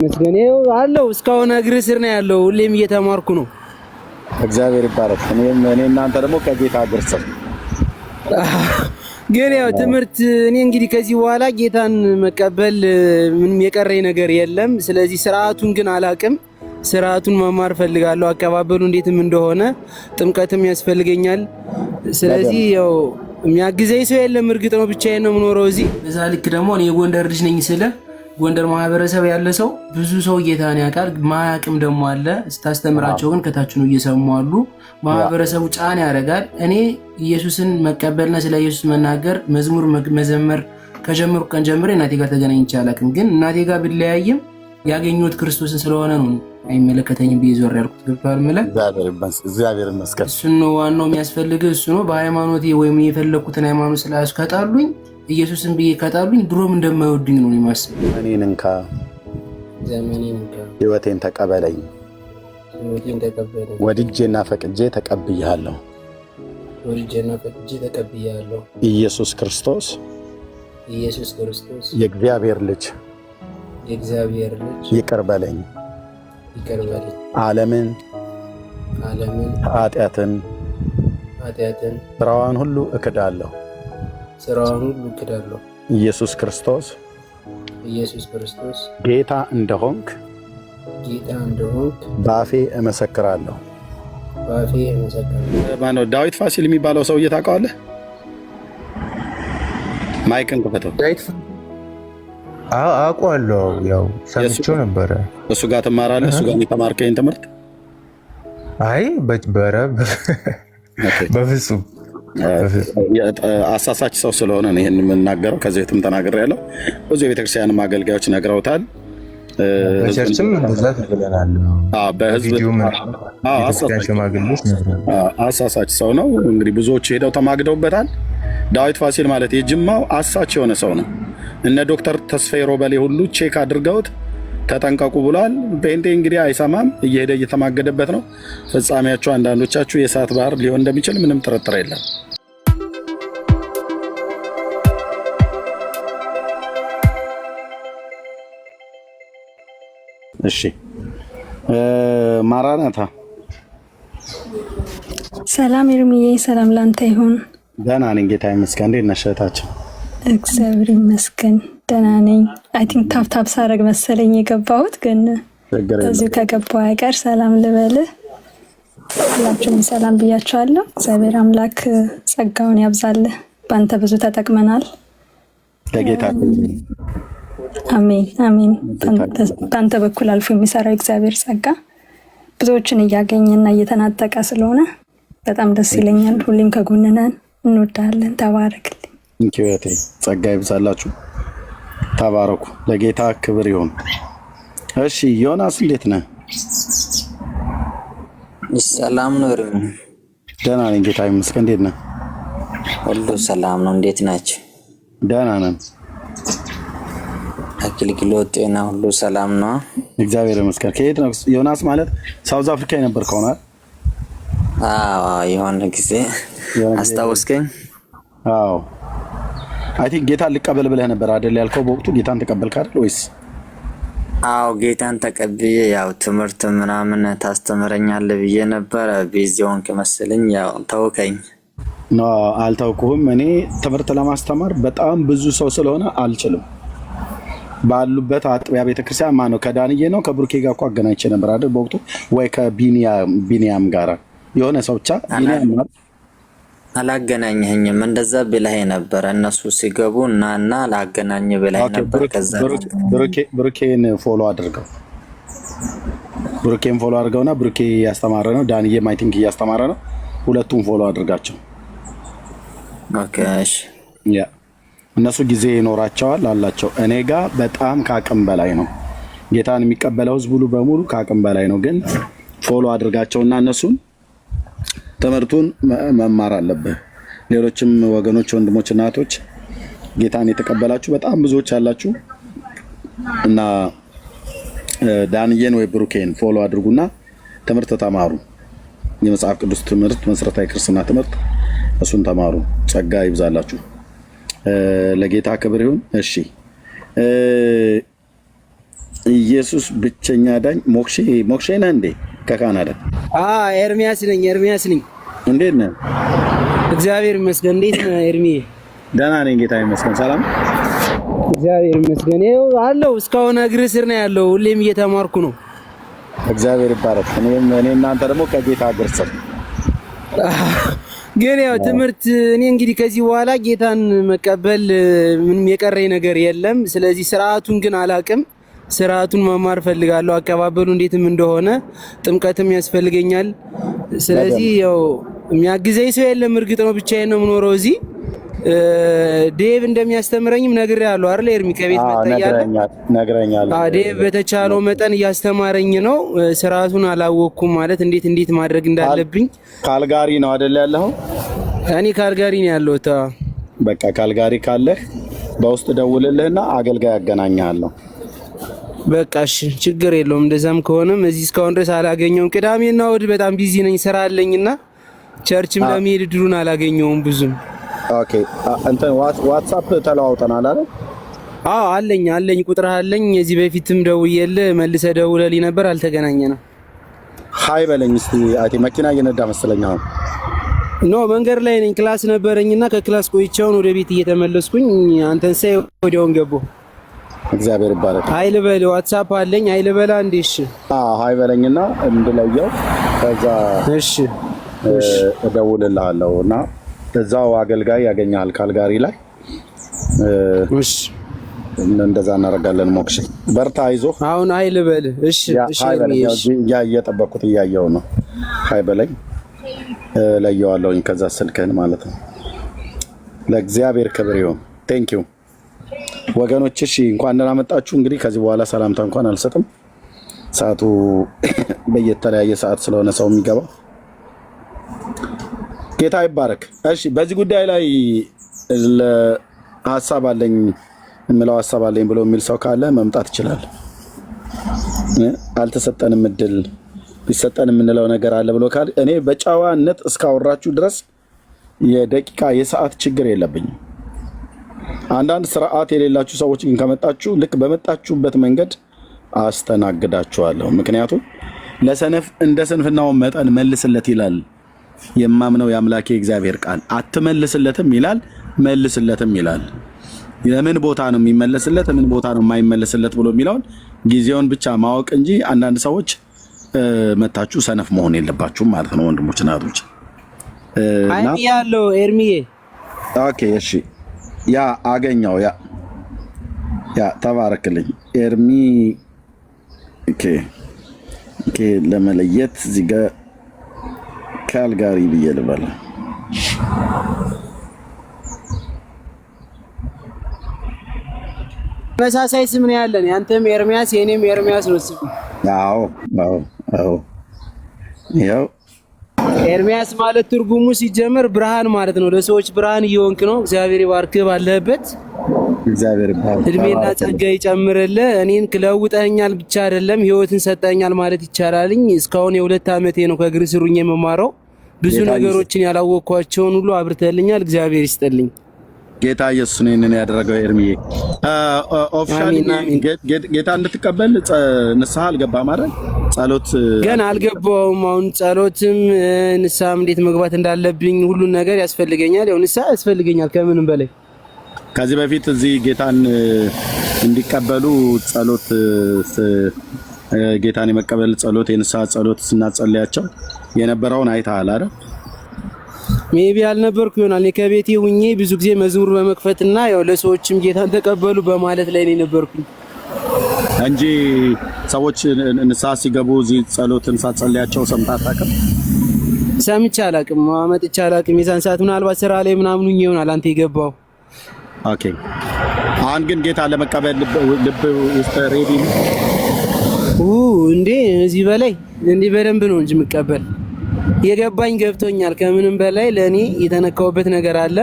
መስገኔው አለው እስካሁን እግር ስር ነው ያለው። ሁሌም እየተማርኩ ነው። እግዚአብሔር ይባረክ። እኔ እናንተ ደግሞ ከጌታ እግር ስር ግን ያው ትምህርት እኔ እንግዲህ ከዚህ በኋላ ጌታን መቀበል ምንም የቀረኝ ነገር የለም። ስለዚህ ስርዓቱን ግን አላቅም። ስርዓቱን መማር ፈልጋለሁ። አቀባበሉ እንዴትም እንደሆነ ጥምቀትም ያስፈልገኛል። ስለዚህ ያው የሚያግዘኝ ሰው የለም። እርግጥ ነው ብቻዬን ነው የምኖረው እዚህ። በዛ ልክ ደግሞ እኔ የጎንደር ልጅ ነኝ ስለ ጎንደር ማህበረሰብ ያለ ሰው ብዙ ሰው ጌታን ያውቃል። ማያውቅም ደግሞ አለ። ስታስተምራቸው ግን ከታች ነው እየሰሙ አሉ። ማህበረሰቡ ጫና ያደርጋል። እኔ ኢየሱስን መቀበልና ስለ ኢየሱስ መናገር መዝሙር መዘመር ከጀመርኩ ቀን ጀምሬ እናቴ ጋር ተገናኝቼ አላውቅም። ግን እናቴ ጋር ብለያይም ያገኘሁት ክርስቶስን ስለሆነ ነው። አይመለከተኝም ብዬ ዞር ያልኩት ገብቷል። እግዚአብሔር ይመስገን። እሱ ነው ዋናው የሚያስፈልግ እሱ ነው። በሃይማኖቴ ወይም የፈለኩትን ሃይማኖት ስላሱ ከጣሉኝ ኢየሱስን ብዬ ከጣሉኝ ድሮም እንደማይወዱኝ ነው የማስበው። እኔን እንካ ህይወቴን ተቀበለኝ፣ ወድጄና ፈቅጄ ተቀብያለሁ። ኢየሱስ ክርስቶስ የእግዚአብሔር ልጅ ይቅር በለኝ። ዓለምን ኃጢአትን ስራዋን ሁሉ እክዳለሁ። ኢየሱስ ክርስቶስ ጌታ እንደሆንክ በአፌ እመሰክራለሁ። ማነው ዳዊት ፋሲል የሚባለው ሰውዬ ታውቀዋለህ? ማይክን ክፈተው። አውቀዋለሁ። ያው ሰምቼው ነበረ። እሱ ጋር ትማራለህ? እሱ ጋር የተማርከኝ ትምህርት? አይ በፍጹም አሳሳች ሰው ስለሆነ ነው ይሄን የምናገረው። ከዚህ በፊትም ተናግሬያለሁ። ብዙ የቤተክርስቲያን አገልጋዮች ነግረውታል። በቸርችም እንደዛ ተብለናል። በህዝብ አሳሳች ሰው ነው። እንግዲህ ብዙዎች ሄደው ተማግደውበታል። ዳዊት ፋሲል ማለት የጅማው አሳች የሆነ ሰው ነው። እነ ዶክተር ተስፋዬ ሮበሌ ሁሉ ቼክ አድርገውት ተጠንቀቁ ብሏል። ጴንጤ እንግዲህ አይሰማም፣ እየሄደ እየተማገደበት ነው። ፍጻሜያቸው አንዳንዶቻችሁ የእሳት ባህር ሊሆን እንደሚችል ምንም ጥርጥር የለም። እሺ ማራናታ ሰላም ይርምዬ፣ ሰላም ላንተ ይሁን። ደህና ነኝ ጌታ ይመስገን። እንዴት ነሽ እህታችን? እግዚአብሔር ይመስገን ደህና ነኝ። አይ ቲንክ ታፕ ሳረግ መሰለኝ የገባሁት፣ ግን እዚሁ ከገባሁ አይቀር ሰላም ልበልህ። ሁላችሁም ሰላም ብያችኋለሁ። እግዚአብሔር አምላክ ጸጋውን ያብዛልህ። በአንተ ብዙ ተጠቅመናል። ለጌታ አሜን አሜን። በአንተ በኩል አልፎ የሚሰራው እግዚአብሔር ጸጋ ብዙዎችን እያገኘና እየተናጠቀ ስለሆነ በጣም ደስ ይለኛል። ሁሌም ከጎን ነን፣ እንወዳለን። ተባረክልኝ። እንኪወቴ ጸጋ ይብዛላችሁ። ተባረኩ። ለጌታ ክብር ይሁን። እሺ ዮናስ እንዴት ነህ? ሰላም ነው። ደህና ነኝ ጌታ ይመስገን። እንዴት ነህ? ሁሉ ሰላም ነው። እንዴት ናችሁ? ደህና ነን። አገልግሎት፣ ጤና ሁሉ ሰላም ነው? እግዚአብሔር ይመስገን። ከየት ነው ዮናስ? ማለት ሳውዝ አፍሪካ የነበር ከሆነ? አዎ የሆነ ጊዜ አስታወስከኝ። አዎ አይ ቲንክ ጌታን ልቀበል ብለህ ነበር አይደል ያልከው? በወቅቱ ጌታን ተቀበልክ አይደል ወይስ? አዎ ጌታን ተቀብዬ ያው ትምህርት ምናምን ታስተምረኛለህ ብዬ ነበር። ቪዚዮን ከመሰለኝ ያው ተውከኝ። ኖ አልተውኩህም። እኔ ትምህርት ለማስተማር በጣም ብዙ ሰው ስለሆነ አልችልም። ባሉበት አጥቢያ ቤተክርስቲያን ማነው ከዳንዬ ነው ከብሩኬ ጋር እኮ አገናኝቼ ነበር አይደል በወቅቱ፣ ወይ ከቢኒያም ጋር የሆነ ሰው ብቻ ቢኒያም ማለት አላገናኘኝም። እንደዛ ብለህ ነበር። እነሱ ሲገቡ እና ላገናኝ ብለህ ነበር። ከዛ ብሩኬን ፎሎ አድርገው፣ ብሩኬን ፎሎ አድርገውና ብሩኬ እያስተማረ ነው፣ ዳንዬም አይ ቲንክ እያስተማረ ነው። ሁለቱም ፎሎ አድርጋቸው። ኦኬ እሺ። ያ እነሱ ጊዜ ይኖራቸዋል አላቸው። እኔ ጋር በጣም ከአቅም በላይ ነው። ጌታን የሚቀበለው ህዝብ ሁሉ በሙሉ ከአቅም በላይ ነው። ግን ፎሎ አድርጋቸውና እነሱን ትምህርቱን መማር አለብህ። ሌሎችም ወገኖች፣ ወንድሞች፣ እናቶች ጌታን የተቀበላችሁ በጣም ብዙዎች አላችሁ እና ዳንዬን ወይ ብሩኬን ፎሎ አድርጉና ትምህርት ተማሩ። የመጽሐፍ ቅዱስ ትምህርት፣ መሰረታዊ ክርስትና ትምህርት፣ እሱን ተማሩ። ጸጋ ይብዛላችሁ። ለጌታ ክብር ይሁን። እሺ ኢየሱስ ብቸኛ ዳኝ። ሞክሼ ነህ እንዴ? ከካናዳ? ኤርሚያስ ነኝ። እንዴት ነህ? እግዚአብሔር ይመስገን። እንዴት ነህ ኤርሚዬ? ደህና ነኝ ጌታ ይመስገን። ሰላም እግዚአብሔር ይመስገን። ይኸው አለው እስካሁን እግር ስር ነው ያለው። ሁሌም እየተማርኩ ነው። እግዚአብሔር ይባረክ። እኔ እናንተ ደግሞ ከጌታ እግር ስር። ግን ያው ትምህርት እኔ እንግዲህ ከዚህ በኋላ ጌታን መቀበል ምንም የቀረኝ ነገር የለም። ስለዚህ ስርዓቱን ግን አላቅም። ስርዓቱን መማር ፈልጋለሁ። አቀባበሉ እንዴትም እንደሆነ ጥምቀትም ያስፈልገኛል። ስለዚህ ያው የሚያግዘኝ ሰው የለም። እርግጥ ነው ብቻዬን ነው የምኖረው እዚህ። ዴቭ እንደሚያስተምረኝም ነግሬሃለሁ አይደል ኤርሚ? ከቤት ነግረኛል። ዴቭ በተቻለው መጠን እያስተማረኝ ነው። ስርዓቱን አላወቅኩም ማለት እንዴት ማድረግ እንዳለብኝ። ካልጋሪ ነው አይደል ያለኸው? እኔ ካልጋሪ ነው ያለሁት። በቃ ካልጋሪ ካለህ በውስጥ ደውልልህና አገልጋይ ያገናኛለሁ። በቃ እሺ፣ ችግር የለውም። እንደዛም ከሆነም እዚህ እስካሁን ድረስ አላገኘውም። ቅዳሜና እሑድ በጣም ቢዚ ነኝ፣ ስራ አለኝና ቸርችም ለመሄድ እድሉን አላገኘውም ብዙም። ኦኬ፣ እንትን ዋትስአፕ ተለዋውጠናል አይደል? አዎ አለኝ፣ ቁጥርህ አለኝ። እዚህ በፊትም ደውዬልህ መልሰህ ደውለልኝ ነበር፣ አልተገናኘንም። ሃይ በለኝ እስቲ። መኪና እየነዳ መሰለኝ አሁን። ኖ መንገድ ላይ ነኝ፣ ክላስ ነበረኝና ከክላስ ቆይቼውን ወደ ቤት እየተመለስኩኝ አንተን ሳይ ወዲያውን ገባሁ። እግዚአብሔር ይባረክ። ኃይል በል ዋትስአፕ አለኝ። ኃይል በላ እንዴ? እሺ ሃይ በለኝና እንድለየው ከዛ እሺ እደውልልሃለሁ እና እዛው አገልጋይ ያገኛል ካልጋሪ ላይ። እሺ እንደዛ እናደርጋለን። ሞክሼ በርታ፣ አይዞህ። አሁን ኃይል በል። እሺ እየጠበኩት እያየው ነው። ሃይ በለኝ ለየዋለሁኝ ከዛ ስልክህን ማለት ነው። ለእግዚአብሔር ክብር ይሁን። ቴንክ ዩ ወገኖች። እሺ እንኳን ደህና መጣችሁ። እንግዲህ ከዚህ በኋላ ሰላምታ እንኳን አልሰጥም፣ ሰዓቱ በየተለያየ ሰዓት ስለሆነ ሰው የሚገባው። ጌታ ይባረክ። እሺ በዚህ ጉዳይ ላይ ሀሳብ አለኝ የምለው ሀሳብ አለኝ ብሎ የሚል ሰው ካለ መምጣት ይችላል። አልተሰጠንም እድል ቢሰጠን የምንለው ነገር አለ ብሎ ካለ እኔ በጨዋነት እስካወራችሁ ድረስ የደቂቃ የሰዓት ችግር የለብኝም። አንዳንድ ስርዓት የሌላችሁ ሰዎች ግን ከመጣችሁ ልክ በመጣችሁበት መንገድ አስተናግዳችኋለሁ። ምክንያቱም ለሰነፍ እንደ ስንፍናው መጠን መልስለት ይላል የማምነው የአምላኬ እግዚአብሔር ቃል። አትመልስለትም ይላል፣ መልስለትም ይላል። የምን ቦታ ነው የሚመለስለት ምን ቦታ ነው የማይመለስለት ብሎ የሚለውን ጊዜውን ብቻ ማወቅ እንጂ አንዳንድ ሰዎች መታችሁ ሰነፍ መሆን የለባችሁም ማለት ነው። ወንድሞች እናቶች ያለው ኤርሚዬ ኦኬ እሺ ያ አገኘው ያ ተባረክልኝ ኤርሚ። ኦኬ ለመለየት እዚህ ጋር ካልጋሪ ብዬ ልበል። ተመሳሳይ ስም ነው ያለን። ያንተም ኤርሚያስ የኔም ኤርሚያስ ነው ስም። አዎ ያው ኤርሚያስ ማለት ትርጉሙ ሲጀመር ብርሃን ማለት ነው። ለሰዎች ብርሃን እየሆንክ ነው። እግዚአብሔር ይባርክህ ባለህበት። እግዚአብሔር ይባርክ። እድሜና ጸጋ ይጨምርልህ። እኔን ለውጠኛል ብቻ አይደለም ህይወትን ሰጠኛል ማለት ይቻላልኝ። እስካሁን የ2 ዓመቴ ነው ከእግር ስሩኝ የምማረው። ብዙ ነገሮችን ያላወቅኳቸውን ሁሉ አብርተልኛል። እግዚአብሔር ይስጥልኝ። ጌታ ኢየሱስ ነው እኔን ያደረገው። ኤርሚዬ ኦፊሻሊ ጌታ እንድትቀበል ንስሐ አልገባም አይደል? ጸሎት ገና አልገባውም። አሁን ጸሎትም ንስሐም እንዴት መግባት እንዳለብኝ ሁሉን ነገር ያስፈልገኛል። ያው ንስሐ ያስፈልገኛል ከምንም በላይ። ከዚህ በፊት እዚህ ጌታን እንዲቀበሉ ጸሎት ጌታን የመቀበል ጸሎት የንስሐ ጸሎት ስናጸልያቸው የነበረውን አይተሃል አይደል? ሜቢ አልነበርኩ ይሆናል። እኔ ከቤቴ ሁኜ ብዙ ጊዜ መዝሙር በመክፈትና ያው ለሰዎችም ጌታን ተቀበሉ በማለት ላይ ነው ነበርኩኝ እንጂ ሰዎች ንስሐ ሲገቡ እዚህ ጸሎትን ሳጸልያቸው ሰምተህ አታውቅም? ሰምቼ አላውቅም፣ መጥቼ አላውቅም። የዛን ሰዓት ምናልባት ስራ ላይ ምናምን ሁኜ ይሆናል አንተ የገባው። ኦኬ አሁን ግን ጌታ ለመቀበል ልብ ውስጥ ሬዲ ነው እንዴ? እዚህ በላይ እንዴ በደንብ ነው እንጂ የምቀበል። የገባኝ ገብቶኛል። ከምንም በላይ ለኔ የተነካውበት ነገር አለ።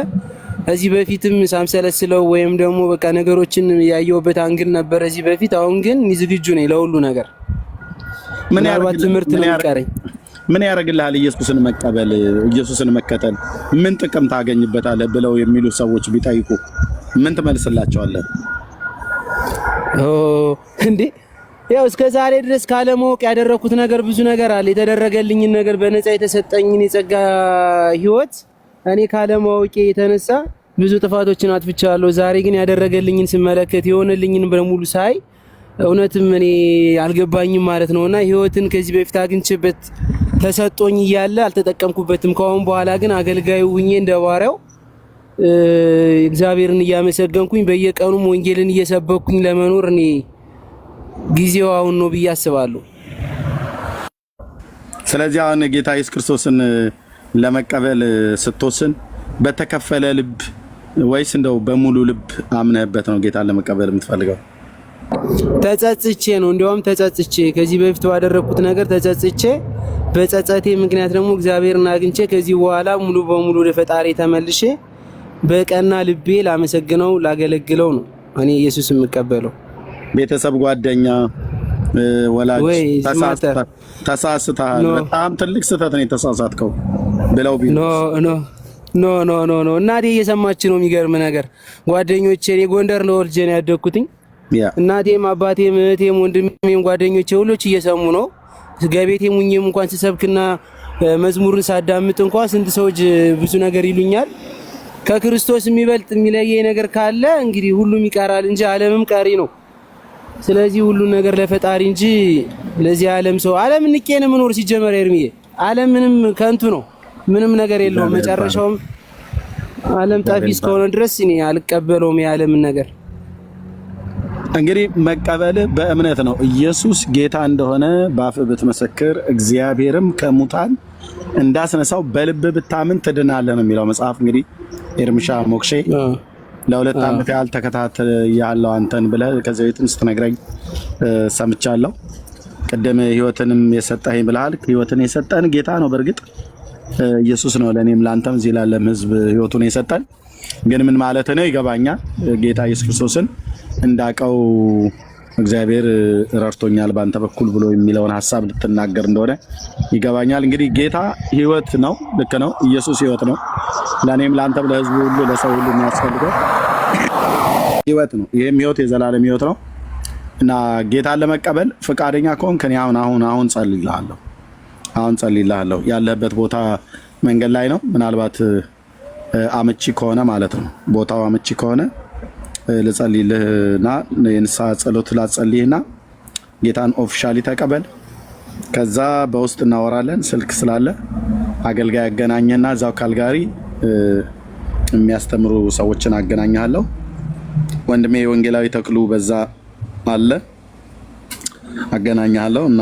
እዚህ በፊትም ሳምሰለስለው ወይም ደግሞ በቃ ነገሮችን ያየውበት አንግል ነበር እዚህ በፊት። አሁን ግን ዝግጁ ነኝ ለሁሉ ነገር። ምን ያርባት ትምህርት ነው የሚቀረኝ። ምን ያደርግልሃል? ኢየሱስን መቀበል ኢየሱስን መከተል ምን ጥቅም ታገኝበታለህ ብለው የሚሉ ሰዎች ቢጠይቁ ምን ትመልስላቸዋለህ? እንዴ ያው እስከ ዛሬ ድረስ ካለማወቅ ያደረኩት ነገር ብዙ ነገር አለ። የተደረገልኝን ነገር በነፃ የተሰጠኝን የጸጋ ህይወት እኔ ካለማወቄ የተነሳ ብዙ ጥፋቶችን አጥፍቻለሁ። ዛሬ ግን ያደረገልኝን ስመለከት የሆነልኝን በሙሉ ሳይ እውነትም እኔ አልገባኝም ማለት ነውና ህይወትን ከዚህ በፊት አግኝቼበት ተሰጦኝ እያለ አልተጠቀምኩበትም። ከአሁን በኋላ ግን አገልጋዩ ሁኜ እንደባሪያው እግዚአብሔርን እያመሰገንኩኝ በየቀኑም ወንጌልን እየሰበኩኝ ለመኖር እኔ ጊዜው አሁን ነው ብዬ አስባለሁ። ስለዚህ አሁን ጌታ ኢየሱስ ክርስቶስን ለመቀበል ስትወስን በተከፈለ ልብ ወይስ እንደው በሙሉ ልብ አምነህበት ነው ጌታን ለመቀበል የምትፈልገው? ተጸጽቼ ነው። እንዲያውም ተጸጽቼ ከዚህ በፊት ባደረኩት ነገር ተጸጽቼ በጸጸቴ ምክንያት ደግሞ እግዚአብሔርን አግኝቼ ከዚህ በኋላ ሙሉ በሙሉ ለፈጣሪ ተመልሼ በቀና ልቤ ላመሰግነው ላገለግለው ነው እኔ ኢየሱስ የምቀበለው። ቤተሰብ፣ ጓደኛ፣ ወላጅ ተሳስተሃል፣ በጣም ትልቅ ስህተት ነው የተሳሳትከው ብለው ቢሉ ኖ እናቴ እየሰማች ነው። የሚገርም ነገር ጓደኞቼ፣ እኔ ጎንደር ነው ወልጄ ነው ያደግኩትኝ። እናቴም አባቴም እህቴም ወንድሜም ጓደኞቼ ሁሎች እየሰሙ ነው። ገቤቴም ሙኝም እንኳን ስሰብክና መዝሙርን ሳዳምጥ እንኳን ስንት ሰዎች ብዙ ነገር ይሉኛል። ከክርስቶስ የሚበልጥ የሚለየኝ ነገር ካለ እንግዲህ ሁሉም ይቀራል እንጂ ዓለምም ቀሪ ነው። ስለዚህ ሁሉ ነገር ለፈጣሪ እንጂ ለዚህ ዓለም ሰው ዓለም ንቄ ነው የምኖር። ሲጀመር ኤርሚዬ ዓለም ምንም ከንቱ ነው፣ ምንም ነገር የለውም። መጨረሻውም ዓለም ጠፊ እስከሆነ ድረስ እኔ አልቀበለውም የዓለምን ነገር። እንግዲህ መቀበል በእምነት ነው። ኢየሱስ ጌታ እንደሆነ በአፍ ብትመሰክር እግዚአብሔርም ከሙታን እንዳስነሳው በልብ ብታምን ትድናለህ ነው የሚለው መጽሐፍ። እንግዲህ ኤርምሻ ሞክሼ ለ2 ዓመት ያህል ተከታተል ያለው አንተን ብለህ ከዚህ በፊትም ስትነግረኝ ሰምቻለሁ። ቅድም ህይወትንም የሰጠኸኝ ብለሃል። ህይወትን የሰጠን ጌታ ነው። በእርግጥ ኢየሱስ ነው ለኔም ላንተም እዚህ ላለም ህዝብ ህይወቱን የሰጠን። ግን ምን ማለት ነው ይገባኛል። ጌታ ኢየሱስ ክርስቶስን እንዳቀው እግዚአብሔር ረድቶኛል ባንተ በኩል ብሎ የሚለውን ሐሳብ ልትናገር እንደሆነ ይገባኛል። እንግዲህ ጌታ ህይወት ነው። ልክ ነው። ኢየሱስ ህይወት ነው። ለኔም ላንተም ለህዝቡ ሁሉ ለሰው ሁሉ የሚያስፈልገው ህይወት ነው። ይሄም ህይወት የዘላለም ህይወት ነው እና ጌታን ለመቀበል ፈቃደኛ ከሆንክ እኔ አሁን ጸልይልሃለሁ። ያለህበት ቦታ መንገድ ላይ ነው። ምናልባት አመቺ ከሆነ ማለት ነው፣ ቦታው አመቺ ከሆነ ልጸልይልህና የንስሐ ጸሎት ላጸልይና ጌታን ኦፊሻሊ ተቀበል። ከዛ በውስጥ እናወራለን። ስልክ ስላለ አገልጋይ አገናኘና እዛው ካልጋሪ የሚያስተምሩ ሰዎችን አገናኛለሁ። ወንድሜ ወንጌላዊ ተክሉ በዛ አለ፣ አገናኛለሁ እና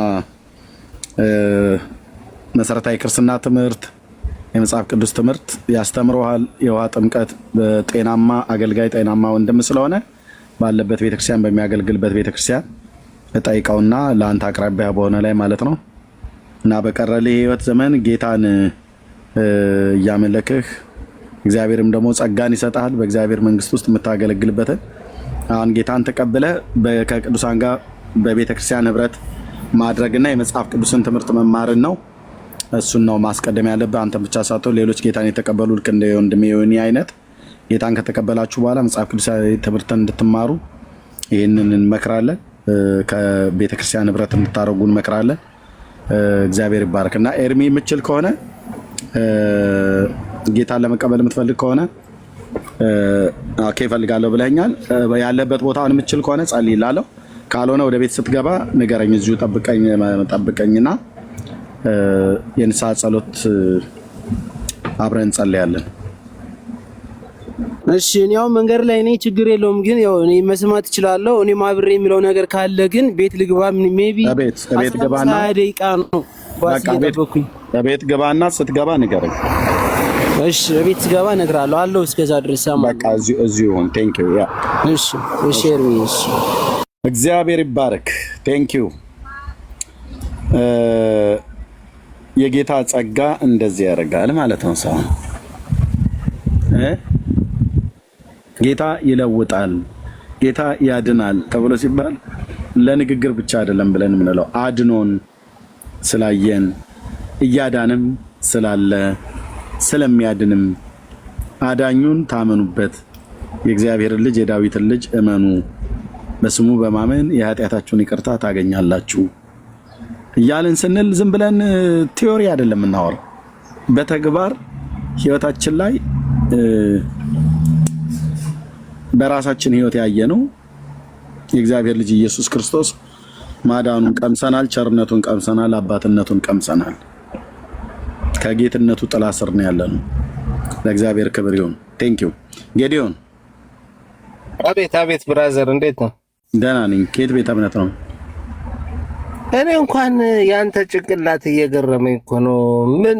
መሰረታዊ ክርስትና ትምህርት፣ የመጽሐፍ ቅዱስ ትምህርት ያስተምረዋል። የውሃ ጥምቀት በጤናማ አገልጋይ ጤናማ ወንድም ስለሆነ ባለበት ቤተክርስቲያን በሚያገልግልበት ቤተክርስቲያን እጠይቀውና ለአንተ አቅራቢያ በሆነ ላይ ማለት ነው እና በቀረልህ የህይወት ዘመን ጌታን እያመለክህ እግዚአብሔርም ደግሞ ጸጋን ይሰጣል በእግዚአብሔር መንግስት ውስጥ የምታገለግልበትን አሁን ጌታን ተቀብለህ ከቅዱሳን ጋር በቤተክርስቲያን ህብረት ማድረግና የመጽሐፍ ቅዱስን ትምህርት መማርን ነው። እሱን ነው ማስቀደም ያለብህ። አንተ ብቻ ሳትሆን ሌሎች ጌታን የተቀበሉ ልክ እንደ ወንድሜ ዮኒ አይነት ጌታን ከተቀበላችሁ በኋላ መጽሐፍ ቅዱሳዊ ትምህርትን እንድትማሩ ይህንን እንመክራለን። ከቤተክርስቲያን ህብረት እንድታደርጉ እንመክራለን። እግዚአብሔር ይባረክና ኤርሚ የምችል ከሆነ ጌታን ለመቀበል የምትፈልግ ከሆነ ኦኬ እፈልጋለሁ ብለኛል። ያለበት ቦታውን የምችል ከሆነ ጸልይላለሁ። ካልሆነ ወደ ቤት ስትገባ ንገረኝ። እዚሁ ጠብቀኝና የንስሐ ጸሎት አብረን እንጸልያለን። እሺ እኔው መንገድ ላይ ነኝ፣ ችግር የለውም። ግን ያው እኔ መስማት እችላለሁ። እኔ ማብሬ የሚለው ነገር ካለ ግን ቤት ልግባ። ሜቢ ቤት ገባና ደቂቃ ነው ቤት ገባና ስትገባ ንገረኝ። እሺ ቤት ስገባ እነግርሃለሁ አለው። እስከዛ ድረስ ሰማ። በቃ እዚሁ ሆን። ቴንክ ዩ። ያ እሺ ኤርሚ፣ እሺ እግዚአብሔር ይባረክ። ቴንክ ዩ። የጌታ ጸጋ እንደዚህ ያደርጋል ማለት ነው። ሰው ጌታ ይለውጣል፣ ጌታ ያድናል ተብሎ ሲባል ለንግግር ብቻ አይደለም ብለን የምንለው አድኖን ስላየን እያዳንም ስላለ ስለሚያድንም አዳኙን ታመኑበት፣ የእግዚአብሔርን ልጅ የዳዊትን ልጅ እመኑ በስሙ በማመን የኃጢአታችሁን ይቅርታ ታገኛላችሁ እያልን ስንል ዝም ብለን ቲዮሪ አይደለም የምናወራው። በተግባር ህይወታችን ላይ በራሳችን ህይወት ያየነው የእግዚአብሔር ልጅ ኢየሱስ ክርስቶስ ማዳኑን ቀምሰናል፣ ቸርነቱን ቀምሰናል፣ አባትነቱን ቀምሰናል። ከጌትነቱ ጥላ ስር ነው ያለነው። ለእግዚአብሔር ክብር ይሁን። ቴንኪው ጌዲዮን። አቤት ብራዘር፣ እንዴት ነው? ደህና ነኝ። ከየት ቤተ እምነት ነው? እኔ እንኳን ያንተ ጭንቅላት እየገረመኝ እኮ ነው። ምን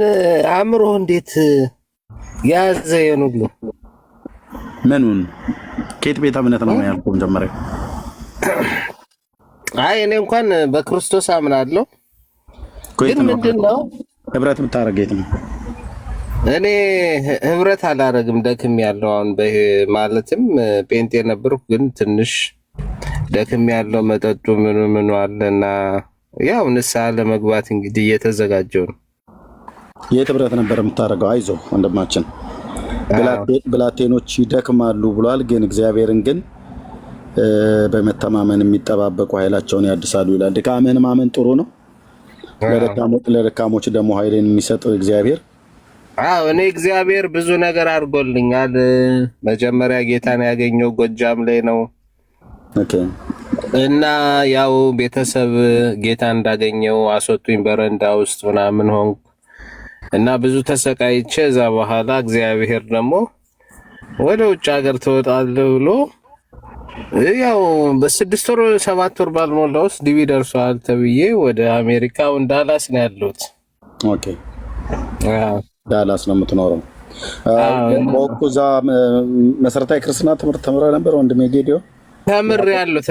አእምሮ እንዴት ያዘ? የኑሉ ምኑን? ከየት ቤተ እምነት ነው ያልኩህ? መጀመሪያ አይ እኔ እንኳን በክርስቶስ አምናለሁ፣ ግን ምንድነው ህብረት የምታደርገው የት ነው? እኔ ህብረት አላረግም፣ ደክም ያለው አሁን ማለትም ጴንጤ ነበርኩ፣ ግን ትንሽ ደክም ያለው መጠጡ ምኑ አለና ያው ንስሐ ለመግባት እንግዲህ እየተዘጋጀው ነው። የት ህብረት ነበር የምታደርገው? አይዞህ ወንድማችን፣ ብላቴኖች ይደክማሉ ብሏል፣ ግን እግዚአብሔርን ግን በመተማመን የሚጠባበቁ ኃይላቸውን ያድሳሉ ይላል። ድካምህን ማመን ጥሩ ነው። ለደካሞች ደግሞ ኃይልን የሚሰጥ እግዚአብሔር። እኔ እግዚአብሔር ብዙ ነገር አድርጎልኛል። መጀመሪያ ጌታን ያገኘው ጎጃም ላይ ነው እና ያው ቤተሰብ ጌታ እንዳገኘው አስወጡኝ በረንዳ ውስጥ ምናምን ሆንኩ እና ብዙ ተሰቃይቼ እዛ በኋላ እግዚአብሔር ደግሞ ወደ ውጭ ሀገር ትወጣለህ ብሎ ያው በ6 ወር 7 ወር ባልሞላ ውስጥ ዲቪ ደርሷል ተብዬ ወደ አሜሪካው ዳላስ ነው ያለሁት። ኦኬ ዳላስ ነው የምትኖረው? በወቅቱ እዛ መሰረታዊ ክርስትና ትምህርት ተምረህ ነበር ወንድሜ ጌዲዮ? ተምሬያለሁ፣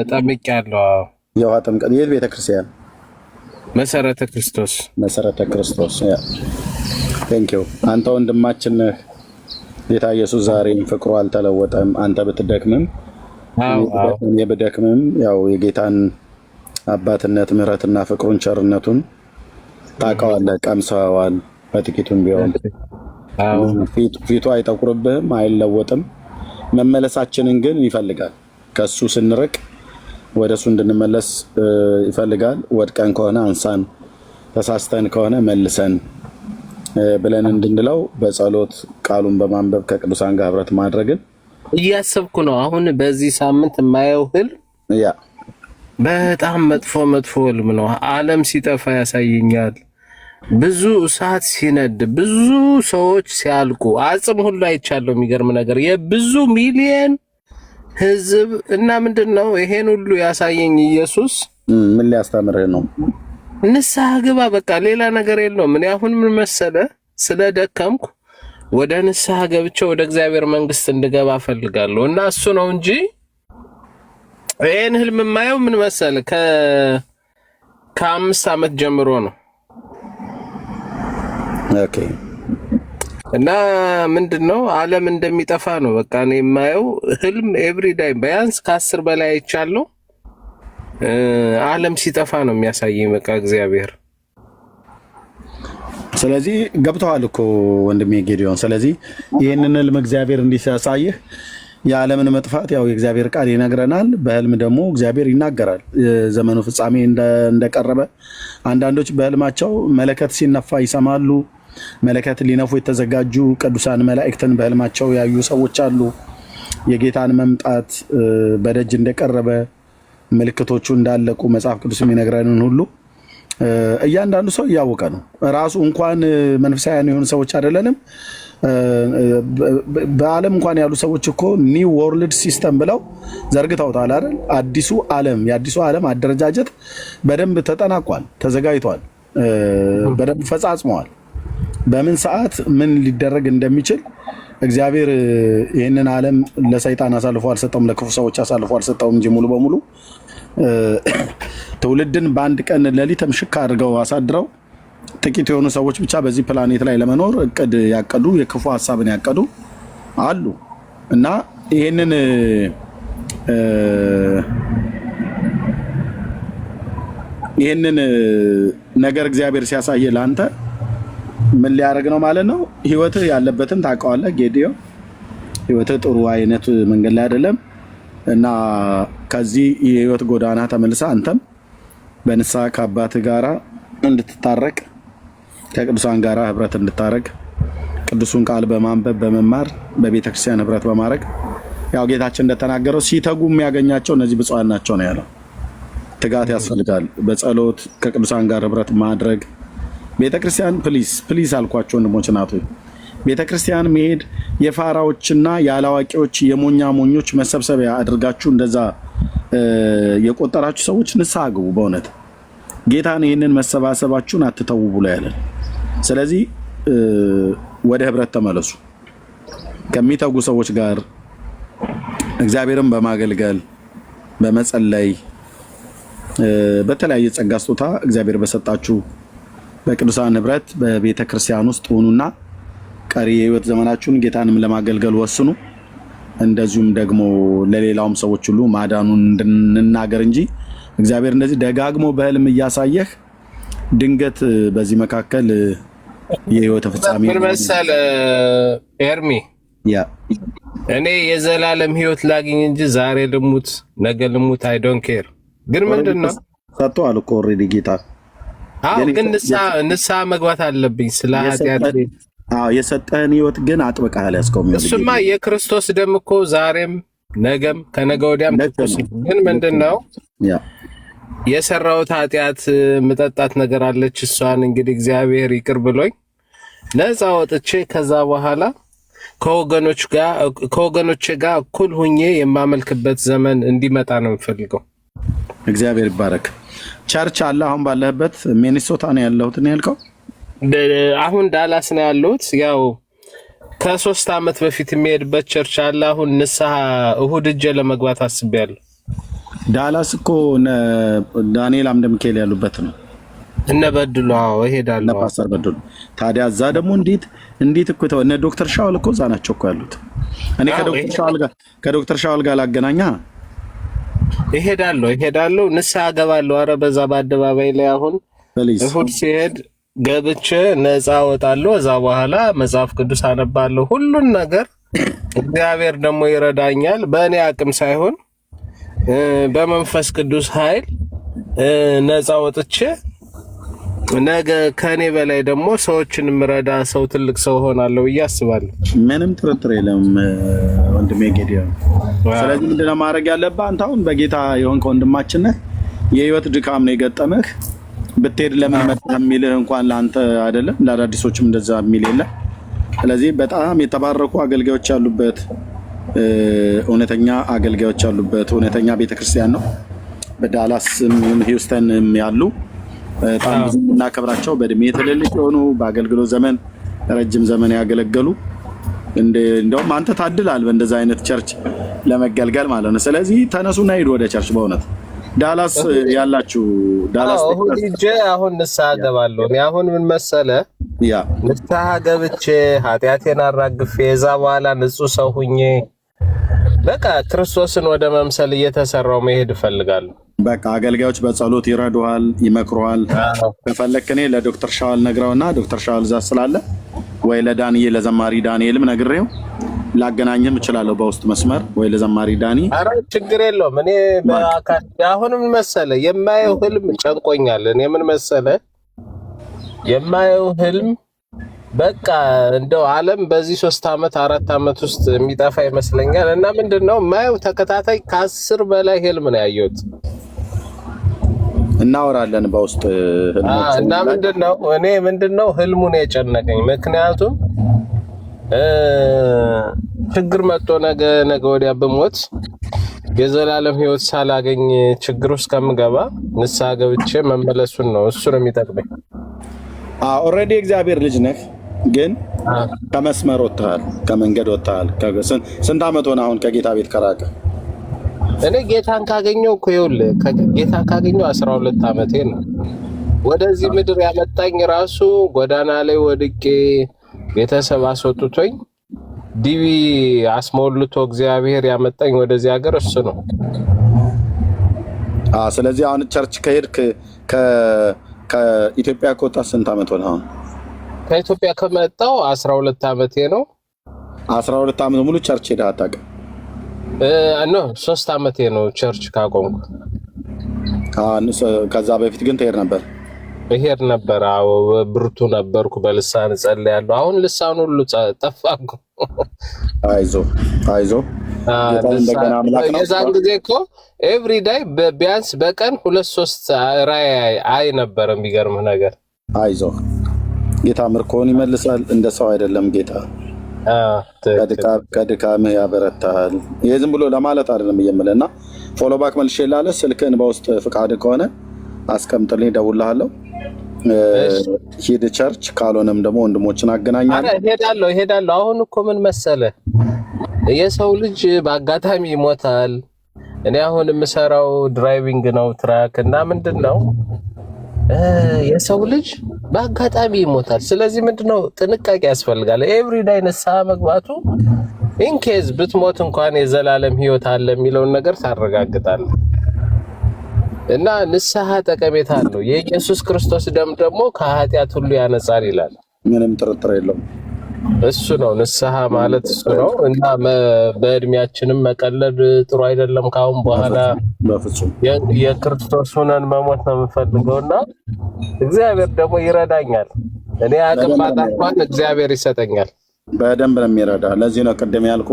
ተጠምቄያለሁ። የውሃ ጥምቀት የት ቤተክርስቲያን? መሰረተ ክርስቶስ። መሰረተ ክርስቶስ። ያ ቴንኪው። አንተ ወንድማችን ጌታ ኢየሱስ ዛሬም ፍቅሩ አልተለወጠም። አንተ ብትደክምም እኔ ብደክምም ያው የጌታን አባትነት ምሕረትና ፍቅሩን ቸርነቱን ታውቀዋለህ፣ ቀምሰዋል። በጥቂቱም ቢሆን ፊቱ አይጠቁርብህም፣ አይለወጥም። መመለሳችንን ግን ይፈልጋል። ከሱ ስንርቅ ወደ እሱ እንድንመለስ ይፈልጋል። ወድቀን ከሆነ አንሳን፣ ተሳስተን ከሆነ መልሰን ብለን እንድንለው በጸሎት ቃሉን በማንበብ ከቅዱሳን ጋር ህብረት ማድረግን እያሰብኩ ነው። አሁን በዚህ ሳምንት የማየው ህልም በጣም መጥፎ ህልም ነው። ዓለም ሲጠፋ ያሳየኛል። ብዙ እሳት ሲነድ፣ ብዙ ሰዎች ሲያልቁ፣ አጽም ሁሉ አይቻለሁ። የሚገርም ነገር የብዙ ሚሊየን ህዝብ እና ምንድነው ይሄን ሁሉ ያሳየኝ ኢየሱስ ምን ሊያስተምርህ ነው? ንስሐ ግባ፣ በቃ ሌላ ነገር የለውም። እኔ አሁን ምን መሰለ ስለደከምኩ ወደ ንስሐ ገብቼ ወደ እግዚአብሔር መንግስት እንድገባ ፈልጋለሁ እና እሱ ነው እንጂ ይሄን ህልም የማየው ምን መሰለ ከ5 ዓመት ጀምሮ ነው። ኦኬ እና ምንድነው ዓለም እንደሚጠፋ ነው በቃ እኔ የማየው ህልም ኤቭሪ ዳይ ቢያንስ ከ10 በላይ አይቻለሁ። ዓለም ሲጠፋ ነው የሚያሳየኝ በቃ እግዚአብሔር። ስለዚህ ገብተዋል እኮ ወንድሜ ጌዲዮን። ስለዚህ ይህንን ህልም እግዚአብሔር እንዲያሳይህ የዓለምን መጥፋት ያው የእግዚአብሔር ቃል ይነግረናል። በህልም ደግሞ እግዚአብሔር ይናገራል ዘመኑ ፍጻሜ እንደቀረበ። አንዳንዶች በህልማቸው መለከት ሲነፋ ይሰማሉ። መለከት ሊነፉ የተዘጋጁ ቅዱሳን መላእክትን በህልማቸው ያዩ ሰዎች አሉ። የጌታን መምጣት በደጅ እንደቀረበ ምልክቶቹ እንዳለቁ መጽሐፍ ቅዱስ የሚነግረንን ሁሉ እያንዳንዱ ሰው እያወቀ ነው። ራሱ እንኳን መንፈሳውያን የሆኑ ሰዎች አይደለንም። በዓለም እንኳን ያሉ ሰዎች እኮ ኒው ወርልድ ሲስተም ብለው ዘርግተውታል አይደል? አዲሱ ዓለም የአዲሱ ዓለም አደረጃጀት በደንብ ተጠናቋል፣ ተዘጋጅቷል፣ በደንብ ፈጻጽመዋል። በምን ሰዓት ምን ሊደረግ እንደሚችል እግዚአብሔር ይህንን ዓለም ለሰይጣን አሳልፎ አልሰጠውም፣ ለክፉ ሰዎች አሳልፎ አልሰጠውም እንጂ ሙሉ በሙሉ ትውልድን በአንድ ቀን ሌሊት ምሽክ አድርገው አሳድረው ጥቂት የሆኑ ሰዎች ብቻ በዚህ ፕላኔት ላይ ለመኖር እቅድ ያቀዱ የክፉ ሀሳብን ያቀዱ አሉ እና ይህንን ነገር እግዚአብሔር ሲያሳየ ለአንተ ምን ሊያደርግ ነው ማለት ነው? ህይወትህ ያለበትን ታውቀዋለህ ጌዲዮ። ህይወትህ ጥሩ አይነት መንገድ ላይ አይደለም። እና ከዚህ የህይወት ጎዳና ተመልሳ አንተም በንስሐ ከአባትህ ጋራ እንድትታረቅ ከቅዱሳን ጋራ ህብረት እንድታረግ ቅዱሱን ቃል በማንበብ በመማር በቤተክርስቲያን ህብረት በማድረግ ያው ጌታችን እንደተናገረው ሲተጉ የሚያገኛቸው እነዚህ ብፁዓን ናቸው ነው ያለው። ትጋት ያስፈልጋል። በጸሎት ከቅዱሳን ጋር ህብረት ማድረግ ቤተክርስቲያን ፕሊዝ አልኳቸው ወንድሞች እናቶች፣ ቤተክርስቲያን መሄድ የፋራዎችና ያላዋቂዎች የሞኛ ሞኞች መሰብሰቢያ አድርጋችሁ እንደዛ የቆጠራችሁ ሰዎች ንስሐ ግቡ። በእውነት ጌታን ይህንን መሰባሰባችሁን አትተው ብሎ ያለን። ስለዚህ ወደ ህብረት ተመለሱ። ከሚተጉ ሰዎች ጋር እግዚአብሔርን በማገልገል በመጸለይ በተለያየ ጸጋ ስጦታ እግዚአብሔር በሰጣችሁ በቅዱሳን ህብረት በቤተ ክርስቲያን ውስጥ ሆኑና ቀሪ የህይወት ዘመናችሁን ጌታንም ለማገልገል ወስኑ። እንደዚሁም ደግሞ ለሌላውም ሰዎች ሁሉ ማዳኑን እንድንናገር እንጂ እግዚአብሔር እንደዚህ ደጋግሞ በህልም እያሳየህ ድንገት በዚህ መካከል የህይወት ፍጻሜ ምን መሰለ ኤርሚ፣ እኔ የዘላለም ህይወት ላግኝ እንጂ ዛሬ ልሙት ነገ ልሙት አይ ዶንት ኬር። ግን ምንድነው ሰጥቷል እኮ ኦልሬዲ ጌታ። ግን ንስሐ መግባት አለብኝ ስለ ኃጢአት። የሰጠህን ህይወት ግን አጥብቀህ ያዝከው። እሱማ የክርስቶስ ደም እኮ ዛሬም ነገም ከነገ ወዲያም ትኩስ። ግን ምንድነው የሰራሁት ኃጢአት ምጠጣት ነገር አለች። እሷን እንግዲህ እግዚአብሔር ይቅር ብሎኝ ነፃ ወጥቼ ከዛ በኋላ ከወገኖቼ ጋር እኩል ሁኜ የማመልክበት ዘመን እንዲመጣ ነው የምፈልገው። እግዚአብሔር ይባረክ። ቸርች አለ አሁን ባለህበት? ሚኒሶታ ነው ያለሁት ነው ያልከው? አሁን ዳላስ ነው ያለሁት። ያው ከ3 ዓመት በፊት የሚሄድበት ቸርች አለ። አሁን ንስሐ እሁድ እጄ ለመግባት አስቤያለሁ። ዳላስ እኮ ዳንኤል አምደ ሚካኤል ያሉበት ነው። እነ በድሉ እሄዳለሁ። ፓስተር በድሉ ታዲያ እዛ ደግሞ እንዴት እኮ እነ ዶክተር ሻውል እኮ እዛ ናቸው እኮ ያሉት። እኔ ከዶክተር ሻውል ጋር ላገናኛ እሄዳለሁ። ንስሐ ገባለሁ። ኧረ በዛ በአደባባይ ላይ አሁን እሁድ ሲሄድ ገብቼ ነፃ ወጣለሁ። እዛ በኋላ መጽሐፍ ቅዱስ አነባለሁ። ሁሉን ነገር እግዚአብሔር ደግሞ ይረዳኛል። በእኔ አቅም ሳይሆን በመንፈስ ቅዱስ ኃይል ነፃ ወጥቼ ነገ ከኔ በላይ ደግሞ ሰዎችን ምረዳ ሰው ትልቅ ሰው ሆናለሁ ብዬ አስባለሁ። ምንም ጥርጥር የለም ወንድሜ ጌዲዮን። ስለዚህ ምንድነው ማድረግ ያለብህ አንተ? አሁን በጌታ የሆንከው ወንድማችን ነህ። የህይወት ድካም ነው የገጠመህ። ብትሄድ ለምን መጣህ የሚልህ እንኳን ለአንተ አይደለም ለአዳዲሶችም እንደዛ የሚል የለም። ስለዚህ በጣም የተባረኩ አገልጋዮች ያሉበት እውነተኛ አገልጋዮች ያሉበት እውነተኛ ቤተክርስቲያን ነው። በዳላስም ሂውስተንም ያሉ በጣም ብዙ እናከብራቸው በእድሜ ትልልቅ የሆኑ በአገልግሎት ዘመን ረጅም ዘመን ያገለገሉ እንደውም አንተ ታድላል በእንደዛ አይነት ቸርች ለመገልገል ማለት ነው። ስለዚህ ተነሱና ሂዱ ወደ ቸርች። በእውነት ዳላስ ያላችሁ ዳላስ አሁን ንስሐ ገባለሁ። እኔ አሁን ምን መሰለ ንስሐ ገብቼ ኃጢአቴን አራግፌ የዛ በኋላ ንጹህ ሰው ሁኜ በቃ ክርስቶስን ወደ መምሰል እየተሰራው መሄድ እፈልጋለሁ። በቃ አገልጋዮች በጸሎት ይረዱሃል፣ ይመክሩሃል። ከፈለክ እኔ ለዶክተር ሻውል ነግረውና ዶክተር ሻውል እዛ ስላለ ወይ ለዳንኤል ለዘማሪ ዳንኤልም ነግሬው ላገናኝም እችላለሁ በውስጥ መስመር ወይ ለዘማሪ ዳኒ። ኧረ ችግር የለውም። እኔ በአካል አሁንም መሰለ የማየው ህልም ጨንቆኛል። እኔ ምን መሰለ የማየው ህልም በቃ እንደው ዓለም በዚህ 3 ዓመት 4 ዓመት ውስጥ የሚጠፋ ይመስለኛል። እና ምንድነው የማየው ተከታታይ ከ10 በላይ ህልም ነው ያየሁት። እናወራለን በውስጥ ህልሞች። እና ምንድነው ህልሙን የጨነቀኝ ምክንያቱም ችግር መጥቶ ነገ ወዲያ ብሞት የዘላለም ህይወት ሳላገኝ ችግር ውስጥ ከምገባ ንስሐ ገብቼ መመለሱን ነው እሱ ነው የሚጠቅመኝ። ኦልሬዲ እግዚአብሔር ልጅ ነህ፣ ግን ከመስመር ወጥተሃል፣ ከመንገድ ወጥተሃል። ስንት ዓመት ሆነ አሁን ከጌታ ቤት ከራቀ? እኔ ጌታን ካገኘው እኮ ይኸውልህ ጌታን ካገኘው 12 ዓመቴ ነው። ወደዚህ ምድር ያመጣኝ ራሱ ጎዳና ላይ ወድቄ ቤተሰብ አስወጥቶኝ ዲቪ አስሞልቶ እግዚአብሔር ያመጣኝ ወደዚህ ሀገር እሱ ነው። ስለዚህ አሁን ቸርች ከሄድክ ከኢትዮጵያ ከወጣ ስንት ዓመት ሆነ አሁን? ከኢትዮጵያ ከመጣው 12 ዓመቴ ነው። 12 ዓመት ሙሉ ቸርች ሄደህ አታውቅም? ኖ 3 ዓመቴ ነው ቸርች ካቆምኩ። ከዛ በፊት ግን ትሄድ ነበር? እሄድ ነበር። አዎ ብርቱ ነበርኩ። በልሳን ጸልያለሁ። አሁን ልሳን ሁሉ ጠፋኩ። አይዞ እንደገና አምላክ ነው። የዛን ጊዜ እኮ ኤቭሪ ዳይ ቢያንስ በቀን 2-3 ራእይ አይ ነበር። የሚገርምህ ነገር አይዞ ጌታ ምርኮን ይመልሳል። እንደ ሰው አይደለም ጌታ። ከድካምህ ያበረታል። ይሄ ዝም ብሎ ለማለት አይደለም እየምልህና ፎሎ ባክ መልሼ ላለ ስልክህን በውስጥ ፍቃድ ከሆነ አስቀምጥልኝ፣ እደውልልሃለሁ። ሂድ ቸርች፣ ካልሆነም ደግሞ ወንድሞችን አገናኛለሁ። እሄዳለሁ። አሁን እኮ ምን መሰለህ የሰው ልጅ በአጋጣሚ ይሞታል። እኔ አሁን የምሰራው ድራይቪንግ ነው ትራክ እና ምንድነው የሰው ልጅ በአጋጣሚ ይሞታል። ስለዚህ ምንድነው ጥንቃቄ ያስፈልጋል። ኤቭሪዳይ ንስሐ መግባቱ ኢንኬዝ ብትሞት እንኳን የዘላለም ሕይወት አለ የሚለውን ነገር ታረጋግጣለህ። እና ንስሐ ጠቀሜታ አለው። የኢየሱስ ክርስቶስ ደም ደግሞ ከኃጢአት ሁሉ ያነጻል ይላል። ምንም ጥርጥር የለውም። እሱ ነው ንስሐ ማለት እሱ ነው። እና በእድሜያችንም መቀለድ ጥሩ አይደለም። ካሁን በኋላ በፍጹም የክርስቶስ ሆነን መሞት ነው የምፈልገውና እግዚአብሔር ደግሞ ይረዳኛል። እኔ አቅም ባጣፋት እግዚአብሔር ይሰጠኛል። በደንብ ነው የሚረዳ። ለዚህ ነው ቅድም ያልኩ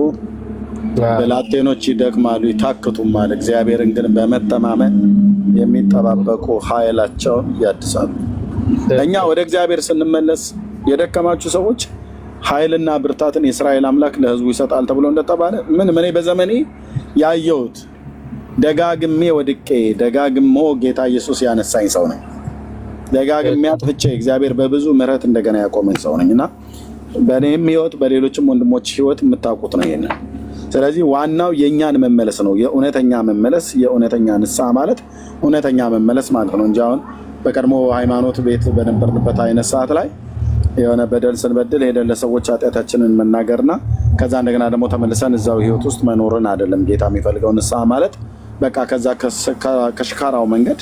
ብላቴኖች ይደክማሉ ይታክቱማል፣ እግዚአብሔርን ግን በመተማመን የሚጠባበቁ ኃይላቸውን ያድሳሉ። እኛ ወደ እግዚአብሔር ስንመለስ የደከማችሁ ሰዎች ኃይልና ብርታትን የእስራኤል አምላክ ለሕዝቡ ይሰጣል ተብሎ እንደተባለ እኔ በዘመኔ ያየሁት ደጋግሜ ወድቄ ደጋግሞ ጌታ ኢየሱስ ያነሳኝ ሰው ነኝ። ደጋግሜ አጥፍቼ እግዚአብሔር በብዙ ምሕረት እንደገና ያቆመኝ ሰው ነኝ እና በእኔም ሕይወት በሌሎችም ወንድሞች ሕይወት የምታውቁት ነው ይሄንን። ስለዚህ ዋናው የእኛን መመለስ ነው። የእውነተኛ መመለስ፣ የእውነተኛ ንስሐ ማለት እውነተኛ መመለስ ማለት ነው እንጂ አሁን በቀድሞ ሃይማኖት ቤት በነበርንበት አይነት ሰዓት ላይ የሆነ በደል ስንበድል ሄደን ለሰዎች ኃጢአታችንን መናገርና ከዛ እንደገና ደግሞ ተመልሰን እዛው ህይወት ውስጥ መኖርን አይደለም ጌታ የሚፈልገው። ንስሐ ማለት በቃ ከዛ ከሽካራው መንገድ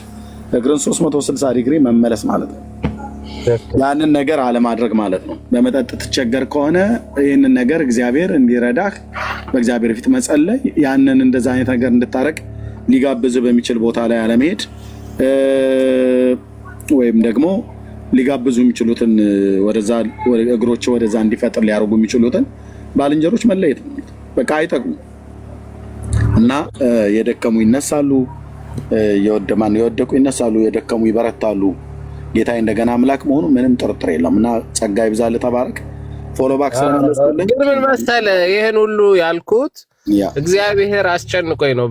እግርን 360 ዲግሪ መመለስ ማለት ነው። ያንን ነገር አለማድረግ ማለት ነው። በመጠጥ ትቸገር ከሆነ ይህንን ነገር እግዚአብሔር እንዲረዳህ በእግዚአብሔር ፊት መጸለይ፣ ያንን እንደዛ አይነት ነገር እንድታረቅ ሊጋብዝ በሚችል ቦታ ላይ አለመሄድ፣ ወይም ደግሞ ሊጋብዙ የሚችሉትን ወደዛ እግሮች ወደዛ እንዲፈጥር ሊያደርጉ የሚችሉትን ባልንጀሮች መለየት ነው። በቃ አይጠቅሙ እና የደከሙ ይነሳሉ፣ የወደቁ ይነሳሉ፣ የደከሙ ይበረታሉ። ጌታ እንደገና አምላክ መሆኑ ምንም ጥርጥር የለም እና ጸጋ ይብዛልህ። ተባረክ። ፎሎ ባክ ስለመለስኩልኝ። ግን ምን መሰለህ ይሄን ሁሉ ያልኩት እግዚአብሔር አስጨንቆኝ ነው።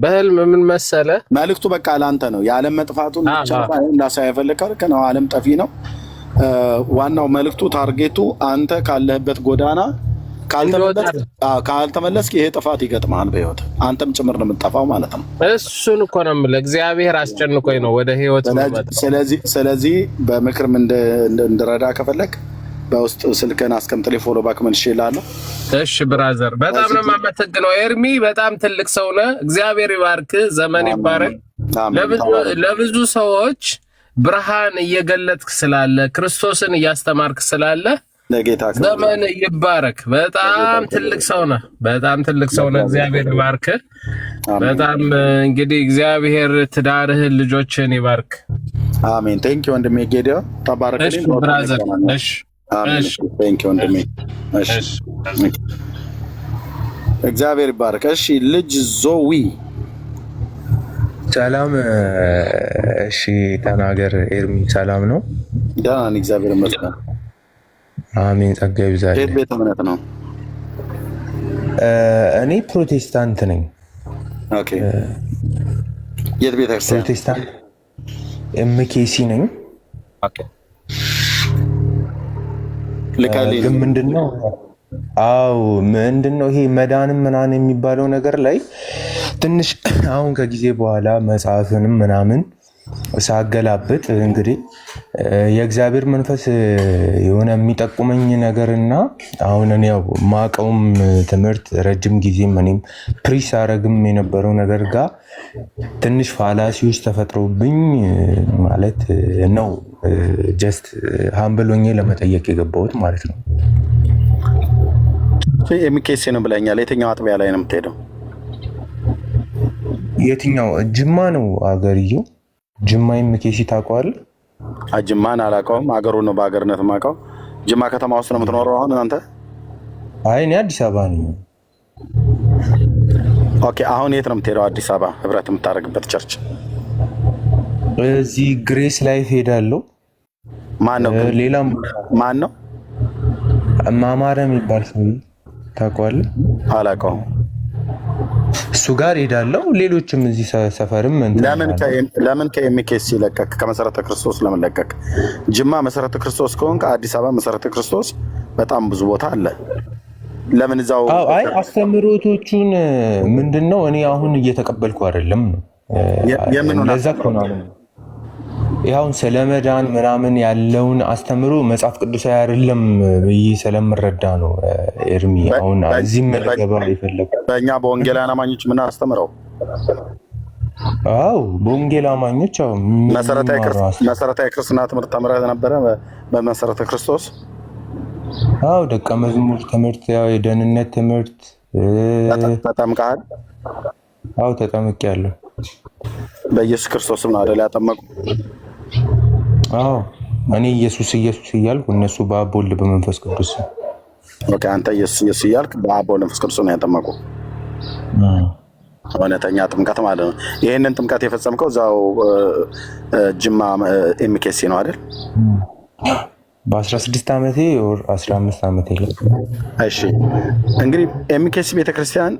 በህልም ምን መሰለህ መልእክቱ በቃ ለአንተ ነው። የዓለም መጥፋቱን ብቻ እንዳሳይ የፈለከው ከነው ዓለም ጠፊ ነው። ዋናው መልእክቱ ታርጌቱ አንተ ካለህበት ጎዳና ካልተመለስክ ይሄ ጥፋት ይገጥማል በህይወት አንተም ጭምር ነው የምትጠፋው ማለት ነው። እሱን እኮ ነው የምልህ። እግዚአብሔር አስጨንቆኝ ነው ወደ ህይወት መጣ። ስለዚህ በምክርም እንድረዳ ከፈለክ በውስጥ ስልክህን አስቀምጥልኝ፣ ፎሎ ባክ መልሼ እልሃለሁ። እሺ ብራዘር፣ በጣም ነው የማመሰግነው። ኤርሚ በጣም ትልቅ ሰው ነህ። እግዚአብሔር ይባርክ፣ ዘመን ይባረክ። ለብዙ ሰዎች ብርሃን እየገለጥክ ስላለ ክርስቶስን እያስተማርክ ስላለ ዘመን ይባረክ። በጣም ትልቅ ሰው ነህ። በጣም ትልቅ ሰው ነህ። እግዚአብሔር ይባርክ። በጣም እንግዲህ እግዚአብሔር ትዳርህን ልጆችን ይባርክ። አሜን። ቴንክ ዩ ወንድሜ ጌዲዮ፣ ተባረክልኝ ብራዘር። እሺ አሜን። ቴንክ ዩ ወንድሜ። እሺ እግዚአብሔር ይባርክ። እሺ ልጅ ዞዊ ሰላም። እሺ ተናገር ኤርሚ። ሰላም ነው? ደህና ነኝ እግዚአብሔር ይመስገን። አሜን። ጸጋ ይብዛልህ። የት ቤተ እምነት ነው? እኔ ፕሮቴስታንት ነኝ። ኦኬ። የት ቤተክርስቲያን? ፕሮቴስታንት ኤምኬሲ ነኝ። ኦኬ። ግን ምንድነው ምንድነው ይሄ መዳንም ምናምን የሚባለው ነገር ላይ ትንሽ አሁን ከጊዜ በኋላ መጽሐፍንም ምናምን ሳገላብጥ እንግዲህ የእግዚአብሔር መንፈስ የሆነ የሚጠቁመኝ ነገርና አሁን እኔ ያው ማቀውም ትምህርት ረጅም ጊዜ እኔም ፕሪስ አረግም የነበረው ነገር ጋር ትንሽ ፋላሲዎች ተፈጥሮብኝ ማለት ነው። ጀስት ሃምብል ሆኜ ለመጠየቅ የገባሁት ማለት ነው። ኤምኬሲ ነው ብለኛል። የትኛው አጥቢያ ላይ ነው የምትሄደው? የትኛው ጅማ ነው አገርየው? ጅማ ኤምኬሲ ታውቀዋለህ? ጅማን አላውቀውም። አገሩን ነው በአገርነት የማውቀው። ጅማ ከተማ ውስጥ ነው የምትኖረው አሁን አንተ? አይ እኔ አዲስ አበባ ነኝ። ኦኬ። አሁን የት ነው የምትሄደው? አዲስ አበባ ህብረት የምታደርግበት ቸርች? እዚህ ግሬስ ላይፍ ሄዳለሁ። ማን ነው? ሌላም ማን ነው? ማማረ የሚባል ሰው ታውቀዋለህ? አላውቀውም። እሱ ጋር ሄዳለሁ። ሌሎችም እዚህ ሰፈርም ለምን ከኤምኬሲ ለቀቅ? ከመሰረተ ክርስቶስ ለምን ለቀቅ? ጅማ መሰረተ ክርስቶስ ከሆንክ አዲስ አበባ መሰረተ ክርስቶስ በጣም ብዙ ቦታ አለ። ለምን እዛው? አይ አስተምሮቶቹን ምንድነው እኔ አሁን እየተቀበልኩ አይደለም ነው። ለዛ ነው ያው ስለመዳን ምናምን ያለውን አስተምሮ መጽሐፍ ቅዱሳዊ አይደለም ብዬ ስለምረዳ ነው። ኤርሚ አሁን እዚህም ለገባ ይፈልጋል። በእኛ በወንጌላውያን አማኞች ምን አስተምረው? አዎ በወንጌል አማኞች አዎ መሰረታዊ ክርስትና ትምህርት ተምረህ ነበረ በመሰረተ ክርስቶስ? አዎ ደቀ መዝሙር ትምህርት፣ ያው የደህንነት ትምህርት። ተጠምቀሃል? አዎ ተጠምቄያለሁ። በኢየሱስ ክርስቶስም ነው አይደል ያጠመቁ? አዎ እኔ ኢየሱስ እያልኩ እነሱ በአብ ወልድ በመንፈስ ቅዱስ። ኦኬ። አንተ ኢየሱስ እያልክ በአብ ወልድ በመንፈስ ቅዱስ ነው ያጠመቁ? እውነተኛ ጥምቀት ማለት ነው። ይህንን ጥምቀት የፈጸምከው እዛው ጅማ ኤምኬሲ ነው አይደል? በ16 ዓመቴ ወር 15 ዓመቴ ላይ። እሺ እንግዲህ ኤምኬሲ ቤተክርስቲያን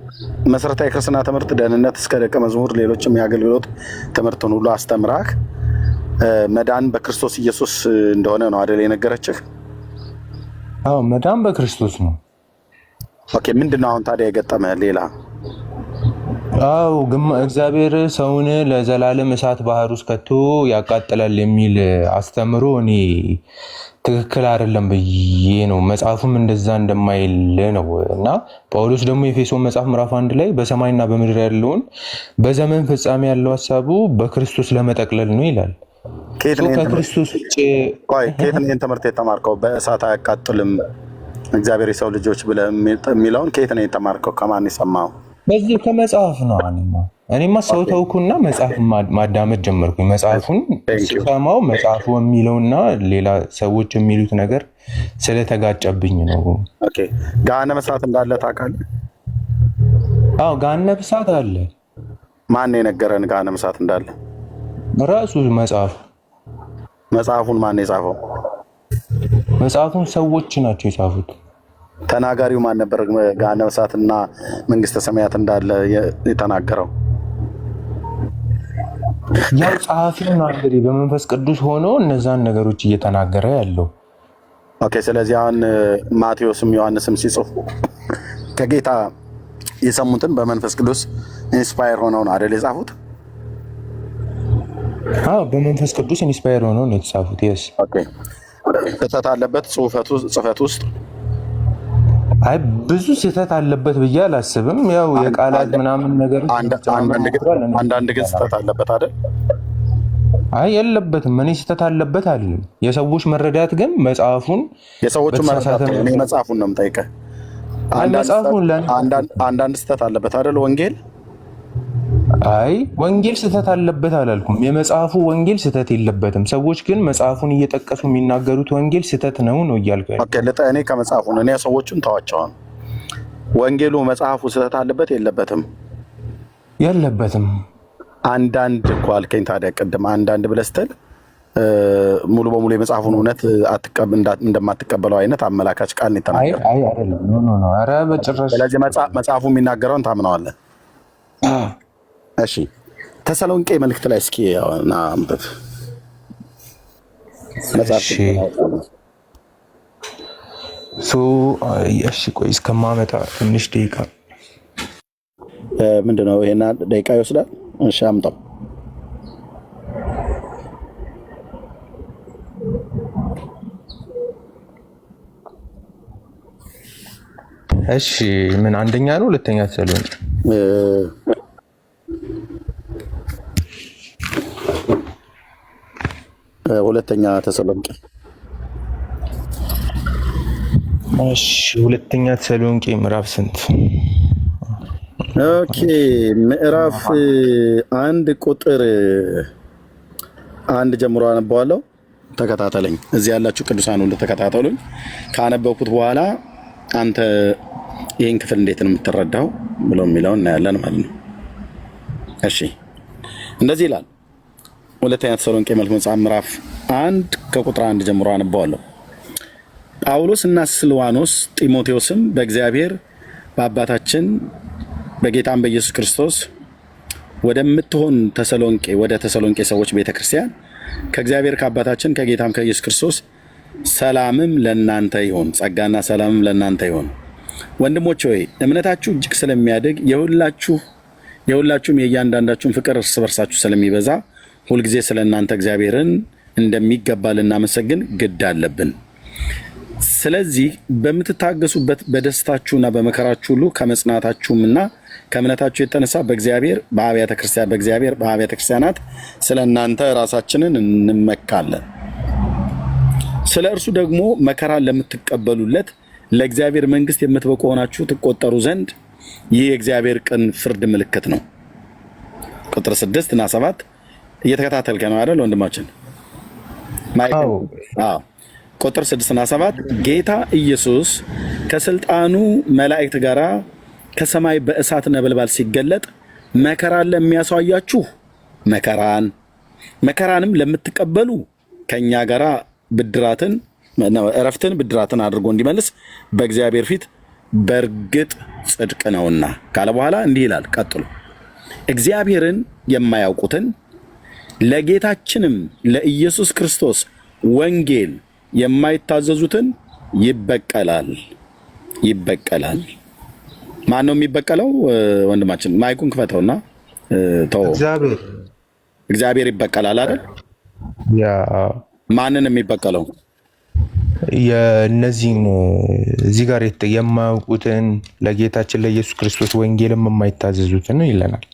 መሰረታዊ ክርስትና ትምህርት፣ ደህንነት እስከ ደቀ መዝሙር ሌሎችም የአገልግሎት ትምህርትን ሁሉ አስተምራክ መዳን በክርስቶስ ኢየሱስ እንደሆነ ነው አይደል የነገረችህ? አዎ መዳን በክርስቶስ ነው። ኦኬ። ምንድነው አሁን ታዲያ የገጠመህ ሌላ? አዎ እግዚአብሔር ሰውን ለዘላለም እሳት ባህር ውስጥ ከቶ ያቃጥላል የሚል አስተምሮ እኔ ትክክል አይደለም ብዬ ነው። መጽሐፉም እንደዛ እንደማይል ነው። እና ጳውሎስ ደግሞ የኤፌሶን መጽሐፍ ምዕራፍ 1 ላይ በሰማይና በምድር ያለውን በዘመን ፍጻሜ ያለው ሀሳቡ በክርስቶስ ለመጠቅለል ነው ይላል። ከክርስቶስ ውጭ ከየት ነው ትምህርት የተማርከው? በእሳት አያቃጥልም እግዚአብሔር የሰው ልጆች ብለህ የሚለውን ከየት ነው የተማርከው? ከማን የሰማኸው? በዚህ ከመጽሐፍ ነው። እኔማ ሰው ተውኩና መጽሐፍ ማዳመጥ ጀመርኩኝ። መጽሐፉን ስሰማው መጽሐፉ የሚለውና ሌላ ሰዎች የሚሉት ነገር ስለተጋጨብኝ ነው። ኦኬ። ገሃነመ እሳት እንዳለ ታውቃለህ? አዎ ገሃነመ እሳት አለ። ማን ነው የነገረን ገሃነመ እሳት እንዳለ? ራሱ መጽሐፉ። መጽሐፉን ማን የጻፈው? መጽሐፉን ሰዎች ናቸው የጻፉት። ተናጋሪው ማን ነበር? ገሃነመ እሳትና መንግስተ ሰማያት እንዳለ የተናገረው ያው ጸሐፊው ነው እንግዲህ በመንፈስ ቅዱስ ሆኖ እነዛን ነገሮች እየተናገረ ያለው። ኦኬ። ስለዚህ አሁን ማቴዎስም ዮሐንስም ሲጽፉ ከጌታ የሰሙትን በመንፈስ ቅዱስ ኢንስፓየር ሆነው ነው አይደል የጻፉት? አዎ በመንፈስ ቅዱስ ኢንስፓየር ሆነው ነው የተጻፉት። yes። ኦኬ። ስህተት አለበት ጽፈት ውስጥ? አይ ብዙ ስህተት አለበት ብዬ አላስብም። ያው የቃላት ምናምን ነገር አንዳንድ ግን ስህተት አለበት አይደል? አይ የለበትም። እኔ ስህተት አለበት አይደለም። የሰዎች መረዳት ግን መጽሐፉን የሰዎቹ መረዳት ነው። እኔ መጽሐፉን ነው የምጠይቀህ። አንዳንድ ስህተት አለበት አይደል ወንጌል? አይ ወንጌል ስህተት አለበት አላልኩም። የመጽሐፉ ወንጌል ስህተት የለበትም። ሰዎች ግን መጽሐፉን እየጠቀሱ የሚናገሩት ወንጌል ስህተት ነው እያልኩ ያለው። ኦኬ። እኔ ከመጽሐፉ ነው። እኔ ሰዎቹን ተዋቸዋል። ወንጌሉ መጽሐፉ ስህተት አለበት የለበትም? የለበትም። አንዳንድ እኮ አልከኝ። ታዲያ ቅድም አንዳንድ ብለህ ስትል ሙሉ በሙሉ የመጽሐፉን እውነት እንደማትቀበለው አይነት አመላካች ቃል ነው የተናገረው። አይ አይደለም። ኖ ኧረ በጭራሽ። ስለዚህ መጽሐፉ የሚናገረውን ታምነዋለህ? እሺ። ተሰሎንቄ መልእክት ላይ እስኪ ያውና አንብብ። እሺ ቆይ እስከማመጣ ትንሽ ደቂቃ። ምንድነው ይሄና ደቂቃ ይወስዳል? እሺ አምጣው። እሺ ምን አንደኛ ነው ሁለተኛ ተሰሎንቄ? ሁለተኛ ተሰሎንቄ። እሺ ሁለተኛ ተሰሎንቄ ምዕራፍ ስንት? ኦኬ ምዕራፍ 1 ቁጥር 1 ጀምሮ አነባዋለሁ። ተከታተለኝ። እዚህ ያላችሁ ቅዱሳን ሁሉ ተከታተሉኝ። ካነበብኩት በኋላ አንተ ይህን ክፍል እንዴት ነው የምትረዳው ብሎ የሚለውን እናያለን ማለት ነው። እሺ እንደዚህ ይላል። ሁለተኛ ተሰሎንቄ መልእክት መጽሐፍ ምዕራፍ 1 ከቁጥር 1 ጀምሮ አነባዋለሁ። ጳውሎስ እና ስልዋኖስ ጢሞቴዎስም በእግዚአብሔር በአባታችን በጌታም በኢየሱስ ክርስቶስ ወደምትሆን ተሰሎንቄ ወደ ተሰሎንቄ ሰዎች ቤተክርስቲያን ከእግዚአብሔር ከአባታችን ከጌታም ከኢየሱስ ክርስቶስ ሰላምም ለእናንተ ይሁን፣ ጸጋና ሰላምም ለእናንተ ይሁን። ወንድሞች ሆይ እምነታችሁ እጅግ ስለሚያድግ የሁላችሁም የእያንዳንዳችሁን ፍቅር እርስ በርሳችሁ ስለሚበዛ ሁልጊዜ ስለ እናንተ እግዚአብሔርን እንደሚገባ ልናመሰግን ግድ አለብን። ስለዚህ በምትታገሱበት በደስታችሁና በመከራችሁ ሁሉ ከመጽናታችሁምና ከእምነታችሁ የተነሳ በእግዚአብሔር በአብያተ ክርስቲያናት ስለ እናንተ ራሳችንን እንመካለን። ስለ እርሱ ደግሞ መከራን ለምትቀበሉለት ለእግዚአብሔር መንግሥት የምትበቁ ሆናችሁ ትቆጠሩ ዘንድ ይህ የእግዚአብሔር ቅን ፍርድ ምልክት ነው። ቁጥር 6 እና 7 እየተከታተልከ ነው አይደል ወንድማችን? ቁጥር 6 እና 7 ጌታ ኢየሱስ ከስልጣኑ መላእክት ጋር ከሰማይ በእሳት ነበልባል ሲገለጥ መከራን ለሚያሳያችሁ መከራንም ለምትቀበሉ ከኛ ጋር ብድራትን አድርጎ እንዲመልስ በእግዚአብሔር ፊት በእርግጥ ጽድቅ ነውና ካለ በኋላ እንዲህ ይላል። ቀጥሎ እግዚአብሔርን የማያውቁትን ለጌታችንም ለኢየሱስ ክርስቶስ ወንጌል የማይታዘዙትን ይበቀላል። ማን ነው የሚበቀለው? ወንድማችን ማይኩን ክፈተውና ተው። እግዚአብሔር ይበቀላል አይደል? ያ ማንን የሚበቀለው? የእነዚህን እዚህ ጋር የማያውቁትን ለጌታችን ለኢየሱስ ክርስቶስ ወንጌልም የማይታዘዙትን ይለናል።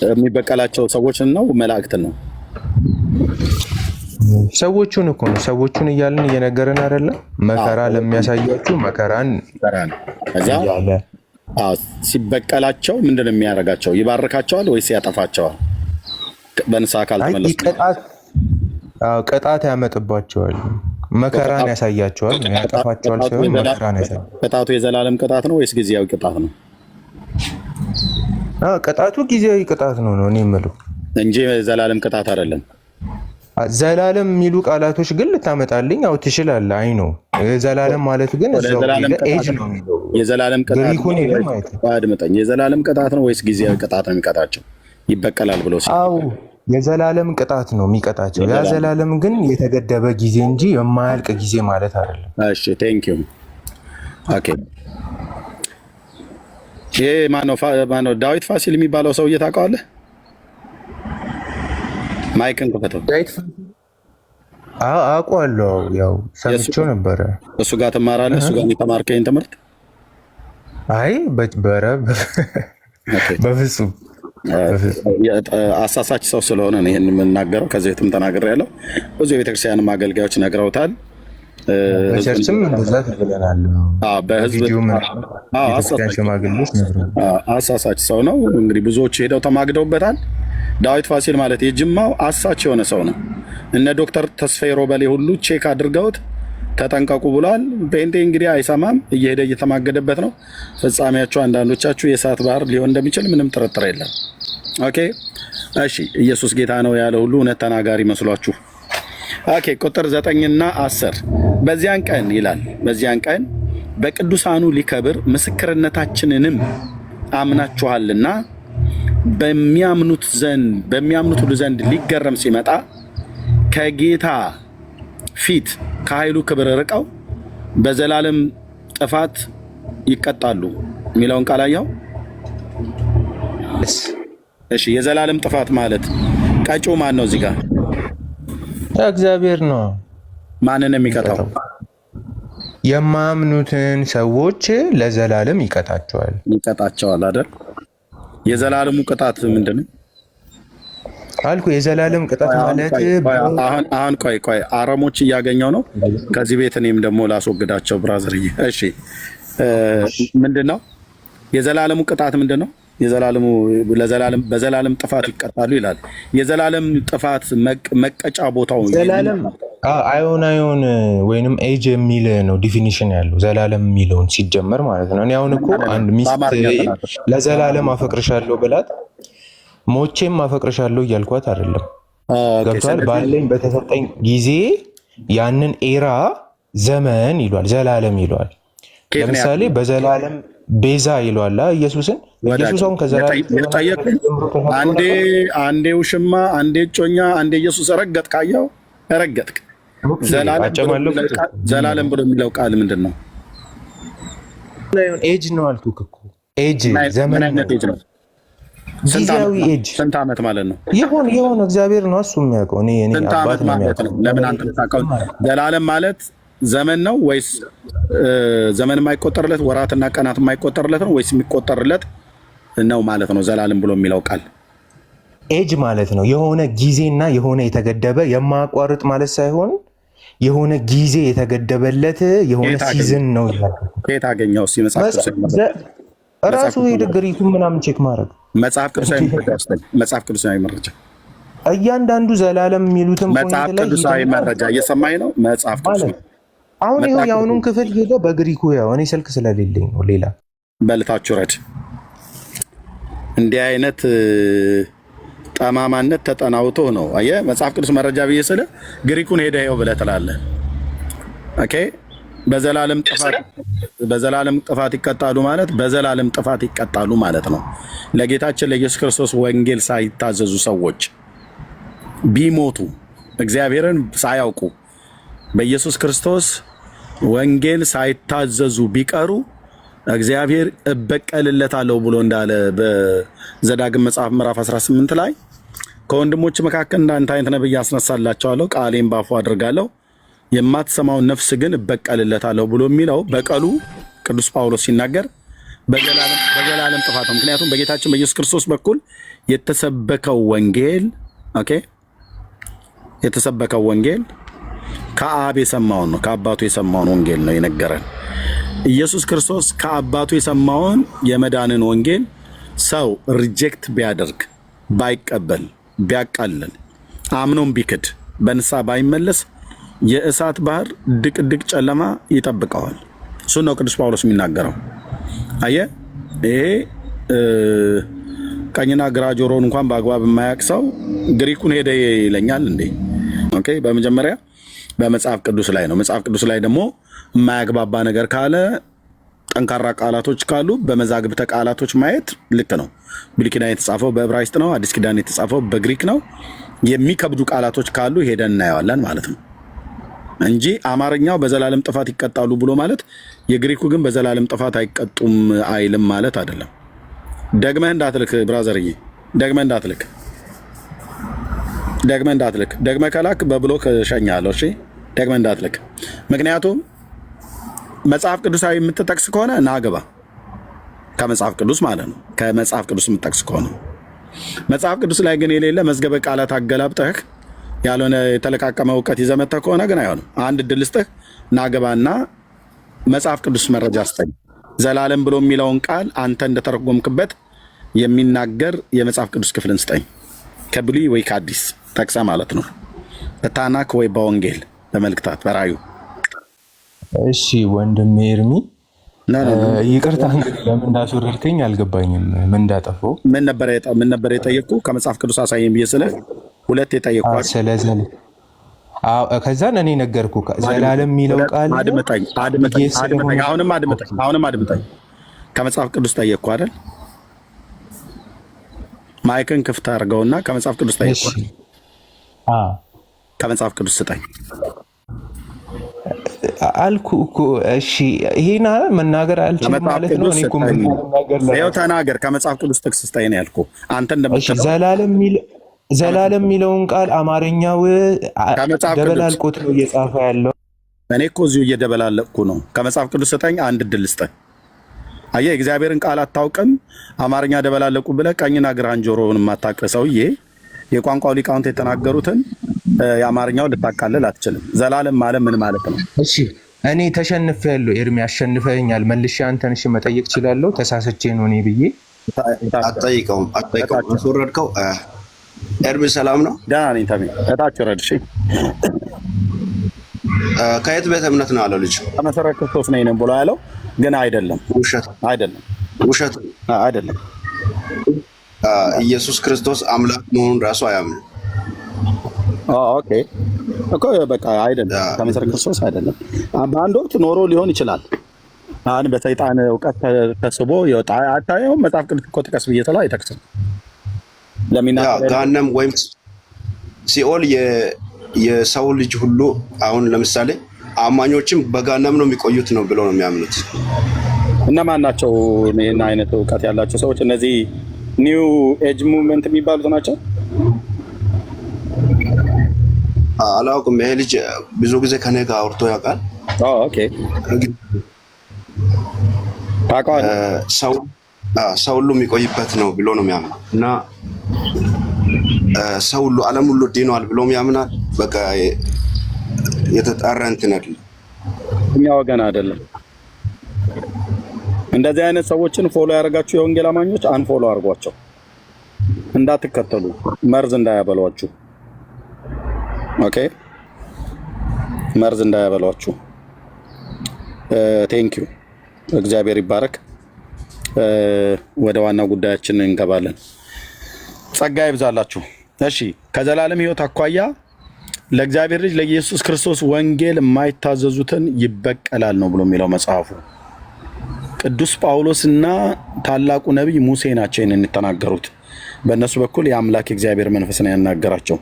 የሚበቀላቸው ሰዎችን ነው መላእክትን ነው? ሰዎቹን እኮ ነው። ሰዎቹን እያልን እየነገረን አይደለም? መከራ ለሚያሳያችሁ መከራን እያለ ሲበቀላቸው ምንድን ነው የሚያደርጋቸው? ይባርካቸዋል ወይስ ያጠፋቸዋል? በንስሐ ካልተመለሱ ቅጣት ያመጥባቸዋል። መከራን ያሳያቸዋል። ያጠፋቸዋል ሳይሆን መከራን ያሳያቸዋል። ቅጣቱ የዘላለም ቅጣት ነው ወይስ ጊዜያዊ ቅጣት ነው? ቅጣቱ ጊዜያዊ ቅጣት ነው እኔ የምለው እንጂ የዘላለም ቅጣት አይደለም። ዘላለም የሚሉ ቃላቶች ግን ልታመጣልኝ አው ትችላለህ። አይ ነው ዘላለም ማለት ግን እዛው ኤጅ ነው የሚለው የዘላለም ቅጣት ግሪኩን ይሄ ማለት ነው። አድምጠኝ። የዘላለም ቅጣት ነው ወይስ ጊዜያዊ ቅጣት ነው የሚቀጣቸው? ይበቀላል ብሎ ሲል አው የዘላለም ቅጣት ነው የሚቀጣቸው። ያ ዘላለም ግን የተገደበ ጊዜ እንጂ የማያልቅ ጊዜ ማለት አይደለም። እሺ ቴንክ ዩ ኦኬ። ይሄ ማነው ዳዊት ፋሲል የሚባለው ሰውዬ ታውቀዋለህ? ማይክን ክፈተው። አውቀዋለሁ። ያው ሰምቼው ነበረ። እሱ ጋር ትማራለህ? እሱ ጋር የተማርከኝ ትምህርት? አይ በፍጹም አሳሳች ሰው ስለሆነ ነው ይሄን የምናገረው። ከዚህ በፊትም ተናግሬያለሁ። ብዙ የቤተክርስቲያንም አገልጋዮች ነግረውታል። በቸርችም እንደዛ ተብለናል። በህዝብ አሳሳች ሰው ነው። እንግዲህ ብዙዎች ሄደው ተማግደውበታል። ዳዊት ፋሲል ማለት የጅማው አሳች የሆነ ሰው ነው። እነ ዶክተር ተስፋዬ ሮበሌ ሁሉ ቼክ አድርገውት ተጠንቀቁ ብሏል። ጴንጤ እንግዲህ አይሰማም፣ እየሄደ እየተማገደበት ነው። ፍጻሜያቸው አንዳንዶቻችሁ የእሳት ባህር ሊሆን እንደሚችል ምንም ጥርጥር የለም። ኦኬ እሺ። ኢየሱስ ጌታ ነው ያለ ሁሉ እውነት ተናጋሪ መስሏችሁ? ኦኬ ቁጥር 9 እና 10 በዚያን ቀን ይላል፣ በዚያን ቀን በቅዱሳኑ ሊከብር ምስክርነታችንንም አምናችኋልና በሚያምኑት ሁሉ ዘንድ ሊገረም ሲመጣ ከጌታ ፊት ከኃይሉ ክብር ርቀው በዘላለም ጥፋት ይቀጣሉ የሚለውን ቃል አየኸው? እሺ የዘላለም ጥፋት ማለት ቀጪው ማን ነው? እዚህ ጋር እግዚአብሔር ነው። ማንን የሚቀጣው? የማያምኑትን ሰዎች ለዘላለም ይቀጣቸዋል አይደል? የዘላለሙ ቅጣት ምንድነው አልኩ? የዘላለም ቅጣት ማለት አሁን ቆይ አረሞች እያገኘው ነው ከዚህ ቤት፣ እኔም ደግሞ ላስወግዳቸው ብራዘርዬ። እሺ ምንድነው የዘላለሙ ቅጣት? ምንድነው በዘላለም ጥፋት ይቀጣሉ ይላል። የዘላለም ጥፋት መቀጫ ቦታው ዘላለም አዮን ወይንም ኤጅ የሚል ነው ዲፊኒሽን ያለው ዘላለም የሚለውን ሲጀመር ማለት ነው። እኔ አሁን እኮ አንድ ሚስት ለዘላለም አፈቅርሻለሁ ብላት ሞቼም አፈቅርሻለሁ እያልኳት አይደለም። ገብቷል? ባለኝ በተሰጠኝ ጊዜ ያንን ኤራ ዘመን ይሏል፣ ዘላለም ይሏል። ለምሳሌ በዘላለም ቤዛ ይሏል ኢየሱስን። ኢየሱስን ከዘላለም አንዴ ውሽማ፣ አንዴ ጮኛ፣ አንዴ ኢየሱስ ረገጥ ካየው ረገጥክ። ዘላለም ብሎ የሚለው ቃል ምንድን ነው? ኤጅ ነው አልኩህ እኮ ኤጅ ዘመን ነው። ጊዜያዊ ኤጅ ስንት ዓመት ማለት ነው? ይሆን እግዚአብሔር ነው እሱ የሚያውቀው። እኔ አባት ነው የሚያውቀው። ለምን አንተ ታውቀው? ዘላለም ማለት ዘመን ነው ወይስ ዘመን የማይቆጠርለት ወራትና ቀናት የማይቆጠርለት ነው ወይስ የሚቆጠርለት ነው ማለት ነው? ዘላለም ብሎ የሚለው ቃል ኤጅ ማለት ነው የሆነ ጊዜና የሆነ የተገደበ የማያቋርጥ ማለት ሳይሆን የሆነ ጊዜ የተገደበለት የሆነ ሲዝን ነው ይላል። ከየት አገኘው? ራሱ ግሪኩን ምናምን ቼክ ማድረግ መጽሐፍ ቅዱሳዊ መረጃ እያንዳንዱ ዘላለም የሚሉትን መጽሐፍ ቅዱሳዊ መረጃ እየሰማኝ ነው። መጽሐፍ ቅዱስ አሁን ይኸው የአሁኑን ክፍል ሄደ በግሪኩ ያው እኔ ስልክ ስለሌለኝ ነው። ሌላ በልታችሁ ረድ እንዲህ አይነት ጠማማነት ተጠናውቶ ነው። አየህ መጽሐፍ ቅዱስ መረጃ ብዬ ስለ ግሪኩን ሄደ ይኸው ብለህ ትላለህ። ኦኬ በዘላለም ጥፋት ይቀጣሉ ማለት በዘላለም ጥፋት ይቀጣሉ ማለት ነው። ለጌታችን ለኢየሱስ ክርስቶስ ወንጌል ሳይታዘዙ ሰዎች ቢሞቱ እግዚአብሔርን ሳያውቁ በኢየሱስ ክርስቶስ ወንጌል ሳይታዘዙ ቢቀሩ እግዚአብሔር እበቀልለታለሁ ብሎ እንዳለ በዘዳግም መጽሐፍ ምዕራፍ 18 ላይ ከወንድሞች መካከል እንዳንተ አይነት ነብይ አስነሳላቸዋለሁ፣ ቃሌን ባፉ አድርጋለሁ፣ የማትሰማውን ነፍስ ግን እበቀልለታለሁ ብሎ የሚለው በቀሉ ቅዱስ ጳውሎስ ሲናገር በዘላለም ጥፋት ነው። ምክንያቱም በጌታችን በኢየሱስ ክርስቶስ በኩል የተሰበከው ወንጌል የተሰበከው ወንጌል ከአብ የሰማውን ነው፣ ከአባቱ የሰማውን ወንጌል ነው የነገረን። ኢየሱስ ክርስቶስ ከአባቱ የሰማውን የመዳንን ወንጌል ሰው ሪጀክት ቢያደርግ፣ ባይቀበል፣ ቢያቃልል፣ አምኖም ቢክድ፣ በንስሐ ባይመለስ የእሳት ባህር ድቅድቅ ጨለማ ይጠብቀዋል። እሱን ነው ቅዱስ ጳውሎስ የሚናገረው። አየህ ይሄ ቀኝና ግራ ጆሮውን እንኳን በአግባብ የማያውቅ ሰው ግሪኩን ሄደ ይለኛል እንዴ? ኦኬ በመጀመሪያ በመጽሐፍ ቅዱስ ላይ ነው። መጽሐፍ ቅዱስ ላይ ደግሞ የማያግባባ ነገር ካለ ጠንካራ ቃላቶች ካሉ በመዛግብተ ቃላቶች ማየት ልክ ነው። ብሉይ ኪዳን የተጻፈው በዕብራይስጥ ነው። አዲስ ኪዳን የተጻፈው በግሪክ ነው። የሚከብዱ ቃላቶች ካሉ ሄደን እናየዋለን ማለት ነው እንጂ አማርኛው በዘላለም ጥፋት ይቀጣሉ ብሎ ማለት የግሪኩ ግን በዘላለም ጥፋት አይቀጡም አይልም ማለት አይደለም። ደግመህ እንዳትልክ ብራዘርዬ፣ ደግመህ እንዳትልክ። ደግመህ ከላክ በብሎክ እሸኛለሁ። እሺ ደግመህ እንዳትልክ። ምክንያቱም መጽሐፍ ቅዱሳዊ የምትጠቅስ ከሆነ ናግባ ከመጽሐፍ ቅዱስ ማለት ነው። ከመጽሐፍ ቅዱስ የምትጠቅስ ከሆነ መጽሐፍ ቅዱስ ላይ ግን የሌለ መዝገበ ቃላት አገላብጠህ ያልሆነ የተለቃቀመ እውቀት ይዘህ መጥተህ ከሆነ ግን አይሆንም። አንድ እድል ስጥህ፣ ናግባና መጽሐፍ ቅዱስ መረጃ ስጠኝ። ዘላለም ብሎ የሚለውን ቃል አንተ እንደተረጎምክበት የሚናገር የመጽሐፍ ቅዱስ ክፍልን ስጠኝ። ከብሉይ ወይ ከአዲስ ጠቅሰህ ማለት ነው። በታናክ ወይ በወንጌል በመልእክታት በራዩ። እሺ ወንድሜ ኤርሚ ይቅርታ እንግዲህ ለምን እንዳስወረድከኝ አልገባኝም። ምን እንዳጠፋው ምን ነበር የጠየቅኩ? ከመጽሐፍ ቅዱስ አሳየኝ ብዬ ስለ ሁለት የጠየቅኩ ስለዘል ከዛን እኔ ነገርኩ ዘላለም የሚለው ቃል አድምጠኝ። አሁንም አድምጠኝ። ከመጽሐፍ ቅዱስ ጠየቅኩ አይደል? ማይክን ክፍት አድርገውና ከመጽሐፍ ቅዱስ ጠየቅኩ። ከመጽሐፍ ቅዱስ ስጠኝ አልኩ እኮ። እሺ ይሄን መናገር አልችልም ማለት ነው። እኔ እኮ ይኸው ተናገር። ከመጽሐፍ ቅዱስ ጥቅስ ስጠኝ ነው ያልኩህ። አንተ እንደምትለው ዘላለም የሚለውን ቃል አማርኛው ደበላልቆት ነው እየጻፈ ያለው። እኔ እኮ እዚሁ እየደበላለቅኩ ነው። ከመጽሐፍ ቅዱስ ስጠኝ፣ አንድ እድል ስጠኝ። አየህ እግዚአብሔርን ቃል አታውቅም፣ አማርኛ ደበላለቁ ብለህ ቀኝና ግራህን ጆሮውን የማታውቅ ሰውዬ የቋንቋው ሊቃውንት የተናገሩትን የአማርኛው ልታቃልል አትችልም። ዘላለም ማለት ምን ማለት ነው? እሺ እኔ ተሸንፌያለሁ ኤርሚ፣ አሸንፈኛል። መልሼ አንተን እሺ መጠየቅ እችላለሁ? ተሳስቼ ነው እኔ ብዬ አትጠይቀውም። አስወረድከው። ኤርሚ ሰላም ነው? ደህና ነኝ። ተሜ እታች ወረድ። እሺ ከየት ቤተ እምነት ነው ያለው ልጅ? ከመሰረት ክርስቶስ ነኝ ብሎ ያለው ግን አይደለም። ውሸት አይደለም። ኢየሱስ ክርስቶስ አምላክ መሆኑን ራሱ አያምንም። ኦኬ እኮ በቃ አይደለም። ከመሰረት ክርስቶስ አይደለም። በአንድ ወቅት ኖሮ ሊሆን ይችላል። አሁን በሰይጣን እውቀት ተስቦ ይወጣ አታየውም። መጽሐፍ ቅዱስ እኮ ጥቀስ ብዬ ተላ አይጠቅስም። ገሃነም ወይም ሲኦል የሰው ልጅ ሁሉ አሁን ለምሳሌ አማኞችም በገሃነም ነው የሚቆዩት ነው ብለው ነው የሚያምኑት። እነማን ናቸው ይህን አይነት እውቀት ያላቸው ሰዎች? እነዚህ ኒው ኤጅ ሙቭመንት የሚባሉት ናቸው። አላውቅም። ይሄ ልጅ ብዙ ጊዜ ከኔ ጋር አውርቶ ያውቃል። ኦኬ ሰው ሁሉ የሚቆይበት ነው ብሎ ነው የሚያምነው እና ሰው ሁሉ ዓለም ሁሉ ድኗል ብሎም ያምናል። በቃ የተጣራ እንትን አይደለም፣ እኛ ወገን አይደለም። እንደዚህ አይነት ሰዎችን ፎሎ ያደርጋችሁ የወንጌል አማኞች አንፎሎ አድርጓቸው፣ እንዳትከተሉ፣ መርዝ እንዳያበሏችሁ። ኦኬ መርዝ እንዳያበሏችሁ። ቴንኪዩ። እግዚአብሔር ይባረክ። ወደ ዋናው ጉዳያችን እንገባለን። ጸጋ ይብዛላችሁ። እሺ ከዘላለም ሕይወት አኳያ ለእግዚአብሔር ልጅ ለኢየሱስ ክርስቶስ ወንጌል የማይታዘዙትን ይበቀላል ነው ብሎ የሚለው መጽሐፉ። ቅዱስ ጳውሎስና ታላቁ ነቢይ ሙሴ ናቸው ይህንን የተናገሩት። በእነሱ በኩል የአምላክ እግዚአብሔር መንፈስ ነው ያናገራቸው።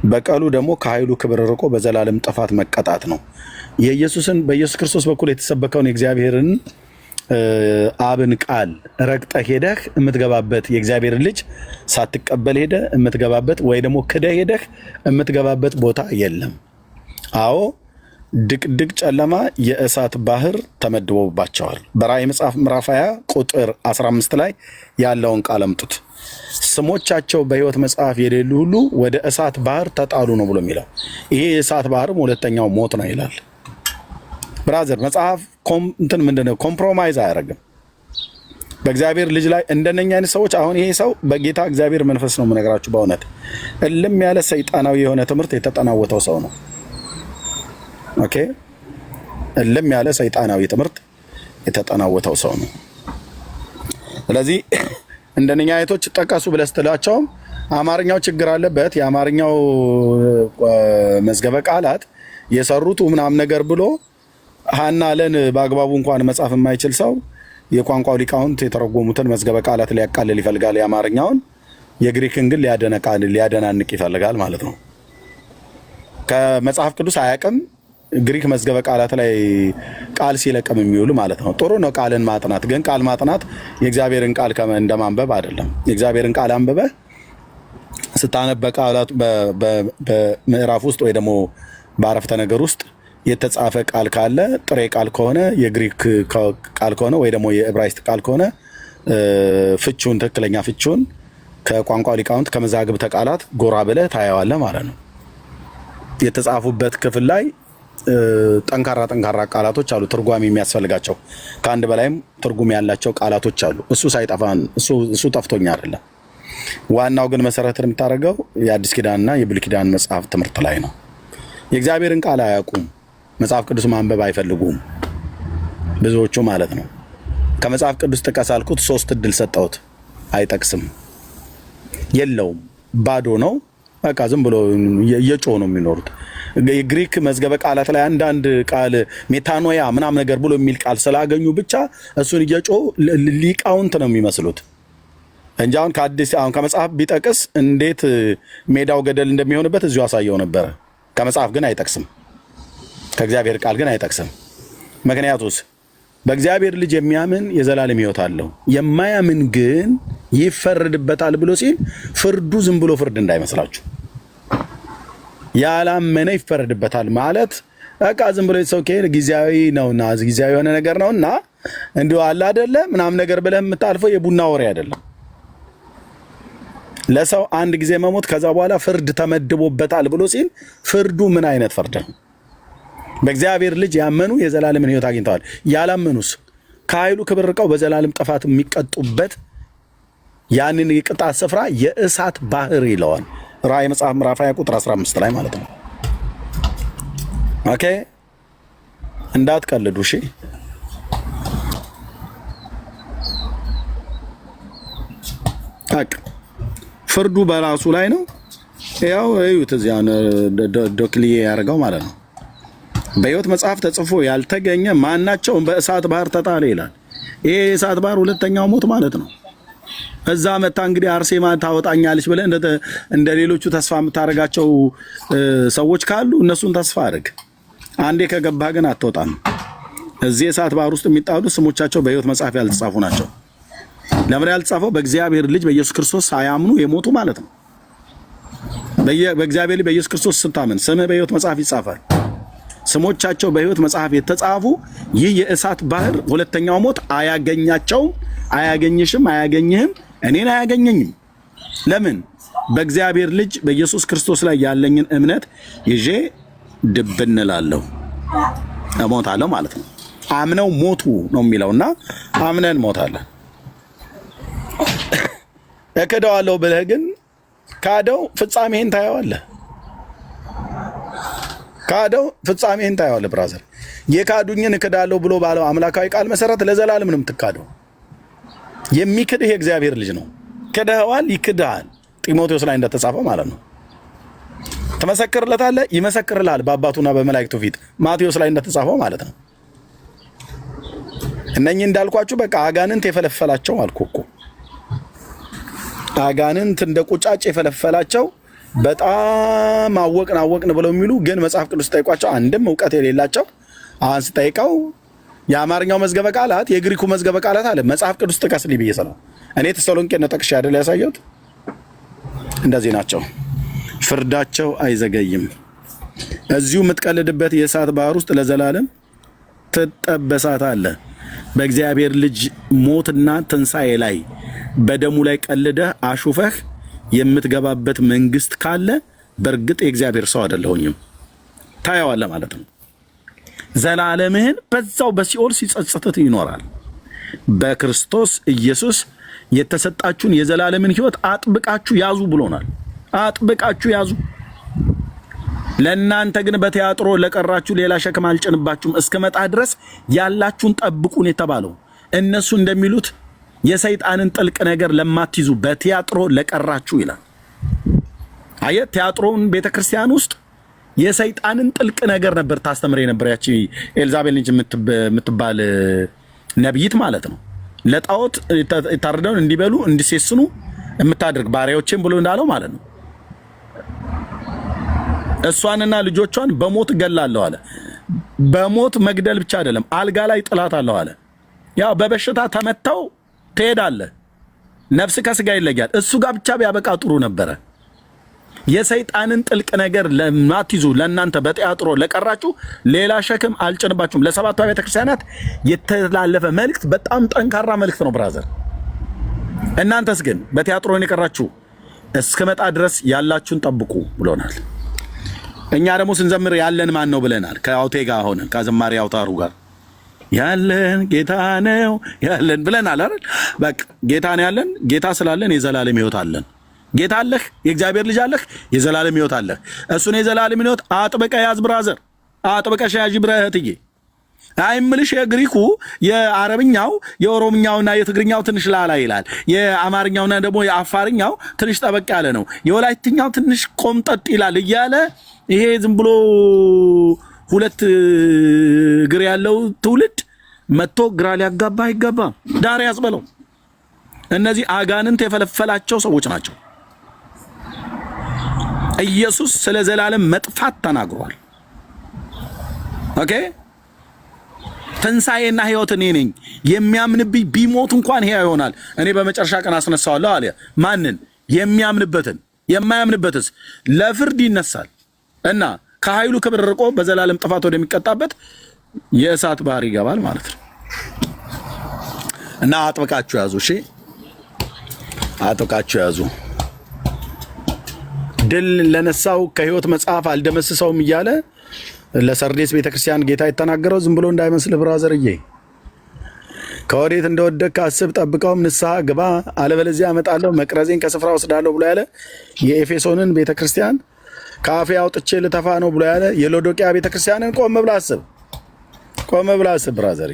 በቀሉ ደግሞ ከኃይሉ ክብር ርቆ በዘላለም ጥፋት መቀጣት ነው። በኢየሱስ ክርስቶስ በኩል የተሰበከውን የእግዚአብሔርን አብን ቃል ረግጠህ ሄደህ የምትገባበት የእግዚአብሔርን ልጅ ሳትቀበል ሄደህ የምትገባበት ወይ ደግሞ ክደህ ሄደህ የምትገባበት ቦታ የለም። አዎ ድቅድቅ ጨለማ የእሳት ባህር ተመድቦባቸዋል። በራእይ መጽሐፍ ምዕራፍ 20 ቁጥር 15 ላይ ያለውን ቃል አምጡት። ስሞቻቸው በሕይወት መጽሐፍ የሌሉ ሁሉ ወደ እሳት ባህር ተጣሉ ነው ብሎ የሚለው። ይሄ የእሳት ባህርም ሁለተኛው ሞት ነው ይላል። ብራዘር መጽሐፍ እንትን ምንድነው ኮምፕሮማይዝ አያደርግም በእግዚአብሔር ልጅ ላይ። እንደነኛ አይነት ሰዎች አሁን ይሄ ሰው በጌታ እግዚአብሔር መንፈስ ነው የምነግራችሁ። በእውነት እልም ያለ ሰይጣናዊ የሆነ ትምህርት የተጠናወተው ሰው ነው። ኦኬ እልም ያለ ሰይጣናዊ ትምህርት የተጠናወተው ሰው ነው። ስለዚህ እንደነኛ አይነቶች ጠቀሱ ብለህ ስትላቸውም አማርኛው ችግር አለበት። የአማርኛው መዝገበ ቃላት የሰሩት ምናምን ነገር ብሎ ሀና ለን በአግባቡ እንኳን መጻፍ የማይችል ሰው የቋንቋው ሊቃውንት የተረጎሙትን መዝገበ ቃላት ሊያቃልል ይፈልጋል የአማርኛውን፣ የግሪክን ግን ሊያደናንቅ ይፈልጋል ማለት ነው። ከመጽሐፍ ቅዱስ አያቅም ግሪክ መዝገበ ቃላት ላይ ቃል ሲለቅም የሚውሉ ማለት ነው። ጥሩ ነው ቃልን ማጥናት፣ ግን ቃል ማጥናት የእግዚአብሔርን ቃል እንደማንበብ አይደለም። የእግዚአብሔርን ቃል አንብበህ ስታነብ ቃላት በምዕራፍ ውስጥ ወይ ደግሞ በአረፍተ ነገር ውስጥ የተጻፈ ቃል ካለ ጥሬ ቃል ከሆነ የግሪክ ቃል ከሆነ ወይ ደግሞ የዕብራይስጥ ቃል ከሆነ ፍቹን ትክክለኛ ፍቹን ከቋንቋ ሊቃውንት ከመዛግብተ ቃላት ጎራ ብለህ ታየዋለህ ማለት ነው። የተጻፉበት ክፍል ላይ ጠንካራ ቃላቶች አሉ፣ ትርጓሜ የሚያስፈልጋቸው ከአንድ በላይም ትርጉም ያላቸው ቃላቶች አሉ። እሱ ጠፍቶኛ አይደለም። ዋናው ግን መሰረትን የምታደርገው የአዲስ ኪዳንና የብሉይ ኪዳን መጽሐፍ ትምህርት ላይ ነው። የእግዚአብሔርን ቃል አያውቁም። መጽሐፍ ቅዱስ ማንበብ አይፈልጉም ብዙዎቹ ማለት ነው። ከመጽሐፍ ቅዱስ ጥቀስ አልኩት፣ 3 እድል ሰጠሁት፣ አይጠቅስም፣ የለውም፣ ባዶ ነው። በቃ ዝም ብሎ እየጮሁ ነው የሚኖሩት። የግሪክ መዝገበ ቃላት ላይ አንዳንድ ቃል ሜታኖያ ምናምን ነገር ብሎ የሚል ቃል ስላገኙ ብቻ እሱን እየጮሁ ሊቃውንት ነው የሚመስሉት እንጂ አሁን ከመጽሐፍ ቢጠቅስ እንዴት ሜዳው ገደል እንደሚሆንበት እዚሁ አሳየው ነበረ። ከመጽሐፍ ግን አይጠቅስም፣ ከእግዚአብሔር ቃል ግን አይጠቅስም። ምክንያቱስ በእግዚአብሔር ልጅ የሚያምን የዘላለም ሕይወት አለው፣ የማያምን ግን ይፈረድበታል ብሎ ሲል ፍርዱ ዝም ብሎ ፍርድ እንዳይመስላችሁ። ያላመነ ይፈረድበታል ማለት በቃ ዝም ብሎ ሰው ጊዜያዊ ነውና ጊዜያዊ የሆነ ነገር ነውና እንዲሁ አለ አይደለ ምናምን ነገር ብለህ የምታልፈው የቡና ወሬ አይደለም። ለሰው አንድ ጊዜ መሞት ከዛ በኋላ ፍርድ ተመድቦበታል ብሎ ሲል ፍርዱ ምን አይነት ፍርድ ነው? በእግዚአብሔር ልጅ ያመኑ የዘላለምን ሕይወት አግኝተዋል። ያላመኑስ ከኃይሉ ክብር ርቀው በዘላለም ጥፋት የሚቀጡበት ያንን የቅጣት ስፍራ የእሳት ባህር ይለዋል። ራእይ መጽሐፍ ምዕራፍ 20 ቁጥር 15 ላይ ማለት ነው። ኦኬ እንዳትቀልዱ እሺ። ፍርዱ በራሱ ላይ ነው። ያው እዩት እዚያ ዶክሊዬ ያደርገው ማለት ነው። በሕይወት መጽሐፍ ተጽፎ ያልተገኘ ማናቸውም በእሳት ባህር ተጣለ ይላል። ይሄ የእሳት ባህር ሁለተኛው ሞት ማለት ነው። እዛ መታ እንግዲህ አርሴማ ታወጣኛለች ብለህ እንደ ሌሎቹ ተስፋ የምታደርጋቸው ሰዎች ካሉ እነሱን ተስፋ አድርግ። አንዴ ከገባህ ግን አትወጣም። እዚህ የእሳት ባህር ውስጥ የሚጣሉ ስሞቻቸው በሕይወት መጽሐፍ ያልተጻፉ ናቸው። ለምን ያልተጻፈው? በእግዚአብሔር ልጅ በኢየሱስ ክርስቶስ ሳያምኑ የሞቱ ማለት ነው። በእግዚአብሔር ልጅ በኢየሱስ ክርስቶስ ስታምን ስምህ በሕይወት መጽሐፍ ይጻፋል። ስሞቻቸው በሕይወት መጽሐፍ የተጻፉ ይህ የእሳት ባህር ሁለተኛው ሞት አያገኛቸውም። አያገኝሽም፣ አያገኝህም፣ እኔን አያገኘኝም። ለምን? በእግዚአብሔር ልጅ በኢየሱስ ክርስቶስ ላይ ያለኝን እምነት ይዤ ድብን እላለሁ፣ እሞታለሁ ማለት ነው። አምነው ሞቱ ነው የሚለውና አምነን ሞታለን። እክደዋለሁ ብለህ ግን ካደው ፍጻሜህን ታየዋለህ። ካደው ፍጻሜህን ታየዋለህ። ብራዘር የካዱኝን እክዳለሁ ብሎ ባለው አምላካዊ ቃል መሰረት ለዘላለም ነው የምትካደው። የሚክድህ የእግዚአብሔር ልጅ ነው። ክደኸዋል፣ ይክድሃል። ጢሞቴዎስ ላይ እንደተጻፈ ማለት ነው። ትመሰክርለታለህ፣ ይመሰክርልሃል በአባቱና በመላእክቱ ፊት። ማቴዎስ ላይ እንደተጻፈው ማለት ነው። እነኚህ እንዳልኳችሁ በቃ አጋንንት የፈለፈላቸው አልኩ እኮ። አጋንንት እንደ ቁጫጭ የፈለፈላቸው በጣም አወቅን ብለው የሚሉ ግን መጽሐፍ ቅዱስ ጠይቋቸው አንድም እውቀት የሌላቸው። አሁን ስጠይቀው የአማርኛው መዝገበ ቃላት የግሪኩ መዝገበ ቃላት አለ። መጽሐፍ ቅዱስ ጥቀስልኝ ብዬ ሰለው እኔ ተሰሎንቄ ነው ጠቅሼ አይደል ያሳየሁት። እንደዚህ ናቸው። ፍርዳቸው አይዘገይም። እዚሁ የምትቀልድበት የእሳት ባህር ውስጥ ለዘላለም ትጠበሳታለህ። በእግዚአብሔር ልጅ ሞትና ትንሣኤ ላይ በደሙ ላይ ቀልደህ አሹፈህ የምትገባበት መንግስት ካለ በእርግጥ የእግዚአብሔር ሰው አይደለሁኝም ታየዋለህ ማለት ነው። ዘላለምህን በዛው በሲኦል ሲጸጽትት ይኖራል። በክርስቶስ ኢየሱስ የተሰጣችሁን የዘላለምን ሕይወት አጥብቃችሁ ያዙ ብሎናል። አጥብቃችሁ ያዙ። ለእናንተ ግን በቲያጥሮ ለቀራችሁ ሌላ ሸክም አልጭንባችሁም እስከመጣ ድረስ ያላችሁን ጠብቁን የተባለው እነሱ እንደሚሉት የሰይጣንን ጥልቅ ነገር ለማትይዙ በቲያጥሮ ለቀራችሁ ይላል። አየህ፣ ቲያጥሮን ቤተክርስቲያን ውስጥ የሰይጣንን ጥልቅ ነገር ነበር ታስተምር የነበር ያቺ ኤልዛቤል ልጅ የምትባል ነብይት ማለት ነው። ለጣዖት የታረደውን እንዲበሉ እንዲሴስኑ የምታደርግ ባሪያዎችን ብሎ እንዳለው ማለት ነው። እሷንና ልጆቿን በሞት ገላለሁ አለ። በሞት መግደል ብቻ አይደለም አልጋ ላይ ጥላት አለው አለ። ያው በበሽታ ተመተው ትሄዳለህ፣ ነፍስ ከስጋ ይለያል። እሱ ጋር ብቻ ቢያበቃ ጥሩ ነበረ። የሰይጣንን ጥልቅ ነገር ለማትይዙ ለእናንተ በቲያጥሮ ለቀራችሁ ሌላ ሸክም አልጭንባችሁም። ለሰባቱ ቤተ ክርስቲያናት የተላለፈ መልእክት በጣም ጠንካራ መልእክት ነው ብራዘር። እናንተስ ግን በቲያጥሮን የቀራችሁ እስከመጣ ድረስ ያላችሁን ጠብቁ ብሎናል። እኛ ደግሞ ስንዘምር ያለን ማን ነው ብለናል። ከአውቴ ጋር ሆነ ከዝማሬ አውታሩ ጋር ያለን ጌታ ነው ያለን ብለናል አይደል? በቃ ጌታ ነው ያለን። ጌታ ስላለን የዘላለም ሕይወት አለን። ጌታ አለህ፣ የእግዚአብሔር ልጅ አለህ፣ የዘላለም ሕይወት አለህ። እሱን የዘላለም ሕይወት አጥብቀ ያዝ ብራዘር፣ አጥብቀሽ ያዥ ብረህትዬ። አይምልሽ የግሪኩ የአረብኛው የኦሮምኛውና የትግርኛው ትንሽ ላላ ይላል። የአማርኛውና ደግሞ የአፋርኛው ትንሽ ጠበቅ ያለ ነው። የወላይትኛው ትንሽ ቆምጠጥ ይላል እያለ ይሄ ዝም ብሎ ሁለት እግር ያለው ትውልድ መጥቶ ግራ ሊያጋባ አይገባም። ዳር ያስበለው። እነዚህ አጋንንት የፈለፈላቸው ሰዎች ናቸው። ኢየሱስ ስለ ዘላለም መጥፋት ተናግሯል። ኦኬ፣ ትንሣኤና ሕይወት እኔ ነኝ፣ የሚያምንብኝ ቢሞት እንኳን ሕያው ይሆናል፣ እኔ በመጨረሻ ቀን አስነሳዋለሁ አለ። ማንን? የሚያምንበትን። የማያምንበትስ ለፍርድ ይነሳል እና ከኃይሉ ክብር ርቆ በዘላለም ጥፋት ወደሚቀጣበት የእሳት ባህር ይገባል ማለት ነው። እና አጥብቃችሁ ያዙ። እሺ፣ አጥብቃችሁ ያዙ። ድል ለነሳው ከሕይወት መጽሐፍ አልደመስሰውም እያለ ለሰርዴስ ቤተክርስቲያን ጌታ የተናገረው ዝም ብሎ እንዳይመስል ብራዘርዬ። ከወዴት እንደወደቅክ አስብ፣ ጠብቀውም፣ ንስሐ ግባ፣ አለበለዚያ እመጣለሁ መቅረዜን ከስፍራ ወስዳለሁ ብሎ ያለ የኤፌሶንን ቤተክርስቲያን ከአፌ አውጥቼ ልተፋ ነው ብሎ ያለ የሎዶቅያ ቤተክርስቲያንን ቆም ብለህ አስብ። ቆም ብለህ አስብ ብራዘሪ።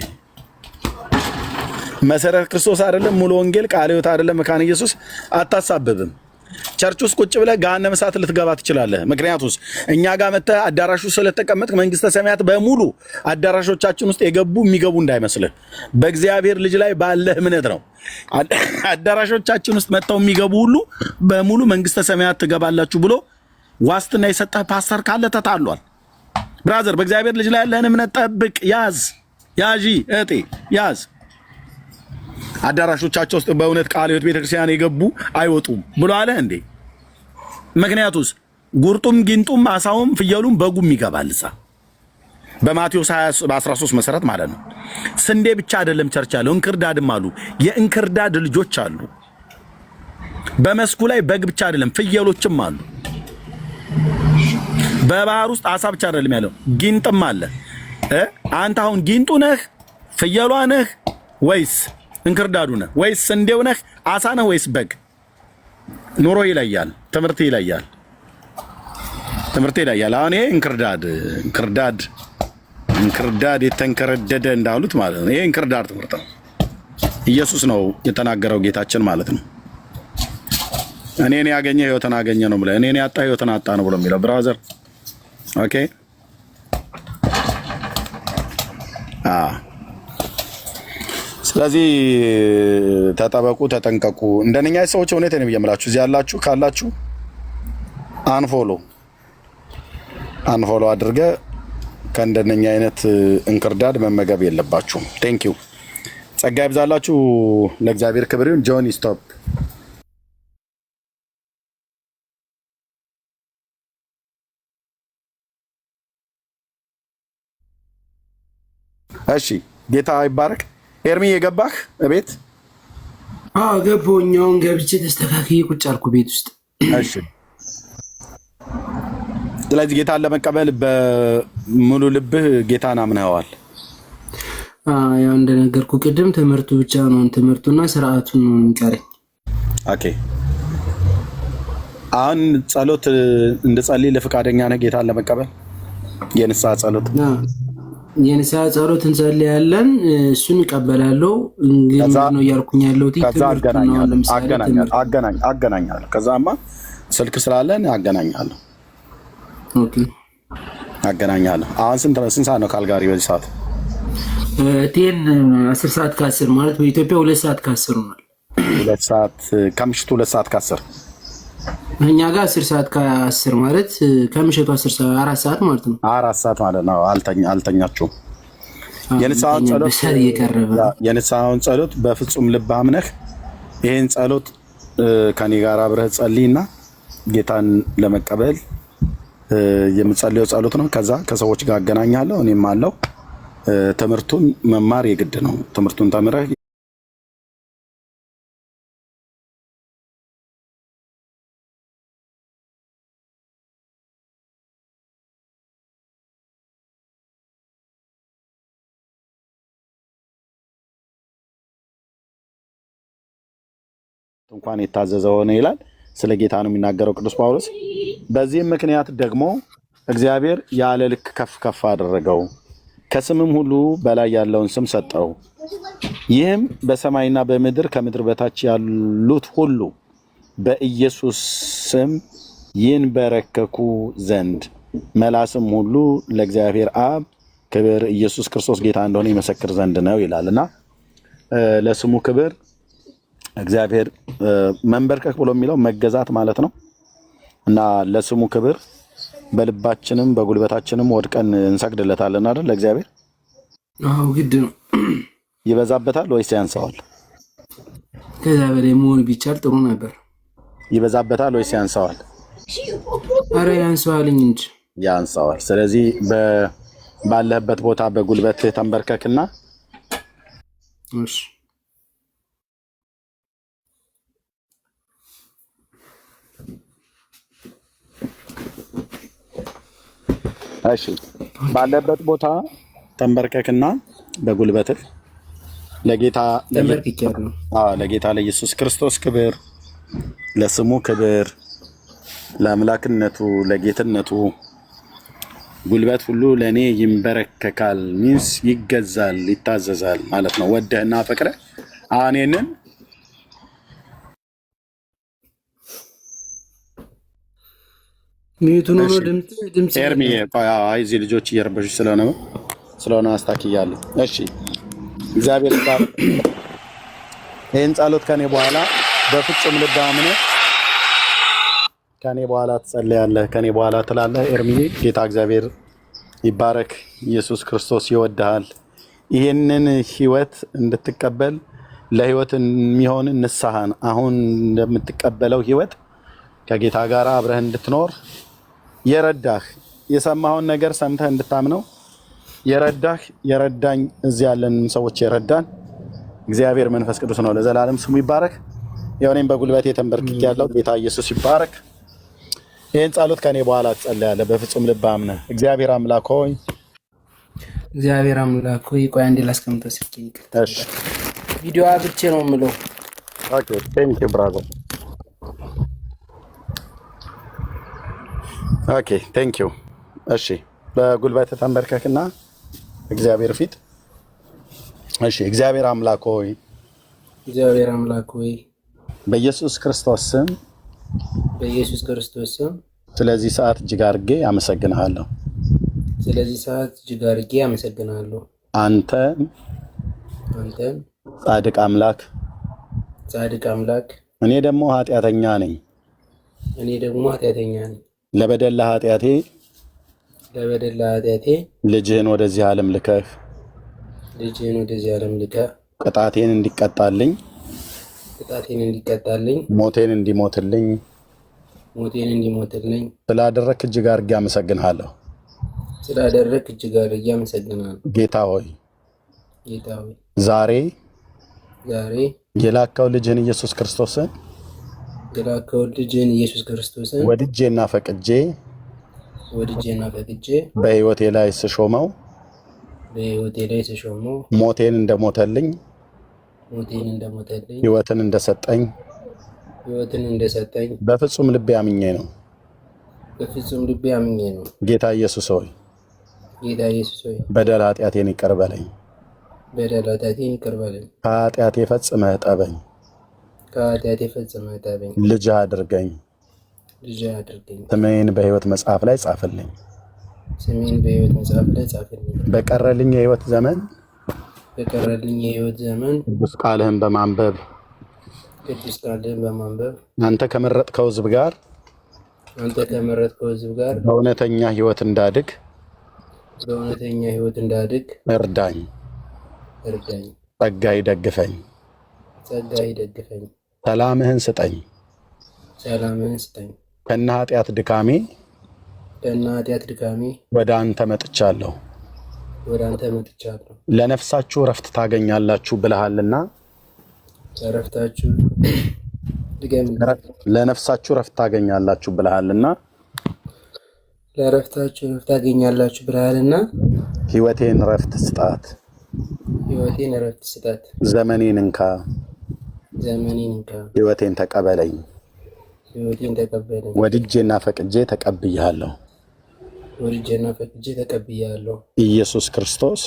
መሰረት ክርስቶስ አይደለም፣ ሙሉ ወንጌል ቃለ ሕይወት አይደለም፣ መካነ ኢየሱስ አታሳብብም። ቸርች ውስጥ ቁጭ ብለህ ገሃነመ እሳት ልትገባ ትችላለህ። ምክንያቱስ እኛ ጋር መተህ አዳራሹ ስለተቀመጥክ መንግስተ ሰማያት በሙሉ አዳራሾቻችን ውስጥ የገቡ የሚገቡ እንዳይመስልህ። በእግዚአብሔር ልጅ ላይ ባለህ እምነት ነው። አዳራሾቻችን ውስጥ መጥተው የሚገቡ ሁሉ በሙሉ መንግስተ ሰማያት ትገባላችሁ ብሎ ዋስትና የሰጠህ ፓስተር ካለ ተታሏል። ብራዘር፣ በእግዚአብሔር ልጅ ላይ ያለህን እምነት ጠብቅ፣ ያዝ፣ ያዢ እህቴ ያዝ። አዳራሾቻቸው ውስጥ በእውነት ቃለ ሕይወት ቤተክርስቲያን የገቡ አይወጡም ብሎ አለ እንዴ? ምክንያቱስ ጉርጡም ጊንጡም አሳውም ፍየሉም በጉም ይገባል እዛ በማቴዎስ 13 መሰረት ማለት ነው። ስንዴ ብቻ አይደለም ቸርች ያለው፣ እንክርዳድም አሉ። የእንክርዳድ ልጆች አሉ። በመስኩ ላይ በግ ብቻ አይደለም ፍየሎችም አሉ። በባህር ውስጥ አሳ ብቻ አይደለም ያለው፣ ጊንጥም አለ። አንተ አሁን ጊንጡ ነህ፣ ፍየሏ ነህ ወይስ እንክርዳዱ ነህ? ወይስ ስንዴው ነህ? አሳ ነህ ወይስ በግ? ኑሮ ይለያል፣ ትምህርት ይለያል፣ ትምህርት ይለያል። አሁን ይሄ እንክርዳድ የተንከረደደ እንዳሉት ማለት ነው። ይሄ እንክርዳድ ትምህርት ነው። ኢየሱስ ነው የተናገረው፣ ጌታችን ማለት ነው። እኔን ያገኘ ሕይወትን አገኘ ነው ብለህ፣ እኔን ያጣ ሕይወትን አጣ ነው ብሎ የሚለው ብራዘር። ኦኬ ስለዚህ ተጠበቁ፣ ተጠንቀቁ። እንደነኛ ሰዎች እውነት ነው የምላችሁ። እዚህ ያላችሁ ካላችሁ አንፎሎ አድርገ ከእንደነኛ አይነት እንክርዳድ መመገብ የለባችሁም። ቴንክ ዩ። ጸጋ ይብዛላችሁ። ለእግዚአብሔር ክብር ይሁን። ጆኒ ስቶፕ። እሺ፣ ጌታ ይባረክ። ኤርሚ የገባህ እቤት? አዎ ገባሁኝ። አሁን ገብቼ ተስተካክዬ ቁጭ አልኩ ቤት ውስጥ። እሺ። ስለዚህ ጌታን ለመቀበል በሙሉ ልብህ ጌታን አምነኸዋል? ያው እንደነገርኩ ቅድም ትምህርቱ ብቻ ነው፣ ትምህርቱና ስርዓቱን ነው የሚቀረኝ። ኦኬ። አሁን ጸሎት እንድጸልይ ለፈቃደኛ ነህ ጌታን ለመቀበል? የንስሐ ጸሎት የንስሐ ጸሎት እንጸልያለን፣ እሱን እቀበላለሁ። እንግዲህ ነው እያልኩኝ ያለሁት። አገናኛለሁ። ከዛማ ስልክ ስላለን አገናኛለሁ። ኦኬ፣ አገናኛለሁ። አሁን ስንት ሰዓት ነው ካልጋሪ በዚህ ሰዓት? 10 ሰዓት ከ10 ማለት በኢትዮጵያ 2 ሰዓት ከ10 ነው። 2 ሰዓት ከምሽቱ 2 ሰዓት ከ10 እኛ ጋር 10 ሰዓት ከ10 ማለት ከምሽቱ 4 ሰዓት ማለት ነው። 4 ሰዓት ማለት ነው። አልተኛችሁም። የንስሐውን ጸሎት በፍጹም ልብ አምነህ ይህን ጸሎት ከኔ ጋር አብረህ ጸልይና ጌታን ለመቀበል የምጸልየው ጸሎት ነው። ከዛ ከሰዎች ጋር አገናኛለሁ። እኔም አለው። ትምህርቱን መማር የግድ ነው። ትምህርቱን ተምረህ እንኳን የታዘዘ ሆነ ይላል። ስለ ጌታ ነው የሚናገረው ቅዱስ ጳውሎስ። በዚህም ምክንያት ደግሞ እግዚአብሔር ያለ ልክ ከፍ ከፍ አደረገው፣ ከስምም ሁሉ በላይ ያለውን ስም ሰጠው። ይህም በሰማይና በምድር ከምድር በታች ያሉት ሁሉ በኢየሱስ ስም ይንበረከኩ ዘንድ መላስም ሁሉ ለእግዚአብሔር አብ ክብር ኢየሱስ ክርስቶስ ጌታ እንደሆነ ይመሰክር ዘንድ ነው ይላልና ለስሙ ክብር እግዚአብሔር መንበርከክ ብሎ የሚለው መገዛት ማለት ነው። እና ለስሙ ክብር በልባችንም በጉልበታችንም ወድቀን እንሰግድለታለን አይደል? ለእግዚአብሔር አዎ፣ ግድ ነው። ይበዛበታል ወይስ ያንሰዋል? ከዛ በላይ መሆን ቢቻል ጥሩ ነበር። ይበዛበታል ወይስ ያንሰዋል? አረ ያንሰዋልኝ እንጂ ያንሰዋል። ስለዚህ ባለህበት ቦታ በጉልበትህ ተንበርከክና እሺ እሺ ባለበት ቦታ ተንበርከክና በጉልበትህ ለጌታ ለኢየሱስ ክርስቶስ ክብር፣ ለስሙ ክብር፣ ለአምላክነቱ ለጌትነቱ ጉልበት ሁሉ ለእኔ ይንበረከካል ሚንስ ይገዛል ይታዘዛል ማለት ነው። ወደህና ፈቅረህ እኔንን ሚዩቱን ሆኖ ድምጽ ኤርሚ እዚህ ልጆች እየረበሹ ስለሆነ አስታክያለሁ። እሺ እግዚአብሔር ይባርክ። ይህን ጸሎት ከኔ በኋላ በፍጹም ልብ አምነህ ከኔ በኋላ ትጸልያለህ፣ ከኔ በኋላ ትላለህ። ኤርሚዬ ጌታ እግዚአብሔር ይባረክ። ኢየሱስ ክርስቶስ ይወድሃል። ይህንን ህይወት እንድትቀበል ለህይወት የሚሆን ንስሐን አሁን እንደምትቀበለው ህይወት ከጌታ ጋር አብረህ እንድትኖር የረዳህ የሰማኸውን ነገር ሰምተህ እንድታምነው የረዳኝ እዚህ ያለን ሰዎች የረዳን እግዚአብሔር መንፈስ ቅዱስ ነው። ለዘላለም ስሙ ይባረክ። እኔም በጉልበቴ ተንበርክኬ ያለው ጌታ ኢየሱስ ይባረክ። ይህን ጸሎት ከኔ በኋላ ትጸልያለህ በፍጹም ልብ አምነህ። እግዚአብሔር አምላክ ሆይ ቆይ አንዴ ላስቀምጠው ስልኬን። እሺ ቪዲዮ አብርቼ ነው የምለው። ኦኬ ቴንክ ዩ ብራዘር። ኦኬ ቴንክ ዩ። እሺ በጉልበት ተንበርከክና እግዚአብሔር ፊት። እሺ እግዚአብሔር አምላክ ሆይ በኢየሱስ ክርስቶስ ስም ስለዚህ ሰዓት እጅግ አድርጌ አመሰግንሃለሁ። አንተን ጻድቅ አምላክ እኔ ደግሞ ኃጢአተኛ ነኝ። ለበደል ኃጢአቴ ልጅህን ወደዚህ ዓለም ልከህ ቅጣቴን እንዲቀጣልኝ ሞቴን እንዲሞትልኝ ስላደረክ እጅግ አድርጌ አመሰግንሃለሁ። ጌታ ሆይ ዛሬ የላከው ልጅህን ኢየሱስ ክርስቶስን ወድጄና ፈቅጄ በሕይወቴ ላይ ስሾመው ሞቴን እንደሞተልኝ ሕይወትን እንደሰጠኝ በፍጹም ልቤ አምኜ ነው። ጌታ ኢየሱስ ሆይ በደል ኃጢአቴን ይቅር በለኝ። ከኃጢአቴ ፈጽመህ እጠበኝ። ልጅ አድርገኝ። ስሜን በሕይወት መጽሐፍ ላይ ጻፍልኝ። በቀረልኝ የሕይወት ዘመን ቅዱስ ቃልህን በማንበብ አንተ ከመረጥከው ሕዝብ ጋር በእውነተኛ ሕይወት እንዳድግ እርዳኝ። ጸጋ ይደግፈኝ። ሰላምህን ስጠኝ። ከነ ኃጢአት ድካሜ ወደ አንተ መጥቻለሁ። ለነፍሳችሁ ረፍት ታገኛላችሁ ብለሃልና ለነፍሳችሁ ረፍት ታገኛላችሁ ብለሃልና ሕይወቴን ረፍት ስጣት። ዘመኔን እንካ። ሕይወቴን ተቀበለኝ። ወድጄና ፈቅጄ ተቀብያለሁ። ኢየሱስ ክርስቶስ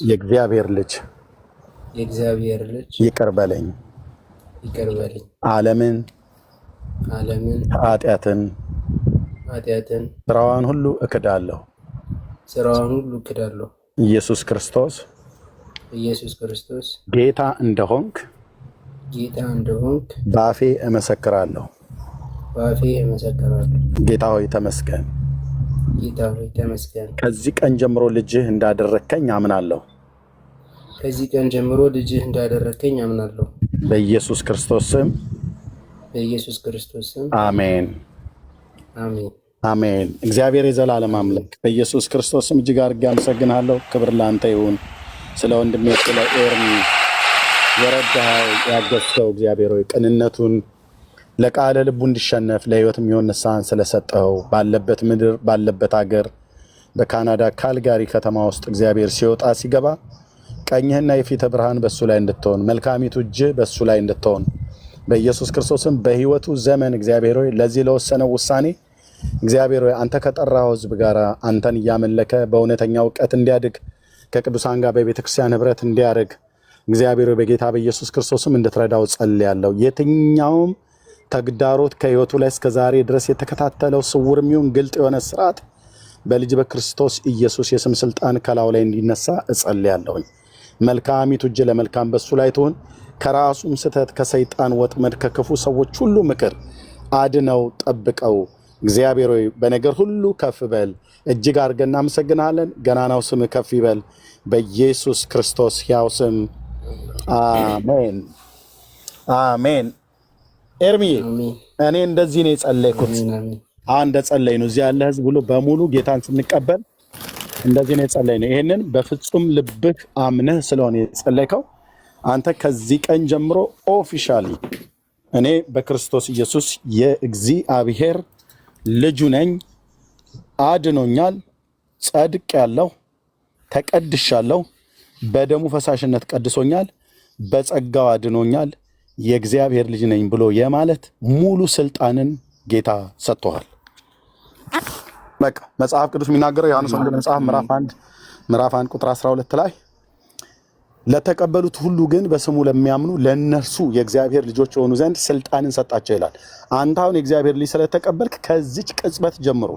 የእግዚአብሔር ልጅ ይቅር በለኝ። ዓለምን ኃጢአትን ስራዋን ሁሉ እክዳለሁ። ኢየሱስ ክርስቶስ ጌታ እንደሆንክ በአፌ እመሰክራለሁ። ጌታ ሆይ ተመስገን። ከዚህ ቀን ጀምሮ ልጅህ እንዳደረከኝ አምናለሁ። በኢየሱስ ክርስቶስ ስም አሜን። አሜን። እግዚአብሔር የዘላለም አምላክ በኢየሱስ ክርስቶስ ስም እጅግ አድርጌ አመሰግናለሁ። ክብር ለአንተ ይሁን። ስለ ወንድሜ ስለ ኤርሚ የረዳኸው ያገዝከው እግዚአብሔር ሆይ ቅንነቱን ለቃለ ልቡ እንዲሸነፍ ለሕይወት የሚሆን ንስሐን ስለሰጠው ባለበት ምድር ባለበት ሀገር በካናዳ ካልጋሪ ከተማ ውስጥ እግዚአብሔር ሲወጣ ሲገባ ቀኝህና የፊትህ ብርሃን በሱ ላይ እንድትሆን መልካሚቱ እጅ በሱ ላይ እንድትሆን በኢየሱስ ክርስቶስም በህይወቱ ዘመን እግዚአብሔር ሆይ ለዚህ ለወሰነው ውሳኔ እግዚአብሔር ሆይ አንተ ከጠራው ህዝብ ጋር አንተን እያመለከ በእውነተኛ እውቀት እንዲያድግ ከቅዱሳን ጋር በቤተክርስቲያን ህብረት እንዲያደርግ እግዚአብሔር ሆይ በጌታ በኢየሱስ ክርስቶስም እንድትረዳው ጸልያለሁ። የትኛውም ተግዳሮት ከህይወቱ ላይ እስከዛሬ ድረስ የተከታተለው ስውርም ይሁን ግልጥ የሆነ ስርዓት በልጅ በክርስቶስ ኢየሱስ የስም ስልጣን ከላው ላይ እንዲነሳ እጸልያለሁ። መልካሚቱ እጅ ለመልካም በሱ ላይ ትሁን። ከራሱም ስተት ከሰይጣን ወጥመድ ከክፉ ሰዎች ሁሉ ምክር አድነው ጠብቀው። እግዚአብሔር ሆይ በነገር ሁሉ ከፍ በል። እጅግ አድርገን እናመሰግናለን። ገናናው ስም ከፍ ይበል በኢየሱስ ክርስቶስ ሕያው ስም አሜን አሜን። ኤርሚ እኔ እንደዚህ ነው የጸለይኩት። አንድ ጸለይ ነው እዚህ ያለ ህዝብ ሁሉ በሙሉ ጌታን ስንቀበል እንደዚህ ነው የጸለይ ነው። ይሄንን በፍጹም ልብህ አምነህ ስለሆነ የጸለይከው አንተ ከዚህ ቀን ጀምሮ ኦፊሻሊ እኔ በክርስቶስ ኢየሱስ የእግዚአብሔር ልጁ ነኝ፣ አድኖኛል፣ ጸድቄያለሁ፣ ተቀድሻለሁ፣ በደሙ ፈሳሽነት ቀድሶኛል፣ በጸጋው አድኖኛል፣ የእግዚአብሔር ልጅ ነኝ ብሎ የማለት ሙሉ ስልጣንን ጌታ ሰጥቷል። በቃ መጽሐፍ ቅዱስ የሚናገረው ዮሐንስ ወንጌል መጽሐፍ ምዕራፍ 1 ቁጥር 12 ላይ ለተቀበሉት ሁሉ ግን በስሙ ለሚያምኑ ለነርሱ የእግዚአብሔር ልጆች የሆኑ ዘንድ ስልጣንን ሰጣቸው ይላል። አንተ አሁን የእግዚአብሔር ልጅ ስለተቀበልክ ከዚች ቅጽበት ጀምሮ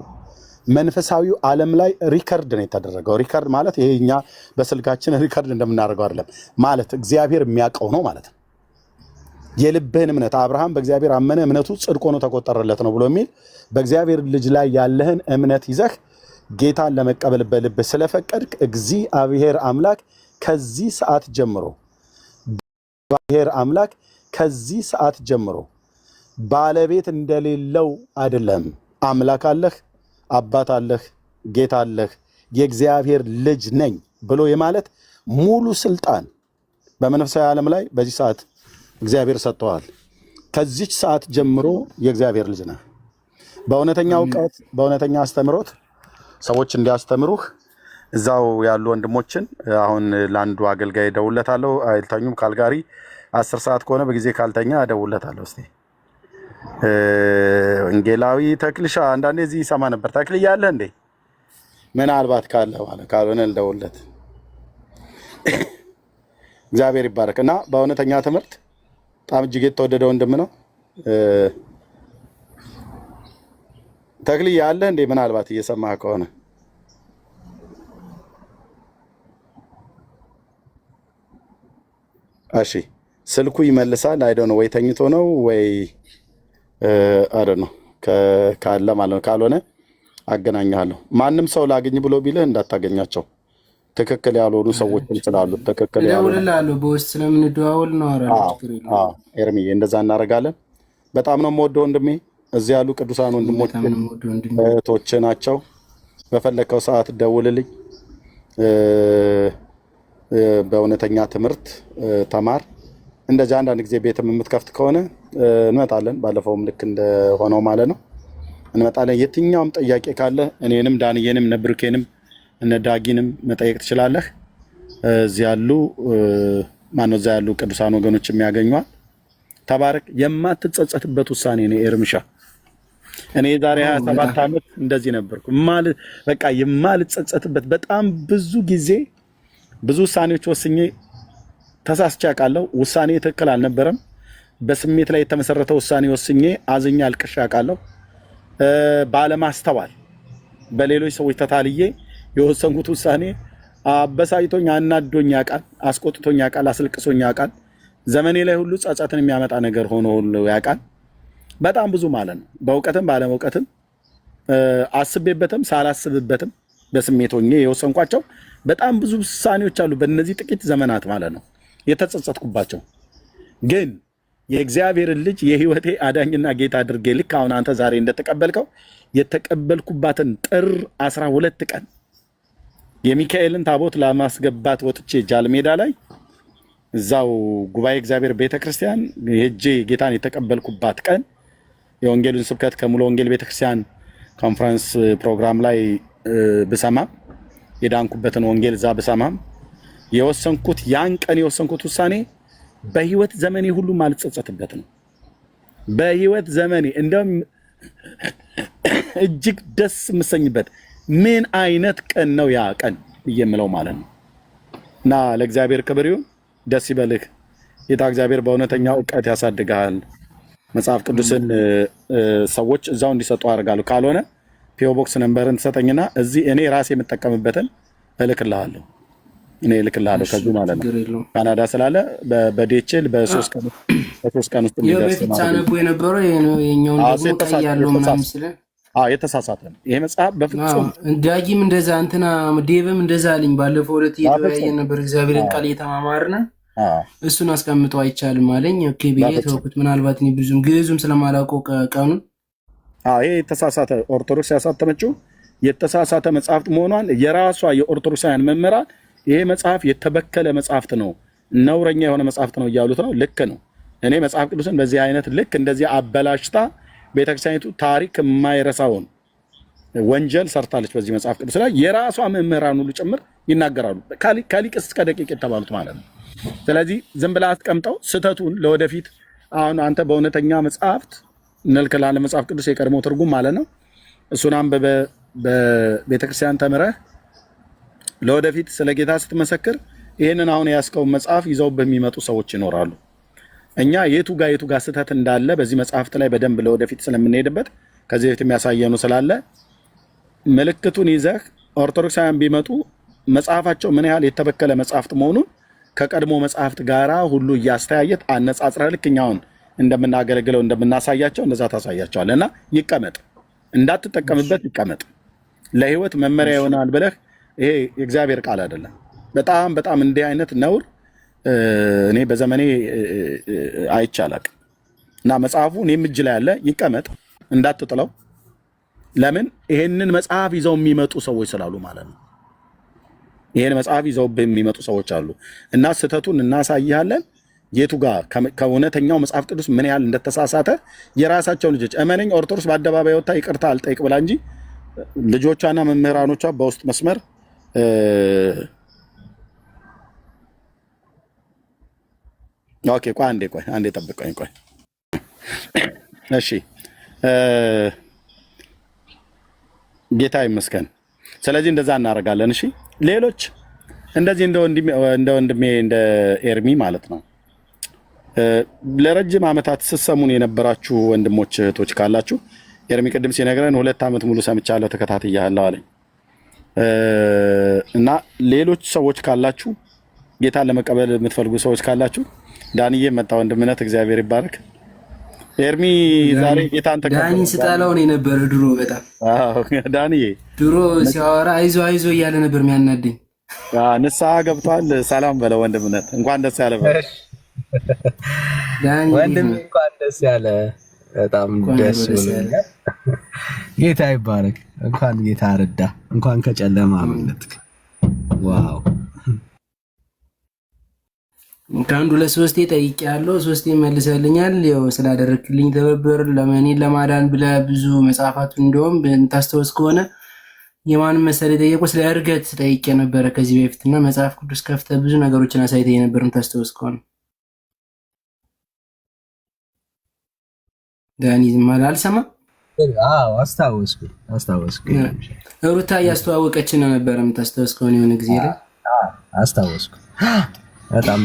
መንፈሳዊው ዓለም ላይ ሪከርድ ነው የተደረገው። ሪከርድ ማለት ይሄ እኛ በስልካችን ሪከርድ እንደምናደርገው አይደለም፣ ማለት እግዚአብሔር የሚያውቀው ነው ማለት ነው። የልብህን እምነት አብርሃም በእግዚአብሔር አመነ እምነቱ ጽድቅ ሆኖ ተቆጠረለት ነው ብሎ የሚል በእግዚአብሔር ልጅ ላይ ያለህን እምነት ይዘህ ጌታን ለመቀበል በልብህ ስለፈቀድክ እግዚአብሔር አምላክ ከዚህ ሰዓት ጀምሮ ባለቤት እንደሌለው አይደለም። አምላክ አለህ፣ አባት አለህ፣ ጌታ አለህ፣ የእግዚአብሔር ልጅ ነኝ ብሎ የማለት ሙሉ ስልጣን በመንፈሳዊ ዓለም ላይ በዚህ ሰዓት እግዚአብሔር ሰጥቷል። ከዚች ሰዓት ጀምሮ የእግዚአብሔር ልጅ ነህ። በእውነተኛ እውቀት በእውነተኛ አስተምሮት ሰዎች እንዲያስተምሩህ እዛው ያሉ ወንድሞችን አሁን ለአንዱ አገልጋይ ደውለታለሁ። አይልተኙም ካልጋሪ 10 ሰዓት ከሆነ በጊዜ ካልተኛ ደውለታለሁ። እስቲ ወንጌላዊ ተክልሻ አንዳንዴ እዚህ ይሰማ ነበር። ተክል እያለ እንዴ ምናልባት ካለ ማለት ካልሆነ ልደውለት። እግዚአብሔር ይባረክ እና በእውነተኛ ትምህርት በጣም እጅግ የተወደደ ወንድም ነው። ተክል እያለ እንዴ ምናልባት እየሰማህ ከሆነ እሺ ስልኩ ይመልሳል። አይዶ ነው ወይ ተኝቶ ነው ወይ አረ ነው ካለ ማለት ነው። ካልሆነ አገናኛለሁ። ማንም ሰው ላግኝ ብሎ ቢልህ እንዳታገኛቸው። ትክክል ያልሆኑ ሰዎችም ስላሉ ትክክል ያልሆኑ በውስጥ ስለምንደዋወል ነው። ኤርሚዬ እንደዛ እናደርጋለን። በጣም ነው የምወደው ወንድሜ። እዚህ ያሉ ቅዱሳን ወንድሞች እህቶች ናቸው። በፈለከው ሰዓት ደውልልኝ። በእውነተኛ ትምህርት ተማር። እንደዚህ አንዳንድ ጊዜ ቤትም የምትከፍት ከሆነ እንመጣለን። ባለፈውም ልክ እንደሆነው ማለት ነው እንመጣለን። የትኛውም ጥያቄ ካለ እኔንም ዳንዬንም ነብሩኬንም እነ ዳጊንም መጠየቅ ትችላለህ። እዚህ ያሉ ማነው እዛ ያሉ ቅዱሳን ወገኖች የሚያገኙዋል። ተባረክ። የማትጸጸትበት ውሳኔ ነው ኤርምሻ። እኔ ዛሬ 27 ዓመት እንደዚህ ነበርኩ። በቃ የማልጸጸትበት በጣም ብዙ ጊዜ ብዙ ውሳኔዎች ወስኜ ተሳስቼ አውቃለሁ። ውሳኔ ትክክል አልነበረም። በስሜት ላይ የተመሰረተ ውሳኔ ወስኜ አዝኜ አልቅሼ አውቃለሁ። ባለማስተዋል በሌሎች ሰዎች ተታልዬ የወሰንኩት ውሳኔ አበሳጭቶኝ አናዶኝ ያውቃል፣ አስቆጥቶኝ ያውቃል፣ አስለቅሶኝ ያውቃል። ዘመኔ ላይ ሁሉ ጸጸትን የሚያመጣ ነገር ሆኖ ሁሉ ያውቃል። በጣም ብዙ ማለት ነው። በእውቀትም ባለመውቀትም አስቤበትም ሳላስብበትም በስሜት ሆኜ የወሰንኳቸው በጣም ብዙ ውሳኔዎች አሉ። በእነዚህ ጥቂት ዘመናት ማለት ነው የተጸጸትኩባቸው። ግን የእግዚአብሔርን ልጅ የህይወቴ አዳኝና ጌታ አድርጌ ልክ አሁን አንተ ዛሬ እንደተቀበልከው የተቀበልኩባትን ጥር 12 ቀን የሚካኤልን ታቦት ለማስገባት ወጥቼ ጃልሜዳ ላይ እዛው ጉባኤ እግዚአብሔር ቤተክርስቲያን ሄጄ ጌታን የተቀበልኩባት ቀን የወንጌልን ስብከት ከሙሉ ወንጌል ቤተክርስቲያን ኮንፈረንስ ፕሮግራም ላይ ብሰማም የዳንኩበትን ወንጌል እዛ ብሰማም የወሰንኩት ያን ቀን የወሰንኩት ውሳኔ በህይወት ዘመኔ ሁሉ ማልጸጸትበት ነው። በህይወት ዘመኔ እንደም እጅግ ደስ የምሰኝበት ምን አይነት ቀን ነው ያ ቀን የምለው ማለት ነው። እና ለእግዚአብሔር ክብር ይሁን። ደስ ይበልህ። ጌታ እግዚአብሔር በእውነተኛ እውቀት ያሳድጋል። መጽሐፍ ቅዱስን ሰዎች እዛው እንዲሰጡ አደርጋለሁ። ካልሆነ ፒኦ ቦክስ ነምበርን ትሰጠኝና እዚህ እኔ ራሴ የምጠቀምበትን እልክልሃለሁ። እኔ እልክልሃለሁ ከዚህ ማለት ነው። ካናዳ ስላለ በዲኤችኤል በ3 ቀን ውስጥ የሚደርስ ማለት ነው። ሳነቡ የነበረው የኛውን ደግሞ ቀያለው ምናምን ስለ የተሳሳተ ነው ይሄ መጽሐፍ በፍጹም። ዳጊም እንደዛ እንትና ዴቭም እንደዛ አለኝ። ባለፈው ዕለት እየተወያየን ነበር እግዚአብሔርን ቃል እየተማማርን እሱን አስቀምጠው አይቻልም አለኝ። ኦኬ ብዬ ተወኩት። ምናልባት እኔ ብዙም ግዕዙም ስለማላውቀው ቀኑን ይሄ የተሳሳተ ኦርቶዶክስ ያሳተመችው የተሳሳተ መጽሐፍት መሆኗን የራሷ የኦርቶዶክሳውያን መምህራን ይሄ መጽሐፍ የተበከለ መጽሐፍት ነው፣ ነውረኛ የሆነ መጽሐፍት ነው እያሉት ነው። ልክ ነው። እኔ መጽሐፍ ቅዱስን በዚህ አይነት ልክ እንደዚህ አበላሽታ ቤተክርስቲያኒቱ ታሪክ የማይረሳውን ወንጀል ሰርታለች በዚህ መጽሐፍ ቅዱስ ላይ የራሷ መምህራን ሁሉ ጭምር ይናገራሉ። ከሊቅ እስከ ደቂቅ የተባሉት ማለት ነው። ስለዚህ ዝም ብላ አስቀምጠው ስህተቱን ለወደፊት አሁን አንተ በእውነተኛ መጽሐፍት እንልክላለ መጽሐፍ ቅዱስ የቀድሞ ትርጉም ማለት ነው። እሱን አንብበ በቤተክርስቲያን ተምረህ ለወደፊት ስለ ጌታ ስትመሰክር ይሄንን አሁን ያስከው መጽሐፍ ይዘው በሚመጡ ሰዎች ይኖራሉ። እኛ የቱ ጋር ስህተት እንዳለ በዚህ መጽሐፍት ላይ በደንብ ለወደፊት ስለምንሄድበት ከዚህ በፊት የሚያሳየኑ ስላለ ምልክቱን ይዘህ ኦርቶዶክሳውያን ቢመጡ መጽሐፋቸው ምን ያህል የተበከለ መጽሐፍት መሆኑን ከቀድሞ መጽሐፍት ጋራ ሁሉ እያስተያየት አነጻጽረህ ልክኛውን እንደምናገለግለው እንደምናሳያቸው እንደዛ ታሳያቸዋለህ። እና ይቀመጥ፣ እንዳትጠቀምበት ይቀመጥ። ለህይወት መመሪያ ይሆናል ብለህ ይሄ የእግዚአብሔር ቃል አይደለም። በጣም እንዲህ አይነት ነውር እኔ በዘመኔ አይቻላል። እና መጽሐፉ እኔም እጅ ላይ ያለ ይቀመጥ፣ እንዳትጥለው። ለምን ይሄንን መጽሐፍ ይዘው የሚመጡ ሰዎች ስላሉ ማለት ነው። ይሄን መጽሐፍ ይዘው የሚመጡ ሰዎች አሉ እና ስህተቱን እናሳያለን። የቱ ጋር ከእውነተኛው መጽሐፍ ቅዱስ ምን ያህል እንደተሳሳተ የራሳቸው ልጆች እመነኝ፣ ኦርቶዶክስ በአደባባይ ወጣ ይቅርታ አልጠይቅ ብላ እንጂ ልጆቿና መምህራኖቿ በውስጥ መስመር ኦኬ፣ ቆይ አንዴ ጠብቀኝ። እሺ፣ ጌታ ይመስገን። ስለዚህ እንደዛ እናደርጋለን። እሺ፣ ሌሎች እንደዚህ እንደ ወንድሜ እንደ ኤርሚ ማለት ነው ለረጅም ዓመታት ስትሰሙን የነበራችሁ ወንድሞች እህቶች ካላችሁ ኤርሚ ቅድም ሲነግረን 2 ዓመት ሙሉ ሰምቻለሁ ተከታትያለሁ አለኝ እና ሌሎች ሰዎች ካላችሁ ጌታን ለመቀበል የምትፈልጉ ሰዎች ካላችሁ ዳንዬ መጣ ወንድምነት እግዚአብሔር ይባረክ። ኤርሚ ዛሬ ጌታን ተቀበለ። ዳኒ ስጣላው ነው የነበረ ድሮ በጣም ዳንዬ ድሮ ሲያወራ አይዞ እያለ ነበር የሚያናደኝ። ንስሐ ገብቷል። ሰላም በለው ወንድምነት፣ እንኳን ደስ ያለ በለው ዳኒ ወንድም እንኳን ደስ ያለ። በጣም ደስ ብሎኛል። ጌታ ይባረክ። እንኳን ጌታ ረዳ፣ እንኳን ከጨለማ አመለጥክ። ዋው ከአንዱ ለሶስቴ ጠይቄያለሁ፣ 3 መልሰልኛል። ያው ስላደረክልኝ ተበበር ለማኔን ለማዳን ብለህ ብዙ መጽሐፋቱን እንደውም ታስተውስ ከሆነ የማንም መሰለ ጠየቁ ስለ እርገት ጠይቄ ነበረ ከዚህ በፊትና መጽሐፍ ቅዱስ ከፍተህ ብዙ ነገሮችን አሳይተህ የነበረን ታስተውስ ከሆነ ዳኒ ዝማል አልሰማ። አዎ አስታወስኩ። ሩታ እያስተዋወቀችን ነበረ የምታስተውስ ከሆነ የሆነ ጊዜ ላይ አስታወስኩ። በጣም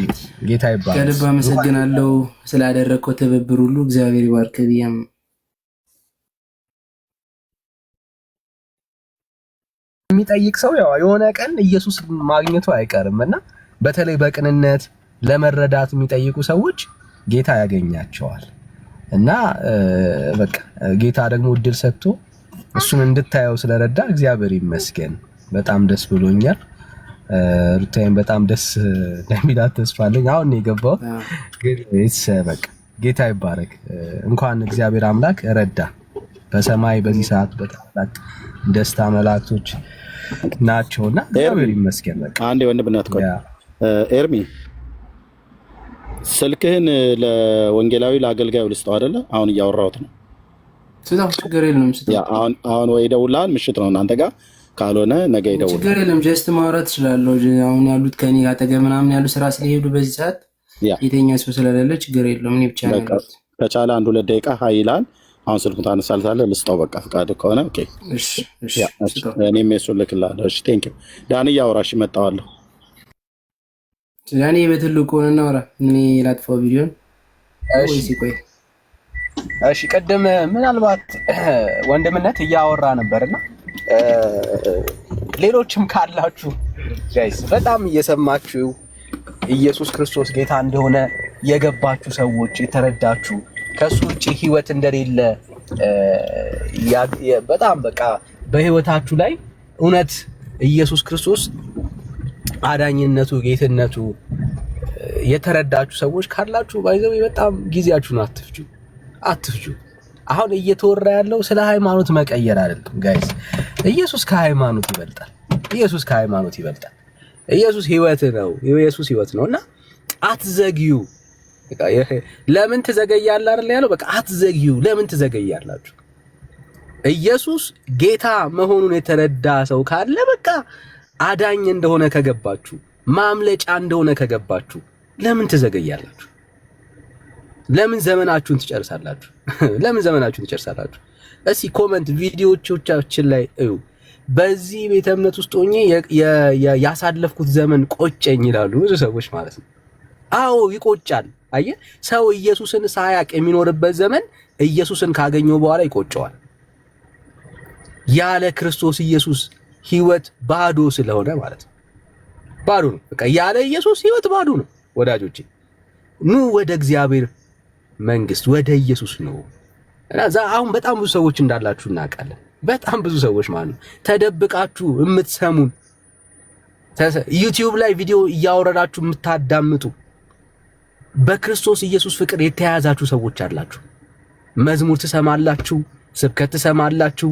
ጌታ ይባርክ። ከልብ አመሰግናለሁ ስላደረግከው ትብብር ሁሉ እግዚአብሔር ይባርክ ብያም የሚጠይቅ ሰው ያው የሆነ ቀን ኢየሱስ ማግኘቱ አይቀርም እና በተለይ በቅንነት ለመረዳት የሚጠይቁ ሰዎች ጌታ ያገኛቸዋል እና በቃ ጌታ ደግሞ እድል ሰጥቶ እሱን እንድታየው ስለረዳ እግዚአብሔር ይመስገን። በጣም ደስ ብሎኛል። ሩታዬን በጣም ደስ እንደሚላት ተስፋ አለኝ። አሁን ነው የገባው ግን በቃ ጌታ ይባረክ። እንኳን እግዚአብሔር አምላክ ረዳ። በሰማይ በዚህ ሰዓት በታላቅ ደስታ መላእክቶች ናቸውና እግዚአብሔር ይመስገን። በቃ አንዴ ወንድምናት ቆይ ኤርሚ ስልክህን ለወንጌላዊ ለአገልጋዩ ልስጠው አይደለ? አሁን እያወራሁት ነው። ስለው ችግር የለም። አሁን ወይ ደውልሃል፣ ምሽት ነው እናንተ ጋር ካልሆነ ነገ ይደውል። ችግር የለም ጀስት ማውራት እችላለሁ። አሁን ያሉት ከኔ አጠገብ ምናምን ያሉ ስራ ስለሄዱ በዚህ ሰዓት የተኛ ሰው ስለሌለ ችግር የለውም። እኔ ብቻ ነው ከቻለ 1-2 ደቂቃ ሀይ ይላል። አሁን ስልኩን ታነሳልታለህ። ልስጠው በቃ ፍቃድ ከሆነ ኦኬ። እሺ እሺ። እኔም የሱን ልክልሃለሁ። እሺ ቴንክ ዩ ዳኒ። ያወራሽ እመጣዋለሁ። ዳኒ በትልቁ እናወራ። እኔ ላጥፋው ቪዲዮን። እሺ ቆይ እሺ። ቀደም ምናልባት ወንድምነት እያወራ ነበርና ሌሎችም ካላችሁ ጋይስ በጣም እየሰማችሁ ኢየሱስ ክርስቶስ ጌታ እንደሆነ የገባችሁ ሰዎች የተረዳችሁ ከሱ ውጪ ህይወት እንደሌለ በጣም በቃ በህይወታችሁ ላይ እውነት ኢየሱስ ክርስቶስ አዳኝነቱ ጌትነቱ የተረዳችሁ ሰዎች ካላችሁ ባይዘው በጣም ጊዜያችሁን አትፍጁ። አሁን እየተወራ ያለው ስለ ሃይማኖት መቀየር አይደለም ጋይስ። ኢየሱስ ከሃይማኖት ይበልጣል። ኢየሱስ ህይወት ነው። ኢየሱስ ህይወት ነውና አትዘግዩ። ለምን ትዘገያለህ አይደል ያለው? በቃ አትዘግዩ። ለምን ትዘገያላችሁ? ኢየሱስ ጌታ መሆኑን የተረዳ ሰው ካለ በቃ አዳኝ እንደሆነ ከገባችሁ፣ ማምለጫ እንደሆነ ከገባችሁ ለምን ትዘገያላችሁ? ለምን ዘመናችሁን ትጨርሳላችሁ? እስኪ ኮመንት ቪዲዮዎቻችን ላይ እዩ። በዚህ ቤተ እምነት ውስጥ ሆኜ ያሳለፍኩት ዘመን ቆጨኝ ይላሉ ብዙ ሰዎች ማለት ነው። አዎ ይቆጫል። አየህ ሰው ኢየሱስን ሳያቅ የሚኖርበት ዘመን ኢየሱስን ካገኘው በኋላ ይቆጨዋል። ያለ ክርስቶስ ኢየሱስ ህይወት ባዶ ስለሆነ ማለት ነው። ባዶ ነው። በቃ ያለ ኢየሱስ ህይወት ባዶ ነው። ወዳጆቼ ኑ ወደ እግዚአብሔር መንግስት ወደ ኢየሱስ ነው። እና አሁን በጣም ብዙ ሰዎች እንዳላችሁ እናውቃለን። በጣም ብዙ ሰዎች ማለት ነው ተደብቃችሁ የምትሰሙን ዩቲዩብ ላይ ቪዲዮ እያወረዳችሁ የምታዳምጡ በክርስቶስ ኢየሱስ ፍቅር የተያያዛችሁ ሰዎች አላችሁ። መዝሙር ትሰማላችሁ፣ ስብከት ትሰማላችሁ።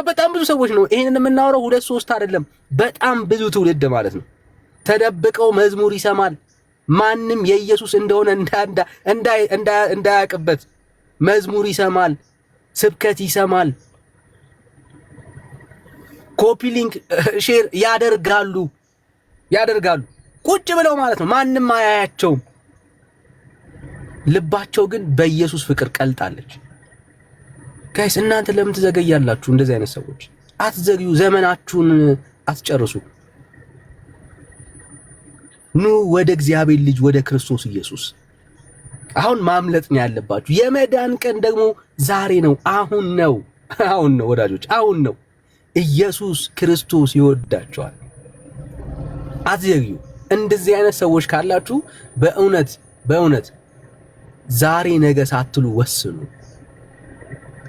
በጣም ብዙ ሰዎች ነው ይሄንን የምናወራው 2-3 አይደለም፣ በጣም ብዙ ትውልድ ማለት ነው ተደብቀው መዝሙር ይሰማል። ማንም የኢየሱስ እንደሆነ እንዳያቅበት መዝሙር ይሰማል፣ ስብከት ይሰማል፣ ኮፒ ሊንክ ሼር ያደርጋሉ ቁጭ ብለው ማለት ነው። ማንም አያያቸውም። ልባቸው ግን በኢየሱስ ፍቅር ቀልጣለች። ጋይስ እናንተ ለምን ትዘገያላችሁ? እንደዚህ አይነት ሰዎች አትዘግዩ፣ ዘመናችሁን አትጨርሱ። ኑ ወደ እግዚአብሔር ልጅ ወደ ክርስቶስ ኢየሱስ። አሁን ማምለጥ ነው ያለባችሁ። የመዳን ቀን ደግሞ ዛሬ ነው፣ አሁን ነው ወዳጆች፣ አሁን ነው። ኢየሱስ ክርስቶስ ይወዳቸዋል። አትዘግዩ። እንደዚህ አይነት ሰዎች ካላችሁ በእውነት ዛሬ ነገ ሳትሉ ወስኑ።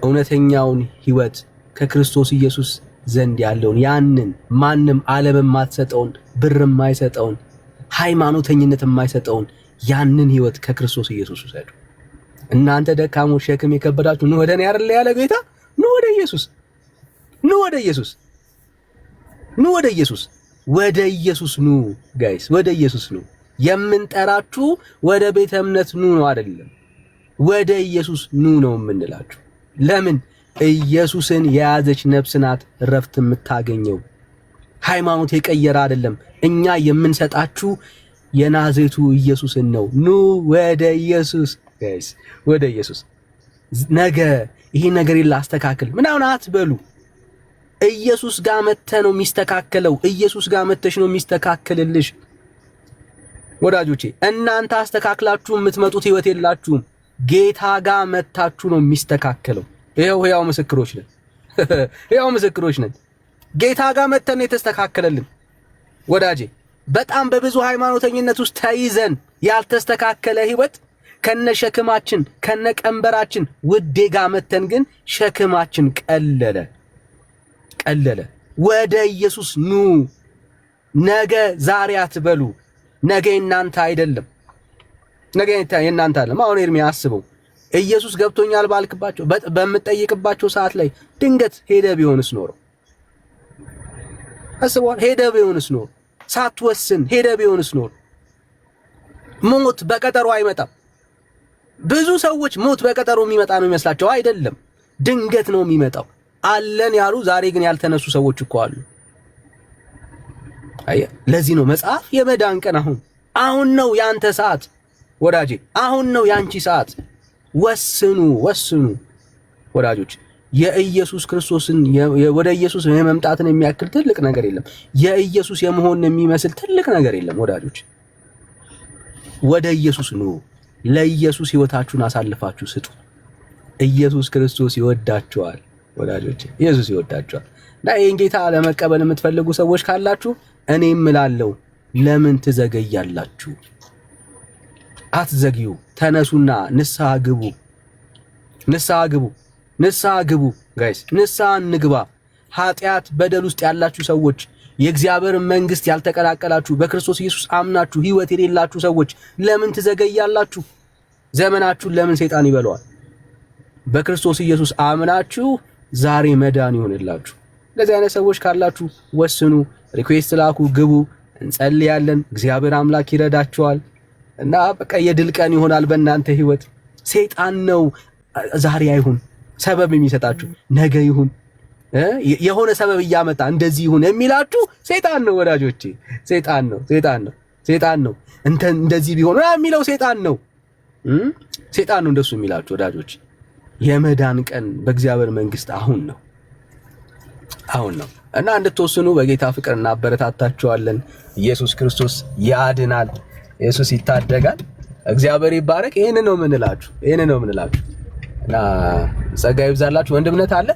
እውነተኛውን ህይወት ከክርስቶስ ኢየሱስ ዘንድ ያለውን ያንን ማንም ዓለም የማትሰጠውን ብር የማይሰጠውን ሃይማኖተኝነት የማይሰጠውን ያንን ህይወት ከክርስቶስ ኢየሱስ ውሰዱ። እናንተ ደካሞች ሸክም የከበዳችሁ ኑ ወደ እኔ አይደል ያለ ጌታ? ኑ ወደ ኢየሱስ፣ ወደ ኢየሱስ ኑ ጋይስ፣ ወደ ኢየሱስ ኑ። የምንጠራችሁ ወደ ቤተ እምነት ኑ ነው አይደለም፣ ወደ ኢየሱስ ኑ ነው የምንላችሁ። ለምን? ኢየሱስን የያዘች ነፍስ ናት ረፍት የምታገኘው። ሃይማኖት የቀየረ አይደለም። እኛ የምንሰጣችሁ የናዝሬቱ ኢየሱስን ነው። ኑ ወደ ኢየሱስ ጋይስ፣ ወደ ኢየሱስ። ነገ ይሄ ነገር ላስተካክል ምናምን አትበሉ። ኢየሱስ ጋር መተህ ነው የሚስተካከለው። ኢየሱስ ጋር መተሽ ነው የሚስተካከልልሽ። ወዳጆቼ እናንተ አስተካክላችሁ የምትመጡት ህይወት የላችሁም። ጌታ ጋር መታችሁ ነው የሚስተካከለው። ይሄው ህያው ምስክሮች ነን። ጌታ ጋር መተን ነው የተስተካከለልን። ወዳጄ በጣም በብዙ ሃይማኖተኝነት ውስጥ ተይዘን ያልተስተካከለ ህይወት ከነሸክማችን ከነቀንበራችን ውዴ ጋር መተን ግን ሸክማችን ቀለለ። ወደ ኢየሱስ ኑ። ነገ ዛሬ አትበሉ። ነገ እናንተ አይደለም። ነገ የእናንተ አይደለም። አሁን ኤርሚ አስበው፣ ኢየሱስ ገብቶኛል ባልክባቸው በምትጠይቅባቸው ሰዓት ላይ ድንገት ሄደ ቢሆንስ ኖሮ አስበዋል። ሄደ ቢሆንስ ኖሮ ሳትወስን ሄደ ቢሆንስ ኖሮ። ሞት በቀጠሮ አይመጣም። ብዙ ሰዎች ሞት በቀጠሮ የሚመጣ ነው የሚመስላቸው። አይደለም፣ ድንገት ነው የሚመጣው። አለን ያሉ ዛሬ ግን ያልተነሱ ሰዎች እኮ አሉ። አየህ፣ ለዚህ ነው መጽሐፍ የመዳን ቀን አሁን ነው ያንተ ሰዓት ወዳጄ፣ አሁን ነው ያንቺ ሰዓት። ወስኑ ወዳጆች። የኢየሱስ ክርስቶስን ወደ ኢየሱስ የመምጣትን የሚያክል ትልቅ ነገር የለም። የኢየሱስ የመሆን የሚመስል ትልቅ ነገር የለም ወዳጆች። ወደ ኢየሱስ ኑ። ለኢየሱስ ሕይወታችሁን አሳልፋችሁ ስጡ። ኢየሱስ ክርስቶስ ይወዳችኋል ወዳጆች፣ ኢየሱስ ይወዳችኋል። እና ይህን ጌታ ለመቀበል የምትፈልጉ ሰዎች ካላችሁ እኔም እላለሁ ለምን ትዘገያላችሁ? አትዘግዩ። ተነሱና ንስሐ ግቡ ጋይስ፣ ንስሐ እንግባ። ኃጢአት በደል ውስጥ ያላችሁ ሰዎች፣ የእግዚአብሔር መንግስት ያልተቀላቀላችሁ፣ በክርስቶስ ኢየሱስ አምናችሁ ህይወት የሌላችሁ ሰዎች ለምን ትዘገያላችሁ? ዘመናችሁን ለምን ሰይጣን ይበለዋል? በክርስቶስ ኢየሱስ አምናችሁ ዛሬ መዳን ይሆንላችሁ። እንደዚህ አይነት ሰዎች ካላችሁ ወስኑ፣ ሪኩዌስት ላኩ፣ ግቡ፣ እንጸልያለን። እግዚአብሔር አምላክ ይረዳችኋል እና በቃ የድል ቀን ይሆናል በእናንተ ህይወት። ሰይጣን ነው ዛሬ አይሁን ሰበብ የሚሰጣችሁ፣ ነገ ይሁን የሆነ ሰበብ እያመጣ እንደዚህ ይሁን የሚላችሁ ሰይጣን ነው ወዳጆቼ። ሰይጣን ነው እንደዚህ ቢሆን የሚለው ሰይጣን ነው እንደሱ የሚላችሁ ወዳጆች። የመዳን ቀን በእግዚአብሔር መንግስት አሁን ነው እና እንድትወስኑ በጌታ ፍቅር እናበረታታችኋለን። ኢየሱስ ክርስቶስ ያድናል። ኢየሱስ ይታደጋል። እግዚአብሔር ይባረክ። ይሄንን ነው የምንላችሁ እና ጸጋ ይብዛላችሁ። ወንድምነት አለ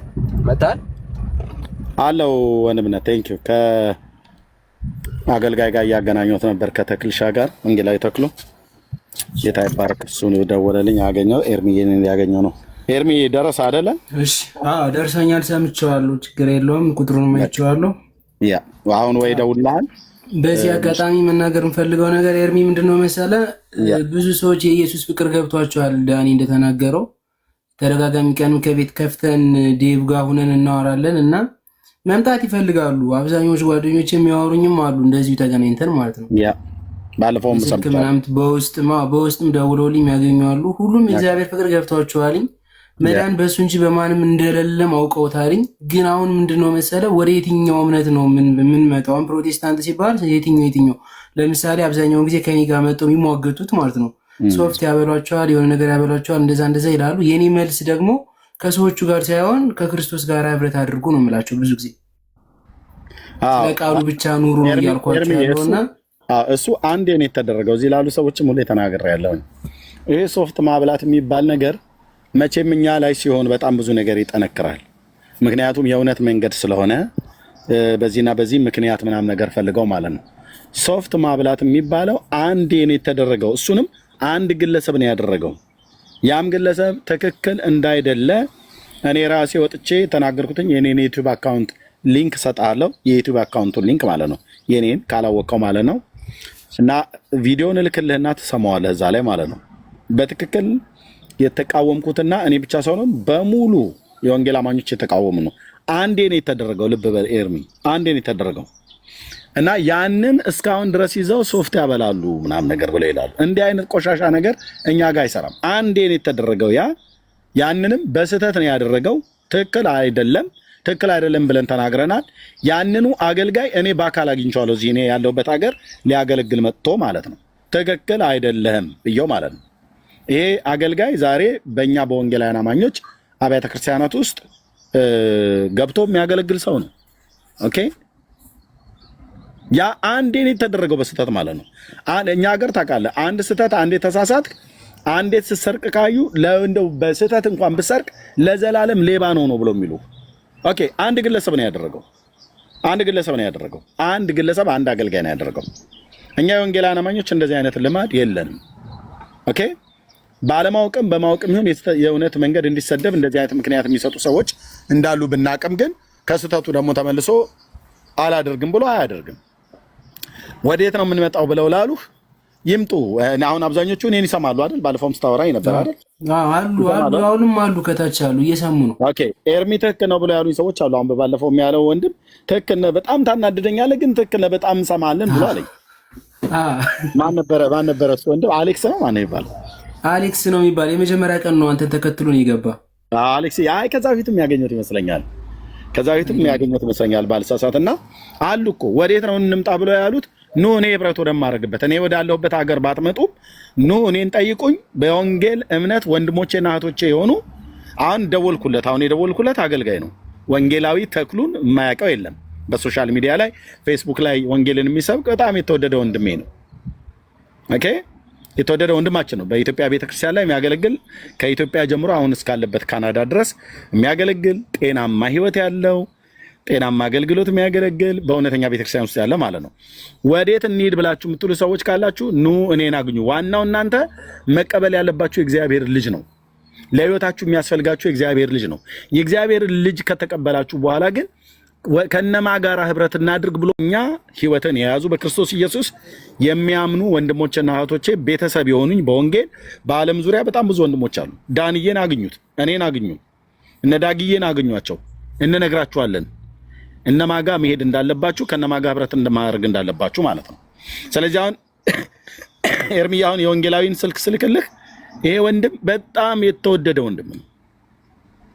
መጣል አለው ወንድምነት ቴንክ ዩ ከአገልጋይ ጋር እያገናኘሁት ነበር ከተክልሻ ጋር ወንጌላዊ ተክሎ ጌታ ይባረክ። እሱ ነው ደወለልኝ ያገኘው ኤርሚዬን ያገኘው ነው። ኤርሚ ደረሰ አይደለ? እሺ ደርሰኛል፣ ሰምቼዋለሁ። ችግር የለውም። ቁጥሩን አይቼዋለሁ። አሁን ወይ ደውልልሃል። በዚህ አጋጣሚ መናገር የምፈልገው ነገር ኤርሚ ምንድነው መሰለ፣ ብዙ ሰዎች የኢየሱስ ፍቅር ገብቷቸዋል። ዳኒ እንደተናገረው ተደጋጋሚ ቀን ከቤት ከፍተን ዴቭ ጋር ሁነን እናወራለን እና መምጣት ይፈልጋሉ። አብዛኞቹ ጓደኞች የሚያወሩኝም አሉ እንደዚሁ ተገናኝተን ማለት ነው። ባለፈውም በውስጥም ደውለውልኝ ያገኙአሉ። ሁሉም የእግዚአብሔር ፍቅር ገብቷቸዋል። መዳን በሱ እንጂ በማንም እንደሌለም አውቀውታልኝ። ግን አሁን ምንድነው መሰለ ወደ የትኛው እምነት ነው የምንመጣው? አሁን ፕሮቴስታንት ሲባል የትኛው ለምሳሌ አብዛኛውን ጊዜ ከኔ ጋር መጥተው የሚሟገቱት ማለት ነው ሶፍት ያበሏቸዋል፣ የሆነ ነገር ያበሏቸዋል፣ እንደዛ ይላሉ። የኔ መልስ ደግሞ ከሰዎቹ ጋር ሳይሆን ከክርስቶስ ጋር ህብረት አድርጉ ነው የምላቸው። ብዙ ጊዜ ለቃሉ ብቻ ኑሩ ነው እያልኳቸው ያለውና እሱ አንዴ ነው የተደረገው። እዚህ ላሉ ሰዎችም ሁሌ ተናግሬያለሁ። ይሄ ሶፍት ማብላት የሚባል ነገር መቼም እኛ ላይ ሲሆን በጣም ብዙ ነገር ይጠነክራል። ምክንያቱም የእውነት መንገድ ስለሆነ በዚህና በዚህ ምክንያት ምናምን ነገር ፈልገው ማለት ነው። ሶፍት ማብላት የሚባለው አንዴ ነው የተደረገው። እሱንም አንድ ግለሰብ ነው ያደረገው። ያም ግለሰብ ትክክል እንዳይደለ እኔ ራሴ ወጥቼ ተናገርኩትኝ። የኔን ዩቲዩብ አካውንት ሊንክ ሰጣለሁ። የዩቲዩብ አካውንቱን ሊንክ ማለት ነው፣ የኔን ካላወቀው ማለት ነው። እና ቪዲዮን እልክልህና ትሰማዋለህ እዛ ላይ ማለት ነው። በትክክል የተቃወምኩትና እኔ ብቻ ሳይሆን በሙሉ የወንጌል አማኞች የተቃወሙ ነው። አንዴ ነው የተደረገው። ልብ በል ኤርሚ፣ አንዴ ነው የተደረገው እና ያንን እስካሁን ድረስ ይዘው ሶፍት ያበላሉ ምናምን ነገር ብለው ይላሉ። እንዲህ አይነት ቆሻሻ ነገር እኛ ጋር አይሰራም። አንዴ ነው የተደረገው። ያንንም በስህተት ነው ያደረገው። ትክክል አይደለም ብለን ተናግረናል። ያንኑ አገልጋይ እኔ በአካል አግኝቼዋለሁ። እዚህ እኔ ያለሁበት ሀገር ሊያገለግል መጥቶ ማለት ነው። ትክክል አይደለም ብየው ማለት ነው። ይሄ አገልጋይ ዛሬ በእኛ በወንጌላውያን አማኞች አብያተ ክርስቲያናት ውስጥ ገብቶ የሚያገለግል ሰው ነው። ኦኬ፣ ያ አንዴ ነው የተደረገው በስህተት ማለት ነው። እኛ ሀገር ታውቃለህ፣ አንድ ስህተት፣ አንዴ ተሳሳት፣ አንዴ ስትሰርቅ ካዩ ለእንደው በስህተት እንኳን ብሰርቅ ለዘላለም ሌባ ነው ብለው የሚሉ ኦኬ። አንድ ግለሰብ ነው ያደረገው። አንድ ግለሰብ አንድ አገልጋይ ነው ያደረገው። እኛ የወንጌላውያን አማኞች እንደዚህ አይነት ልማድ የለንም። ኦኬ፣ ባለማወቅም በማወቅም ይሁን የእውነት መንገድ እንዲሰደብ እንደዚህ አይነት ምክንያት የሚሰጡ ሰዎች እንዳሉ ብናቅም ግን ከስህተቱ ደግሞ ተመልሶ አላደርግም ብሎ አያደርግም። ወዴት ነው የምንመጣው ብለው ላሉህ ይምጡ። አሁን አብዛኞቹ እኔን ይሰማሉ አይደል? ባለፈውም ስታወራኝ ነበር አይደል? አሁንም አሉ፣ ከታች አሉ፣ እየሰሙ ነው። ኦኬ፣ ኤርሚ ትክክል ነው ብለው ያሉኝ ሰዎች አሉ። አሁን ባለፈው ያለው ወንድም ትክክል ነው፣ በጣም ታናድደኛለህ፣ ግን ትክክል ነው፣ በጣም እንሰማለን ብሎ አለኝ። ማን ነበረ እሱ ወንድም? አሌክስ ነው ማን ይባላል? አሌክስ ነው የሚባል። የመጀመሪያ ቀን ነው አንተን ተከትሎ ነው የገባ አሌክስ። አይ ከዛ በፊትም ያገኘሁት ይመስለኛል። ከዛ ቤትም ያገኘት ይመስለኛል ባልሳሳትና አሉ እኮ ወዴት ነው እንምጣ ብለው ያሉት ኑ እኔ ህብረት ወደማረግበት እኔ ወዳለሁበት ሀገር ባትመጡ ኑ እኔን ጠይቁኝ በወንጌል እምነት ወንድሞቼና እህቶቼ የሆኑ አሁን የደወልኩለት አገልጋይ ነው ወንጌላዊ ተክሉን የማያውቀው የለም በሶሻል ሚዲያ ላይ ፌስቡክ ላይ ወንጌልን የሚሰብክ በጣም የተወደደ ወንድሜ ነው ኦኬ የተወደደ ወንድማችን ነው በኢትዮጵያ ቤተክርስቲያን ላይ የሚያገለግል ከኢትዮጵያ ጀምሮ አሁን እስካለበት ካናዳ ድረስ የሚያገለግል ጤናማ ህይወት ያለው ጤናማ አገልግሎት የሚያገለግል በእውነተኛ ቤተክርስቲያን ውስጥ ያለ ማለት ነው ወዴት እንሂድ ብላችሁ የምትሉ ሰዎች ካላችሁ ኑ እኔን አግኙ ዋናው እናንተ መቀበል ያለባችሁ የእግዚአብሔር ልጅ ነው ለህይወታችሁ የሚያስፈልጋችሁ የእግዚአብሔር ልጅ ነው የእግዚአብሔር ልጅ ከተቀበላችሁ በኋላ ግን ከነማ ጋራ ህብረት እናድርግ ብሎ እኛ ህይወትን የያዙ በክርስቶስ ኢየሱስ የሚያምኑ ወንድሞችና እህቶቼ ቤተሰብ የሆኑኝ በወንጌል በዓለም ዙሪያ በጣም ብዙ ወንድሞች አሉ ዳንዬን አግኙት እኔን አግኙ እነ ዳግዬን አግኟቸው እንነግራችኋለን እነማጋ መሄድ እንዳለባችሁ ከነማጋ ህብረት እንደማድረግ እንዳለባችሁ ማለት ነው ስለዚህ አሁን ኤርሚያውን የወንጌላዊን ስልክ ስልክልህ ይሄ ወንድም በጣም የተወደደ ወንድም ነው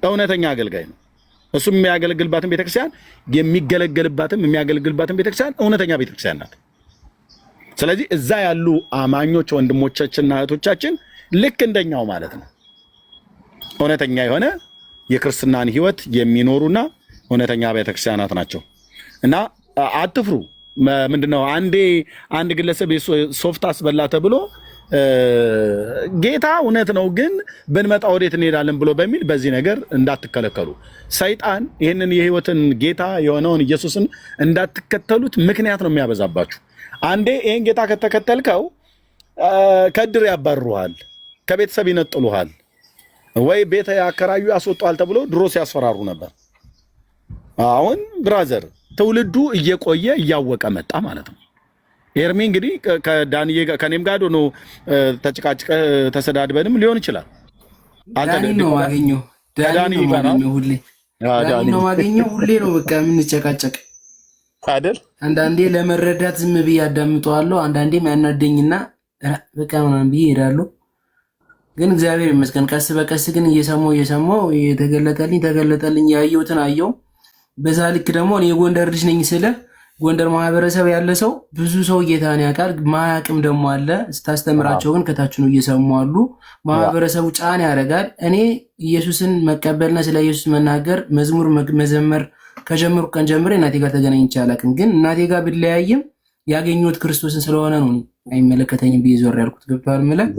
እውነተኛ አገልጋይ ነው እሱ የሚያገለግልባትን ቤተክርስቲያን የሚያገለግልባትን ቤተክርስቲያን እውነተኛ ቤተክርስቲያን ናት ስለዚህ እዛ ያሉ አማኞች ወንድሞቻችንና እህቶቻችን ልክ እንደኛው ማለት ነው እውነተኛ የሆነ የክርስትናን ህይወት የሚኖሩና እውነተኛ ቤተክርስቲያናት ናቸው እና አትፍሩ ምንድነው አንድ ግለሰብ ሶፍት አስበላ ተብሎ ጌታ እውነት ነው ግን በንመጣ ወዴት እንሄዳለን ብሎ በሚል በዚህ ነገር እንዳትከለከሉ ሰይጣን ይሄንን የህይወትን ጌታ የሆነውን ኢየሱስን እንዳትከተሉት ምክንያት ነው የሚያበዛባችሁ አንዴ ይሄን ጌታ ከተከተልከው ከድር ያባርሩሃል ከቤተሰብ ይነጥሉሃል ወይ ቤተ ያከራዩ ያስወጣል ተብሎ ድሮ ሲያስፈራሩ ነበር አሁን ብራዘር ትውልዱ እየቆየ እያወቀ መጣ ማለት ነው ኤርሚ እንግዲህ ከዳንዬ ጋር ከኔም ጋር ሆኖ ተጨቃጭቀ ተሰዳድበንም ሊሆን ይችላል ዳኒ ነው ማገኘው ሁሌ ነው በቃ የምንጨቃጨቅ አይደል አንዳንዴ ለመረዳት ዝም ብዬ አዳምጠዋለሁ አንዳንዴም ያናደኝና በቃ ምናምን ብዬ እሄዳለሁ ግን እግዚአብሔር ይመስገን ቀስ በቀስ ግን እየሰማው ተገለጠልኝ ያየሁትን አየው በዛ ልክ ደግሞ እኔ የጎንደር ልጅ ነኝ ስለ ጎንደር ማህበረሰብ ያለ ሰው ብዙ ሰው ጌታን ያውቃል ማያውቅም ደግሞ አለ ስታስተምራቸው ግን ከታች ነው እየሰሙ አሉ ማህበረሰቡ ጫና ያደርጋል እኔ ኢየሱስን መቀበልና ስለ ኢየሱስ መናገር መዝሙር መዘመር ከጀመርኩ ቀን ጀምሬ እናቴ ጋር ተገናኝቼ አላውቅም ግን እናቴ ጋር ብለያይም ያገኘሁት ክርስቶስን ስለሆነ ነው አይመለከተኝም ቢዞር ያልኩት ገብቷል ማለት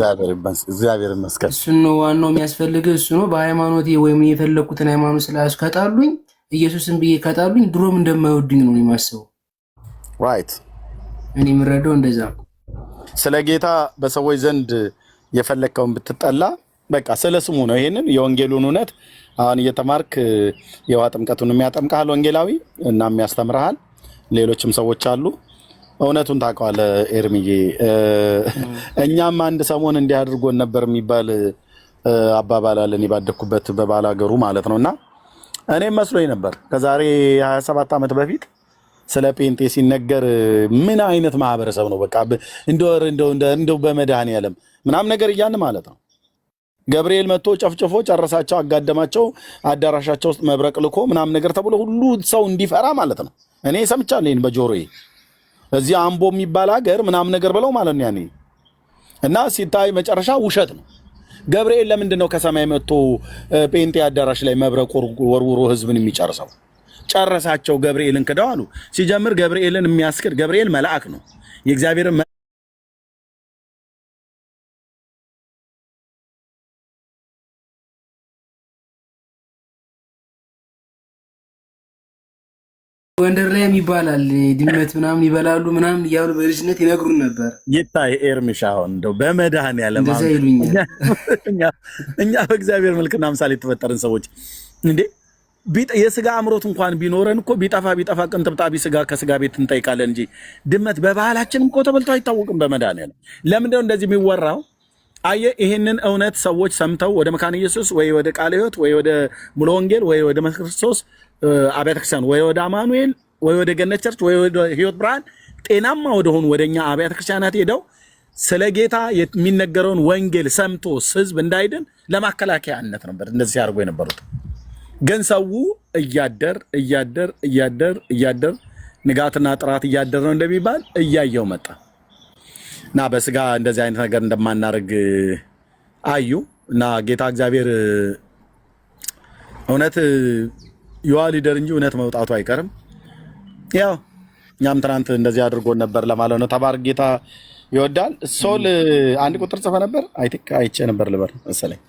እግዚአብሔር ይመስገን እሱ ነው ዋናው የሚያስፈልግ እሱ ነው በሃይማኖቴ ወይም የፈለኩትን ሃይማኖት ስላስ ከጣሉኝ ኢየሱስን ብዬ ከጣሉኝ ድሮም እንደማይወዱኝ ነው የማስበው ራይት እኔ ምረዳው እንደዛ ስለ ጌታ በሰዎች ዘንድ የፈለከውን ብትጠላ በቃ ስለ ስሙ ነው ይሄንን የወንጌሉን እውነት አሁን እየተማርክ የውሃ ጥምቀቱን የሚያጠምቃል ወንጌላዊ እና የሚያስተምርሃል ሌሎችም ሰዎች አሉ እውነቱን ታውቀዋለህ ኤርሚዬ እኛም አንድ ሰሞን እንዲህ አድርጎን ነበር የሚባል አባባል አለ እኔ ባደኩበት በባላገሩ ማለት ነውና እኔ መስሎኝ ነበር ከዛሬ 27 ዓመት በፊት ስለ ጴንጤ ሲነገር ምን አይነት ማህበረሰብ ነው በቃ እንደው በመድኃኔዓለም ምናም ነገር እያን ማለት ነው ገብርኤል መጥቶ ጨፍጭፎ ጨረሳቸው አጋደማቸው አዳራሻቸው ውስጥ መብረቅ ልኮ ምናም ነገር ተብሎ ሁሉ ሰው እንዲፈራ ማለት ነው እኔ ሰምቻለሁ ይሄን በጆሮዬ እዚህ አምቦ የሚባል ሀገር ምናም ነገር ብለው ማለት ነው ያኔ እና ሲታይ መጨረሻ ውሸት ነው ገብርኤል ለምንድን ነው ከሰማይ መጥቶ ጴንጤ አዳራሽ ላይ መብረቅ ወርውሮ ህዝብን የሚጨርሰው ጨረሳቸው ገብርኤልን ክደው አሉ ሲጀምር ገብርኤልን የሚያስክድ ገብርኤል መልአክ ነው የእግዚአብሔር ጎንደር ላይ ይባላል ድመት ምናምን ይበላሉ ምናምን ያሉ በልጅነት ይነግሩን ነበር ይታይ ኤርሚሻው እንደው በመድኃኔዓለም እኛ በእግዚአብሔር መልክና ምሳሌ የተፈጠርን ሰዎች እንዴ የስጋ አምሮት እንኳን ቢኖረን እኮ ቢጠፋ ቅንጥብጣቢ ስጋ ከስጋ ቤት እንጠይቃለን እንጂ ድመት በባህላችን እኮ ተበልቶ አይታወቅም በመድኃኔዓለም ለምንድነው እንደዚህ የሚወራው አየ ይሄንን እውነት ሰዎች ሰምተው ወደ መካነ ኢየሱስ ወይ ወደ ቃለ ሕይወት ወይ ወደ ሙሉ ወንጌል ወይ ወደ ክርስቶስ አብያተ ክርስቲያን ወይ ወደ አማኑኤል ወይ ወደ ገነት ቸርች ወይ ወደ ሕይወት ብርሃን ጤናማ ወደሆኑ ወደኛ አብያተ ክርስቲያናት ሄደው ስለ ጌታ የሚነገረውን ወንጌል ሰምቶ ህዝብ እንዳይድን ለማከላከያነት ነበር እንደዚህ ያርጉ የነበሩት ግን ሰው እያደር ንጋትና ጥራት እያደር ነው እንደሚባል እያየው መጣ እና በስጋ እንደዚህ አይነት ነገር እንደማናደርግ አዩ እና ጌታ እግዚአብሔር እውነት ይዋሊደር እንጂ እውነት መውጣቱ አይቀርም። ያው እኛም ትናንት እንደዚህ አድርጎን ነበር ለማለት ነው። ተባረክ ጌታ ይወዳል። ሶል አንድ ቁጥር ጽፈ ነበር አይቼ ነበር ልበር መሰለኝ።